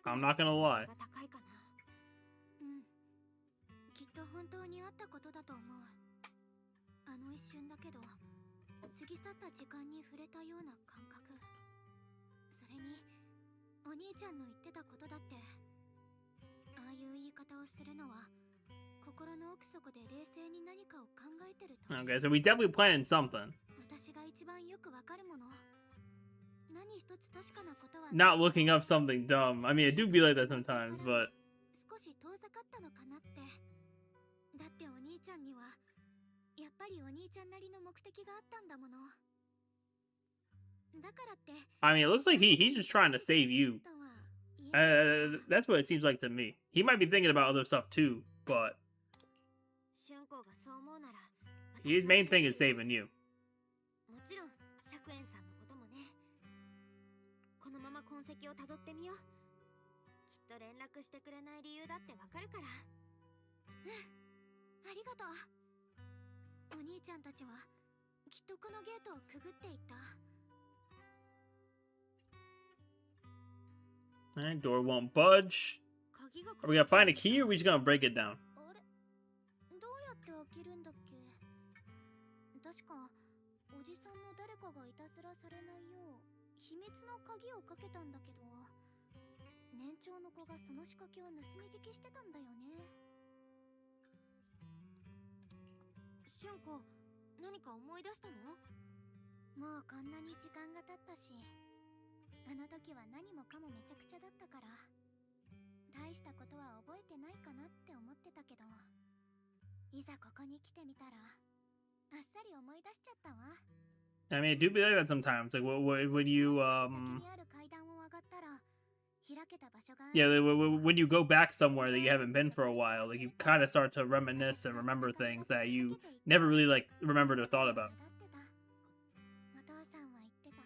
I'm not gonna lie. きっと本当にあったことだと思う。あの一瞬だけど、過ぎ去った時間に触れたような感覚。それに、お兄ちゃんの言ってたことだって、ああいう言い方をするのは。 Okay, so we definitely planning something. Not looking up something dumb. I mean, I do be like that sometimes, but... I mean, it looks like he's just trying to save you. That's what it seems like to me. He might be thinking about other stuff too, but... His main thing is saving you. Alright, door won't budge. Are we gonna find a key or are we just gonna break it down? けるんだっけ。確かおじさんの誰かがいたずらされないよう秘密の鍵をかけたんだけど、年長の子がその仕掛けを盗み聞きしてたんだよね。しゅんこ、何か思い出したの？もうこんなに時間が経ったし、あの時は何もかもめちゃくちゃだったから大したことは覚えてないかなって思ってたけど、いざここに来てみたらあっさり思い出しちゃったわ。I mean, I do be like that sometimes. Like when you yeah, when you go back somewhere that you haven't been for a while, like you kind of start to reminisce and remember things that you never really like remembered or thought about. お父さんは言ってた。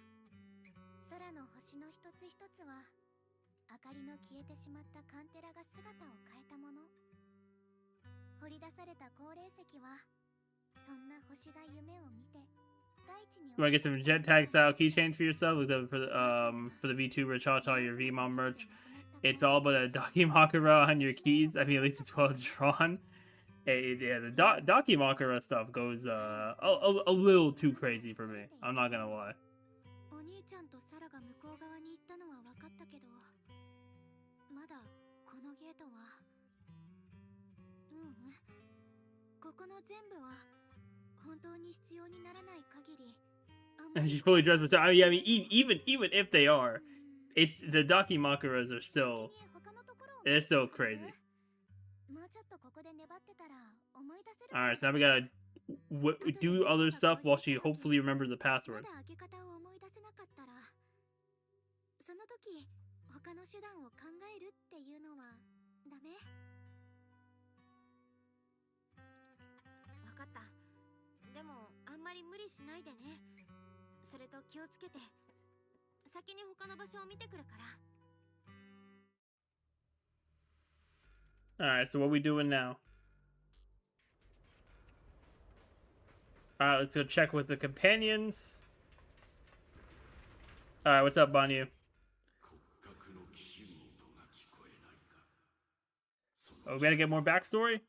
空の星の一つ一つは明かりの消えてしまったカンテラが姿を変えたもの。掘り出された高齢石はそんな星が夢を見て。You want to get some jet tag style keychains for yourself? Look up for the VTuber Cha-Cha, your VMom merch. It's all but a Dakimakura on your keys. I mean, at least it's well drawn. Yeah, the Dakimakura stuff goes a little too crazy for me. I'm not gonna lie. お兄ちゃんとサラが向こう側に行ったのは分かったけど、まだこのゲートは。ここの全部は。She's fully dressed, but I mean, even if they are, it's the Dakimakuras are still they're still crazy. All right, so now we gotta do other stuff while she hopefully remembers the password. その時他の手段を考えるっていうのはダメ？分かった。でもあんまり無理しないでね。それと気をつけて。先に他の場所を見てくるから。Alright, so what are we doing now? Alright, let's go check with the companions. Alright, what's up, Banyu? Oh, we gotta get more backstory?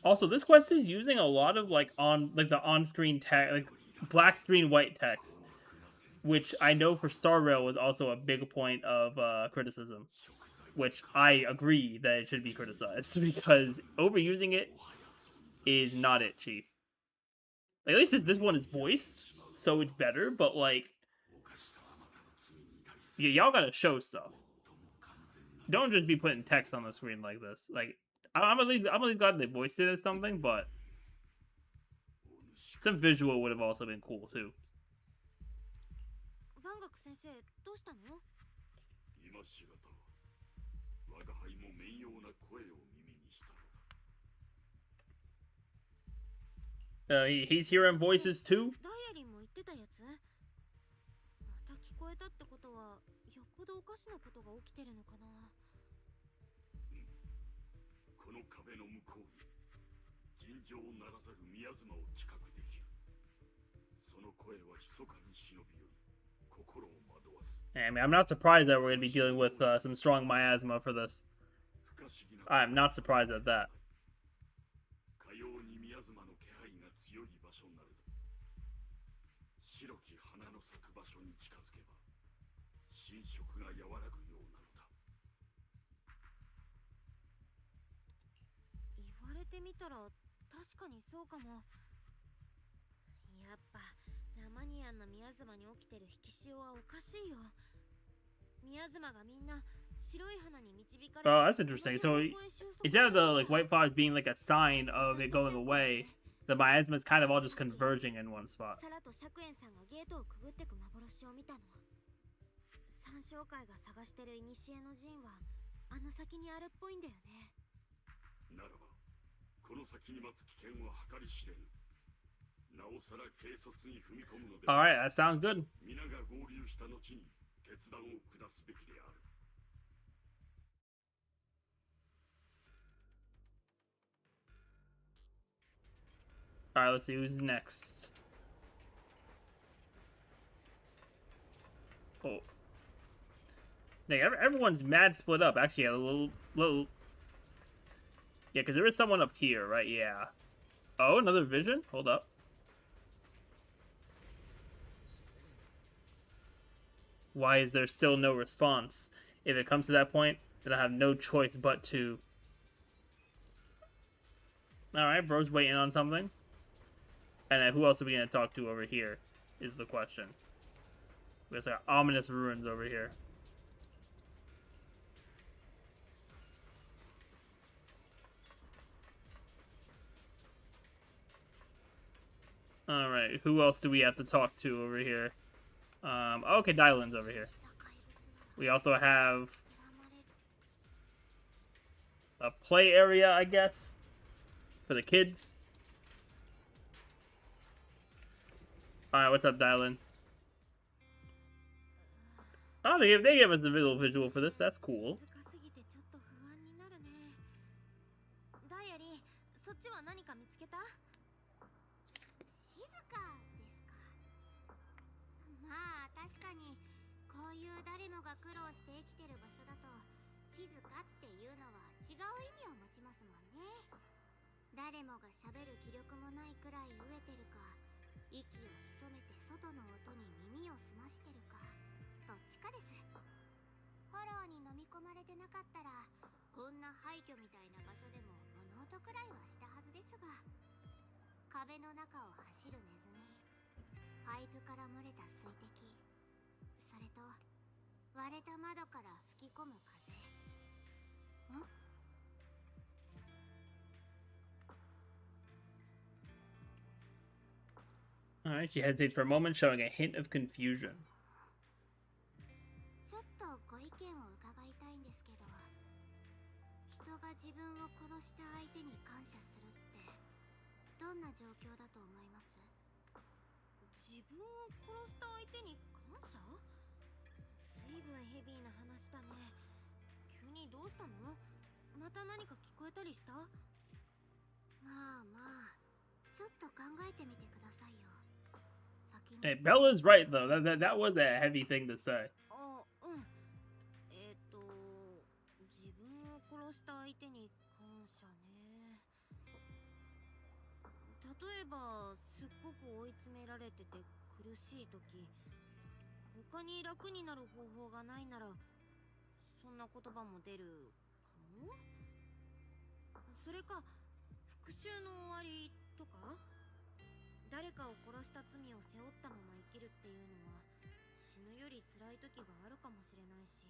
Also, this quest is using a lot of the on-screen text, like black screen white text, which I know for Star Rail was also a big point of criticism, which I agree that it should be criticized because overusing it is not it, Chief. Like, at least this one is voiced, so it's better. But like, yeah, y'all gotta show stuff. Don't just be putting text on the screen like this. Like. I'm at least glad they voiced it as something, but some visual would have also been cool too. He's hearing voices too. この壁の向こうに尋常ならざる宮妻を知覚できる。その声は密かに忍び寄り、心を惑わす。I mean, I'm not surprised that we're going to be dealing with some strong miasma for this. I'm not surprised at that. かように宮妻の気配が強い場所なれど、白き花の咲く場所に近づけば、心触が和らぐようなのだ。言われてみたら確かにそうかも。やっぱラマニアンの宮妻に起きてる引き潮はおかしいよ。宮妻がみんな白い花に導かれ。Oh, that's interesting. So instead of the white flowers being like a sign of it going away, the miasma is kind of all just converging in one spot. サラとシャクエンさんがゲートをくぐってく幻を見たの。三将会が探してる古の陣はあの先にあるっぽいんだよね。ならばこの先に待つ危険は計り知れぬ。なおさら軽率に踏み込むので。All right, that sounds good. 皆が合流した後に決断を下すべきである。Alright, let's see who's next. Oh. Dang, everyone's mad split up. Actually, a little... Yeah, because there is someone up here, right? Yeah. Oh, another vision? Hold up. Why is there still no response? If it comes to that point, then I have no choice but to... Alright, bro's waiting on something. And then who else are we going to talk to over here is the question. There's like ominous ruins over here. Alright, who else do we have to talk to over here? Okay, Dylan's over here. We also have a play area, I guess, for the kids. Alright, what's up, Dylan? Oh, they gave us the little visual for this. That's cool. 誰もが喋る気力もないくらい飢えてるか、息を潜めて外の音に耳を澄ましてるか、どっちかです。フォローに飲み込まれてなかったら、こんな廃墟みたいな場所でも物音くらいはしたはずですが、壁の中を走るネズミ、パイプから漏れた水滴、それと割れた窓から吹き込む風。ん？ Alright, she hesitates for a moment, showing a hint of confusion. ちょっとご意見を伺いたいんですけど、人が自分を殺した相手に感謝するってどんな状況だと思います？自分を殺した相手に感謝？随分ヘビーな話だね。急にどうしたの？また何か聞こえたりした？まあまあ、ちょっと考えてみてくださいよ。 Hey, Bella's right though. That was a heavy thing to say. 自分を殺した相手に感謝ね。例えばすっごく追い詰められてて苦しい時、他に楽になる方法がないなら、そんな言葉も出るかも。それか復讐の終わりとか。 誰かを殺した罪を背負ったまま生きるっていうのは死ぬより辛い時があるかもしれないし、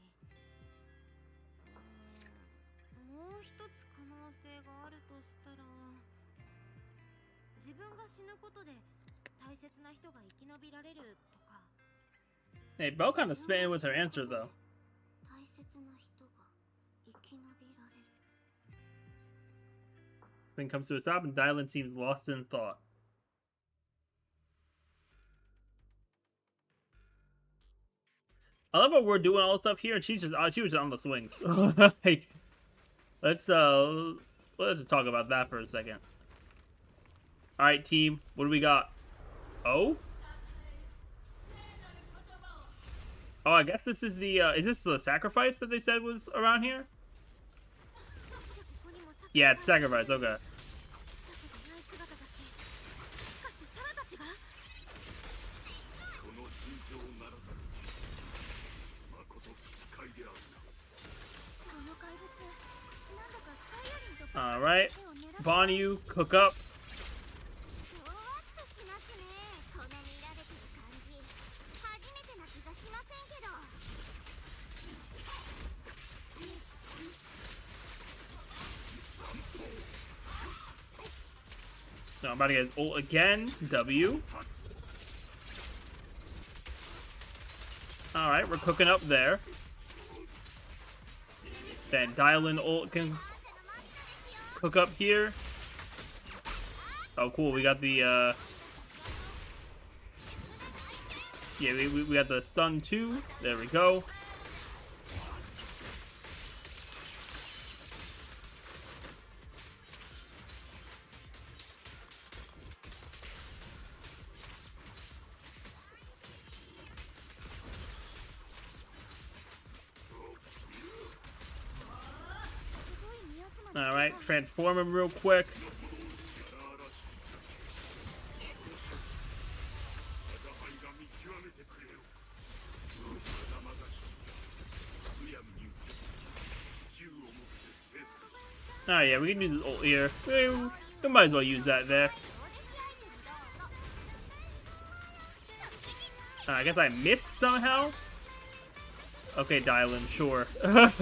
もう一つ可能性があるとしたら、自分が死ぬことで大切な人が生き延びられるとか。 Hey, Belle kind of spitting with her answer though. 大切な人が生き延びられる。 Spin comes to a stop and Dylan seems lost in thought. I love how we're doing all this stuff here, and she was just on the swings. Like, let's talk about that for a second. All right, team, what do we got? Oh, I guess this is the is this the sacrifice that they said was around here? Yeah, it's sacrifice. Okay. All right, Bonnie, cook up. So I'm about to get ult again. W. All right, we're cooking up there. Then Dylan ult can cook up here. Oh, cool. We got the, yeah, we got the stun too. There we go. Alright, transform him real quick. Oh yeah, we can use this ult here. We might as well use that there. I guess I missed somehow? Okay, Dylan, sure. I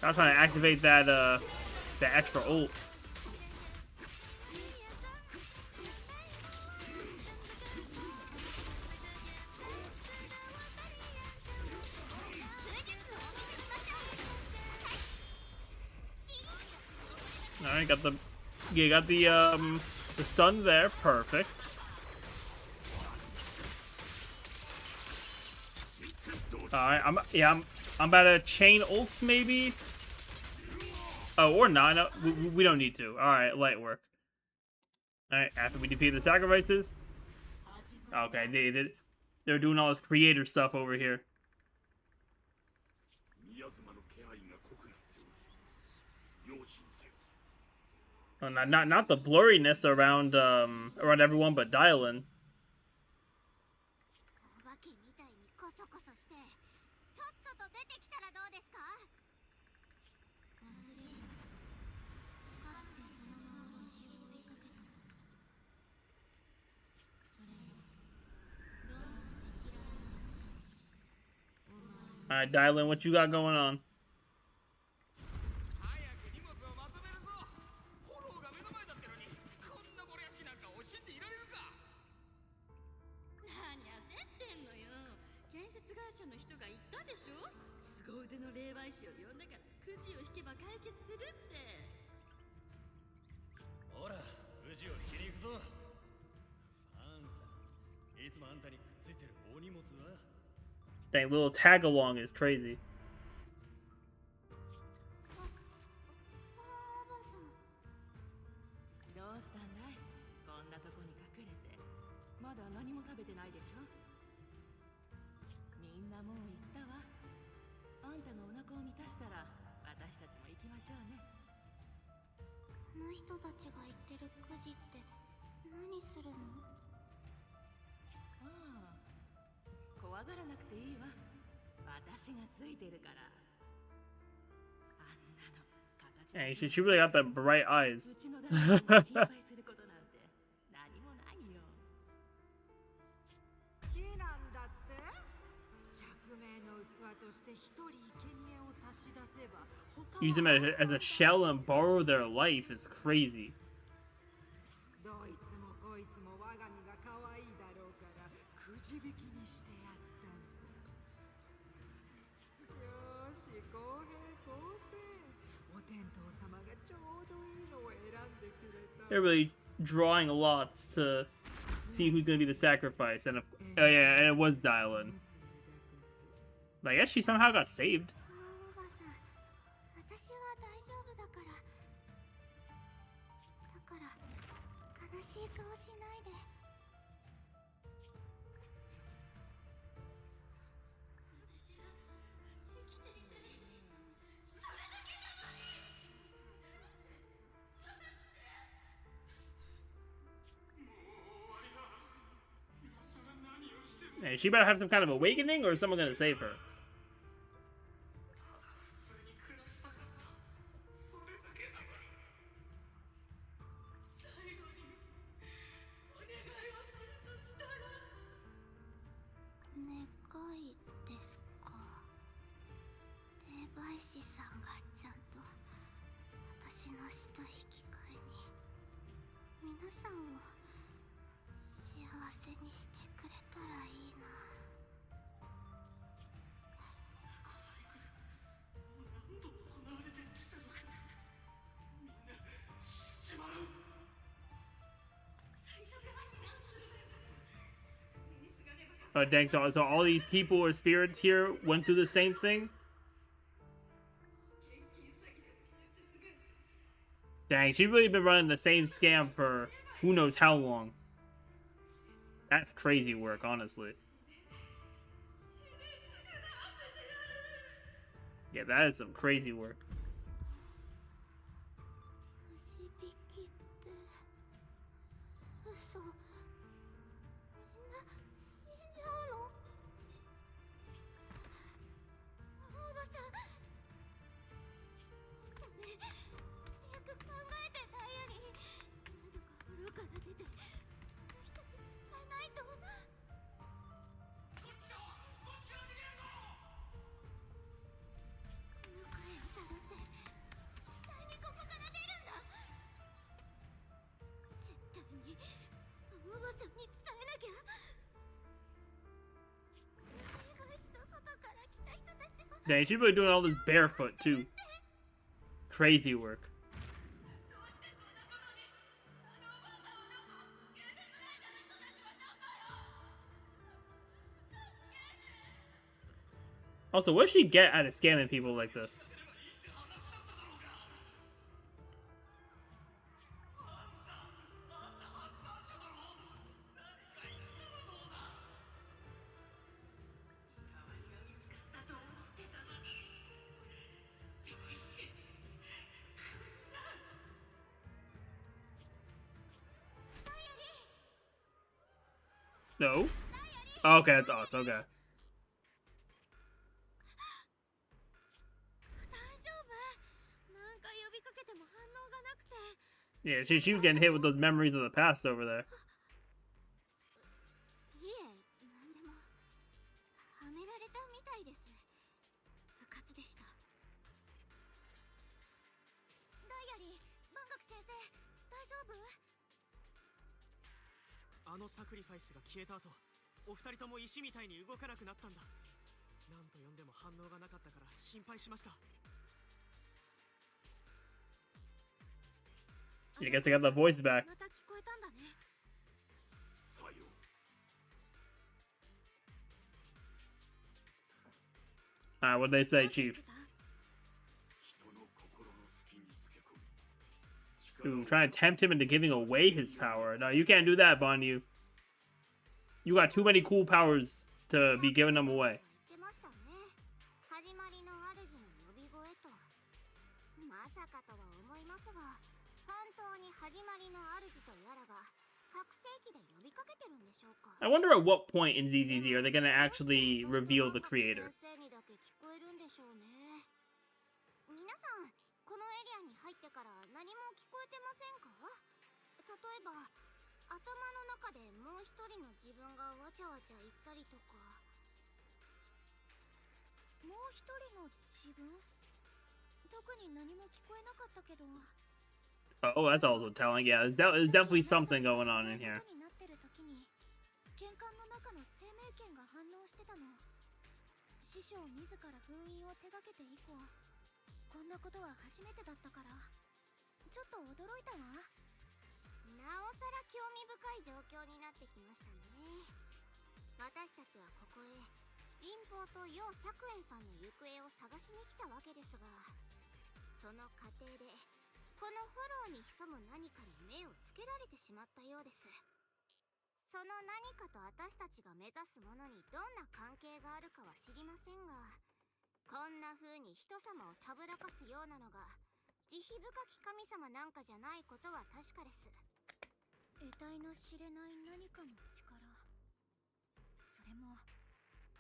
was trying to activate that, the extra ult. Alright, got the stun there, perfect. Alright, I'm about to chain ults maybe. Oh, or not. No, we don't need to. Alright, light work. Alright, after we defeat the sacrifices. Okay, they're doing all this creator stuff over here. Oh, not the blurriness around around everyone but Dylan. Alright, Dylan, what you got going on? Dang, little tag along is crazy. Hey, she really got the bright eyes. Use them as a shell and borrow their life is crazy. They're really drawing lots to see who's gonna be the sacrifice, and oh yeah, and it was Dylan. But I guess she somehow got saved. Hey, she better have some kind of awakening, or is someone gonna save her? Oh dang, so all these people or spirits here went through the same thing? Dang, she's really been running the same scam for who knows how long. That's crazy work, honestly. Yeah, that is some crazy work. Dang, she's really doing all this barefoot too. Crazy work. Also, what does she get out of scamming people like this? No? Oh, okay, that's us. Okay. 大丈夫？なんか呼びかけても反応がなくて。 Yeah, she was getting hit with those memories of the past over there. いえ、なんでもはめられたみたいです。不活でした。ダイアリー、万学先生、大丈夫？あのサクリファイスが消えた後、お二人とも石みたいに動かなくなったんだ。なんと呼んでも反応がなかったから心配しました。 I guess I got the voice back. また聞こえたんだね。さよう。What did they say, Chief? 人の心の隙につけ込み。 Ooh, trying to tempt him into giving away his power. No, you can't do that, Bonyu. You got too many cool powers to be giving them away. 言ってましたね。始まりの主の呼び声と。まさかとは思いますが、本当に始まりの主とやらが覚醒器で呼びかけてるんでしょうか。 I wonder at what point in ZZZ are they going to actually reveal the creator? 先生にだけ聞こえるんでしょうね。皆さん、このエリアに入ってから何も聞こえてませんか？例えば、頭の中でもう一人の自分がわちゃわちゃ言ったりとか。もう一人の自分？特に何も聞こえなかったけど。 Oh, that's also telling. Yeah, there's definitely something going on in here. になってる時に玄関の中の生命圏が反応してたの。師匠自ら封印を手掛けて以降、こんなことは初めてだったからちょっと驚いたわ。なおさら興味深い状況になってきましたね。私たちはここへ神宝と楊釈園さんの行方を探しに来たわけですが、その過程でこのフォローに潜む何かに目をつけられてしまったようです。その何かと私たちが目指すものにどんな関係があるかは知りませんが、こんな風に人様をたぶらかすようなのが慈悲深き神様なんかじゃないことは確かです。得体の知れない何かの力、それも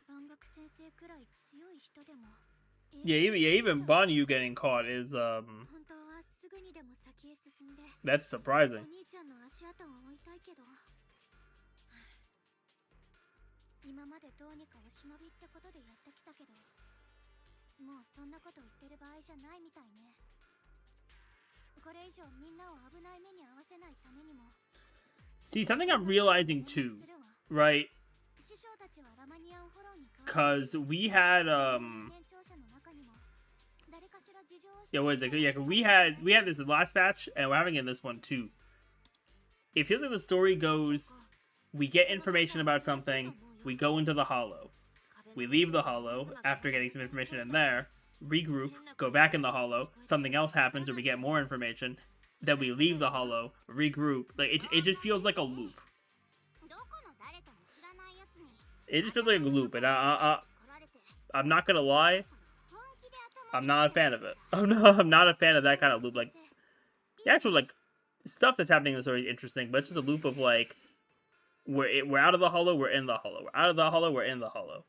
万学先生くらい強い人でも。 Yeah, even Bonyu getting caught is 本当はすぐにでも先へ進んで that's surprising. お兄ちゃんの足跡を追いたいけど、今までどうにかお忍びってことでやってきたけど、もうそんなこと言ってる場合じゃないみたいね。これ以上みんなを危ない目に遭わせないためにも。 See, something I'm realizing too, right? 師匠たちはラマニアンフォローに Cause we had yeah, what is it? Yeah, we had this in the last batch, and we're having it in this one too. It feels like the story goes: we get information about something, we go into the hollow, we leave the hollow after getting some information in there, regroup, go back in the hollow, something else happens, or we get more information, then we leave the hollow, regroup. Like it just feels like a loop. It just feels like a loop, and I'm not gonna lie, I'm not a fan of it. I'm not a fan of that kind of loop. Like the actual like stuff that's happening in the story is interesting, but it's just a loop of like we're out of the hollow, we're in the hollow, we're out of the hollow, we're in the hollow.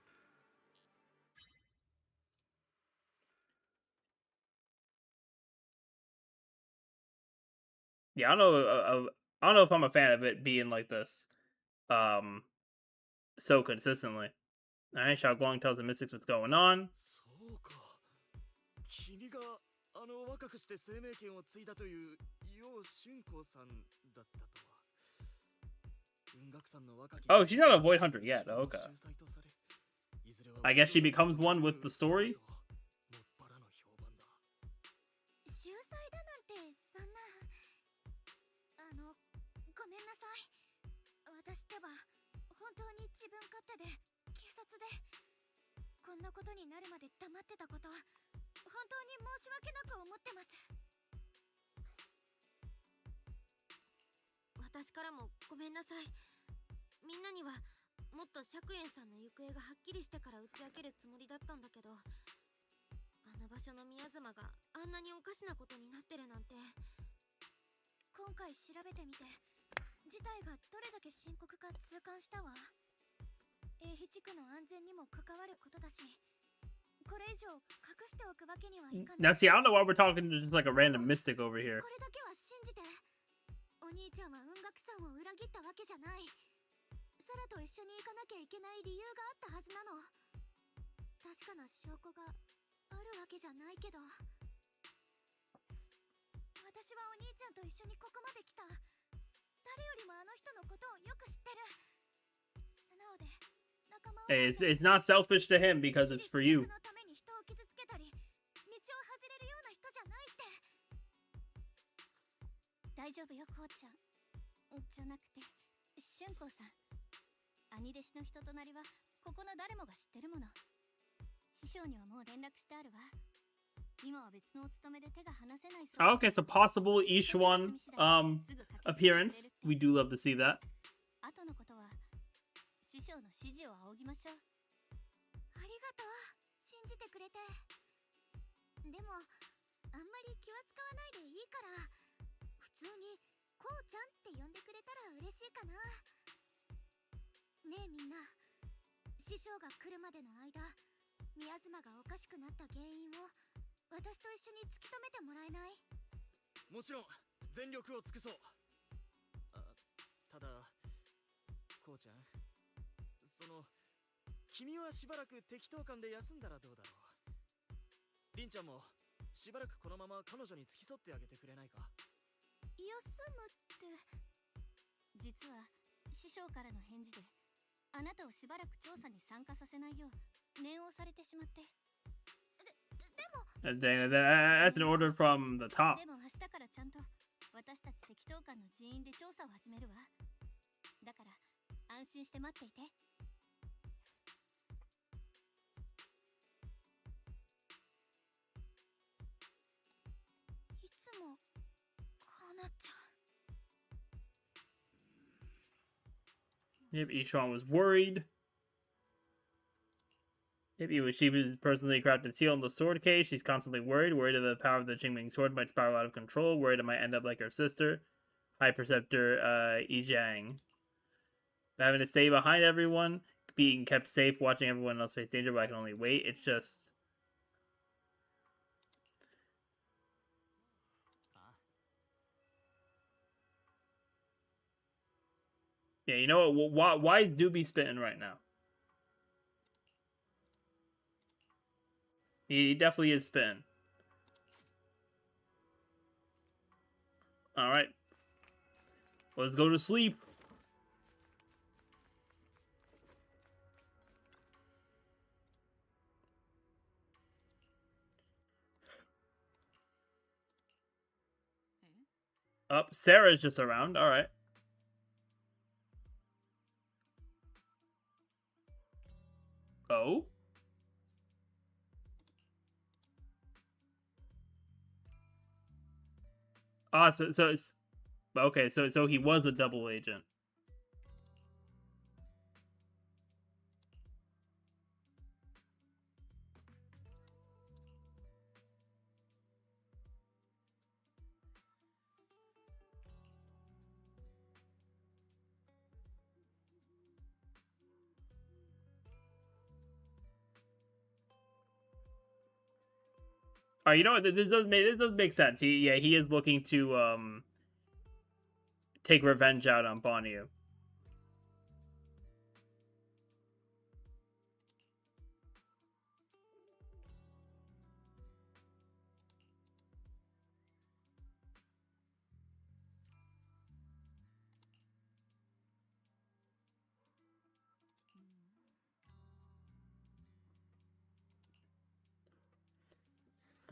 Yeah, I don't know if I'm a fan of it being like this, so consistently. All right, Xiao Guang tells the mystics what's going on. そうか。君があの若くして生命権を継いだという楊春光さんだったとは。雲岳さんの若き Oh, she's not a void hunter yet. Oh, okay. I guess she becomes one with the story. 手で警察でこんなことになるまで黙ってたこと本当に申し訳なく思ってます。私からもごめんなさい。みんなにはもっと釈園さんの行方がはっきりしてから打ち明けるつもりだったんだけど、あの場所の宮妻があんなにおかしなことになってるなんて。今回調べてみて事態がどれだけ深刻か痛感したわ。英比地区の安全にも関わることだし、これ以上隠しておくわけにはいかない。 Now see, I don't know why we're talking to just like a random mystic over here. これだけは信じて。お兄ちゃんは雲岳さんを裏切ったわけじゃない。サラと一緒に行かなきゃいけない理由があったはずなの。確かな証拠があるわけじゃないけど、私はお兄ちゃんと一緒にここまで来た。誰よりもあの人のことをよく知ってる。素直で仲間を。 Hey, it's not selfish to him because it's for you. のために人を傷つけたり道を外れるような人じゃないって。大丈夫よ、こうちゃん。じゃなくて春光さん、兄弟子の人となりはここの誰もが知ってるもの。師匠にはもう連絡してあるわ。今は別のお勤めで手が離せないそう。 Okay, so possible each one appearance. We do love to see that. 後のことは師匠の指示を仰ぎましょう。ありがとう、信じてくれて。でもあんまり気は使わないでいいから、普通にこうちゃんって呼んでくれたら嬉しいかな。ねえみんな、師匠が来るまでの間、宮妻がおかしくなった原因を私と一緒に突き止めてもらえない？もちろん全力を尽くそう。ただこうちゃん、君はしばらく適当感で休んだらどうだろう。りんちゃんもしばらくこのまま彼女に付き添ってあげてくれないか。休むって。実は師匠からの返事であなたをしばらく調査に参加させないよう念をされてしまって。でも That's an order from the top. でも明日からちゃんと私たち適当館の人員で調査を始めるわ。だから安心して待っていて。いつもこうなっちゃう。 Yep, Ishwan was worried. Yep, she was personally crafted seal in the sword case. She's constantly worried that the power of the Qingming sword might spiral out of control, worried it might end up like her sister, High Preceptor Yijang. Having to stay behind everyone, being kept safe, watching everyone else face danger, but I can only wait. It's just... Yeah, you know what? Why is Doobie spitting right now? He definitely is spitting. Alright. Let's go to sleep. Up, Sarah's just around. Alright. Oh? Ah, so it's okay. So he was a double agent. All right, you know what? This does make sense. He is looking to take revenge out on Bonnie.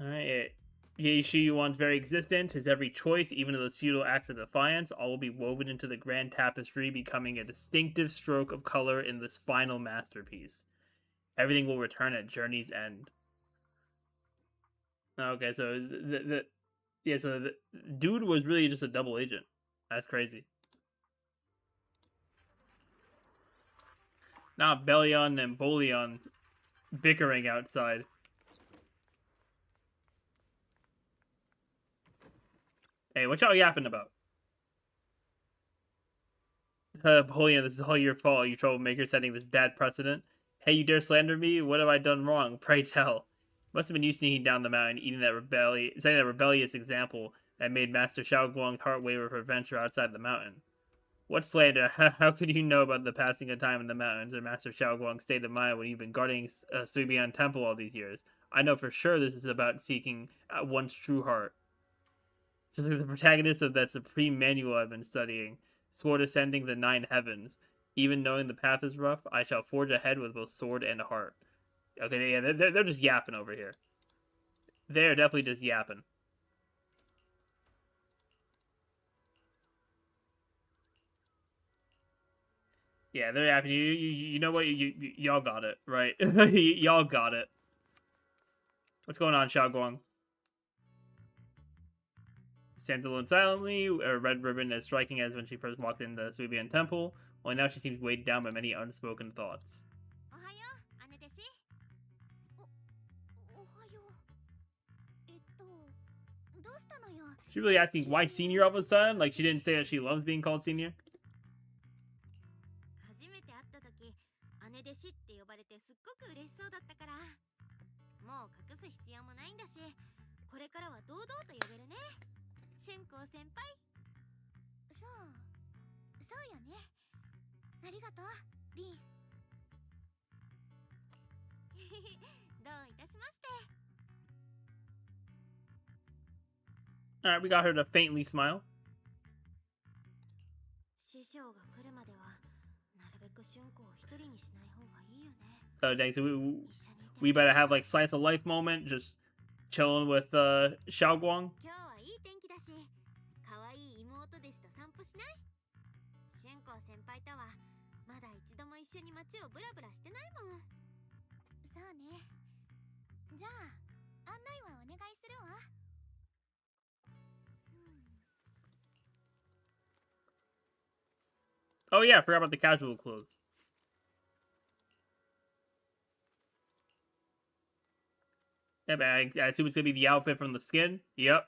All right, Yuan's very existence, his every choice, even those futile acts of defiance, all will be woven into the grand tapestry, becoming a distinctive stroke of color in this final masterpiece. Everything will return at journey's end. Okay, so the dude was really just a double agent. That's crazy. Now Bellion and Bolion bickering outside. Hey, what y'all yapping about? Bolion, this is all your fault, you troublemaker, setting this bad precedent. Hey, you dare slander me? What have I done wrong? Pray tell. Must have been you sneaking down the mountain, setting that rebellious example that made Master Xiaoguang's heart waver for adventure outside the mountain. What slander? How could you know about the passing of time in the mountains or Master Xiaoguang's state of mind when you've been guarding Suibian Temple all these years? I know for sure this is about seeking one's true heart. Just like the protagonist of that supreme manual I've been studying, sword ascending the 9 heavens. Even knowing the path is rough, I shall forge ahead with both sword and heart. Okay, yeah, they're just yapping over here. They're definitely just yapping. Yeah, they're yapping. You know what? Y'all got it, right? Y'all got it. What's going on, Xiaoguang? Stands alone silently, a red ribbon as striking as when she first walked into Suibian Temple. Only now she seems weighed down by many unspoken thoughts. She really asking why senior all of a sudden? Like she didn't say that she loves being called senior? Alright, we got her to faintly smile. Oh dang, so we better have like slice of life moment, just chilling with Xiaoguang. Oh yeah, I forgot about the casual clothes. Yeah, but I assume it's gonna be the outfit from the skin. Yep.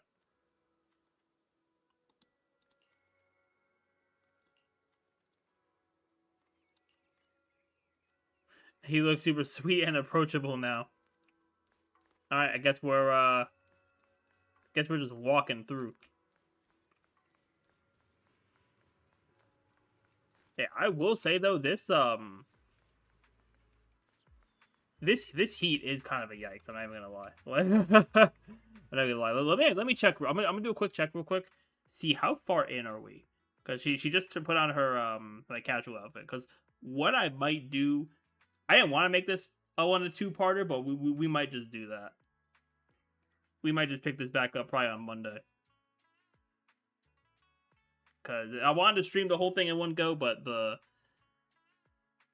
He looks super sweet and approachable now. Alright, I guess we're just walking through. Yeah, I will say though, this heat is kind of a yikes. I'm not even gonna lie. I'm not gonna lie. Let me check. I'm gonna do a quick check real quick. See how far in are we? Because she just put on her like casual outfit. Because what I might do, I didn't want to make this a 1-2-parter, but we might just do that. We might just pick this back up probably on Monday. Because I wanted to stream the whole thing in one go, but the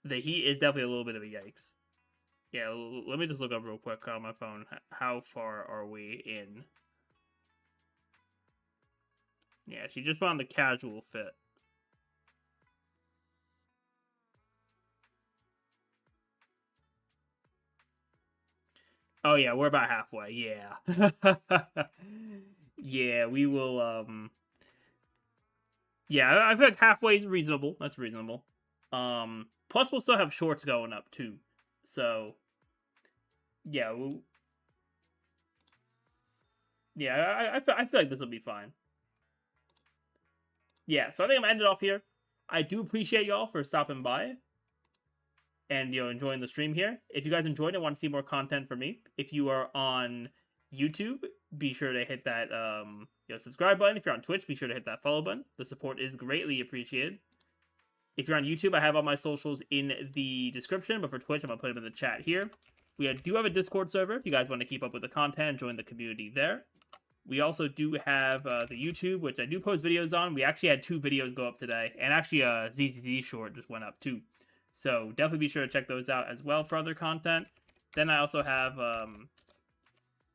heat is definitely a little bit of a yikes. Yeah, let me just look up real quick on my phone. How far are we in? Yeah, she just put on the casual fit. Oh yeah, we're about halfway. Yeah. Yeah, we will yeah, I feel like halfway is reasonable. That's reasonable. Plus we'll still have shorts going up too. So yeah, yeah, I feel like this will be fine. Yeah, so I think I'm gonna end it off here. I do appreciate y'all for stopping by and enjoying the stream here. If you guys enjoyed and want to see more content from me, if you are on YouTube, be sure to hit that subscribe button. If you're on Twitch, be sure to hit that follow button. The support is greatly appreciated. If you're on YouTube, I have all my socials in the description, but for Twitch, I'm gonna put them in the chat here. We do have a Discord server if you guys want to keep up with the content, join the community there. We also do have the YouTube, which I do post videos on. We actually had 2 videos go up today, and actually a ZZZ short just went up too. So definitely be sure to check those out as well for other content. Then I also have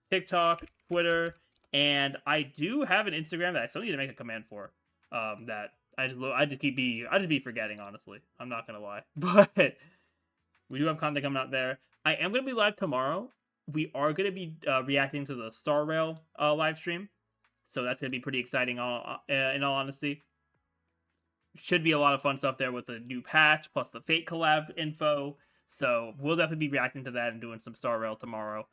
TikTok, Twitter, and I do have an Instagram that I still need to make a command for. That I just be forgetting, honestly. I'm not gonna lie, but we do have content coming out there. I am gonna be live tomorrow. We are gonna be reacting to the Star Rail live stream, so that's gonna be pretty exciting. In all honesty, should be a lot of fun stuff there with the new patch plus the Fate collab info. So we'll definitely be reacting to that and doing some Star Rail tomorrow.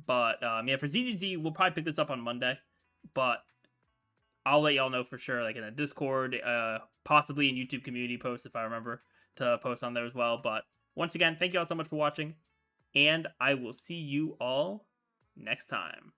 But yeah, for ZZZ, we'll probably pick this up on Monday. But I'll let y'all know for sure, like in a Discord, possibly in YouTube community post if I remember to post on there as well. But once again, thank you all so much for watching, and I will see you all next time.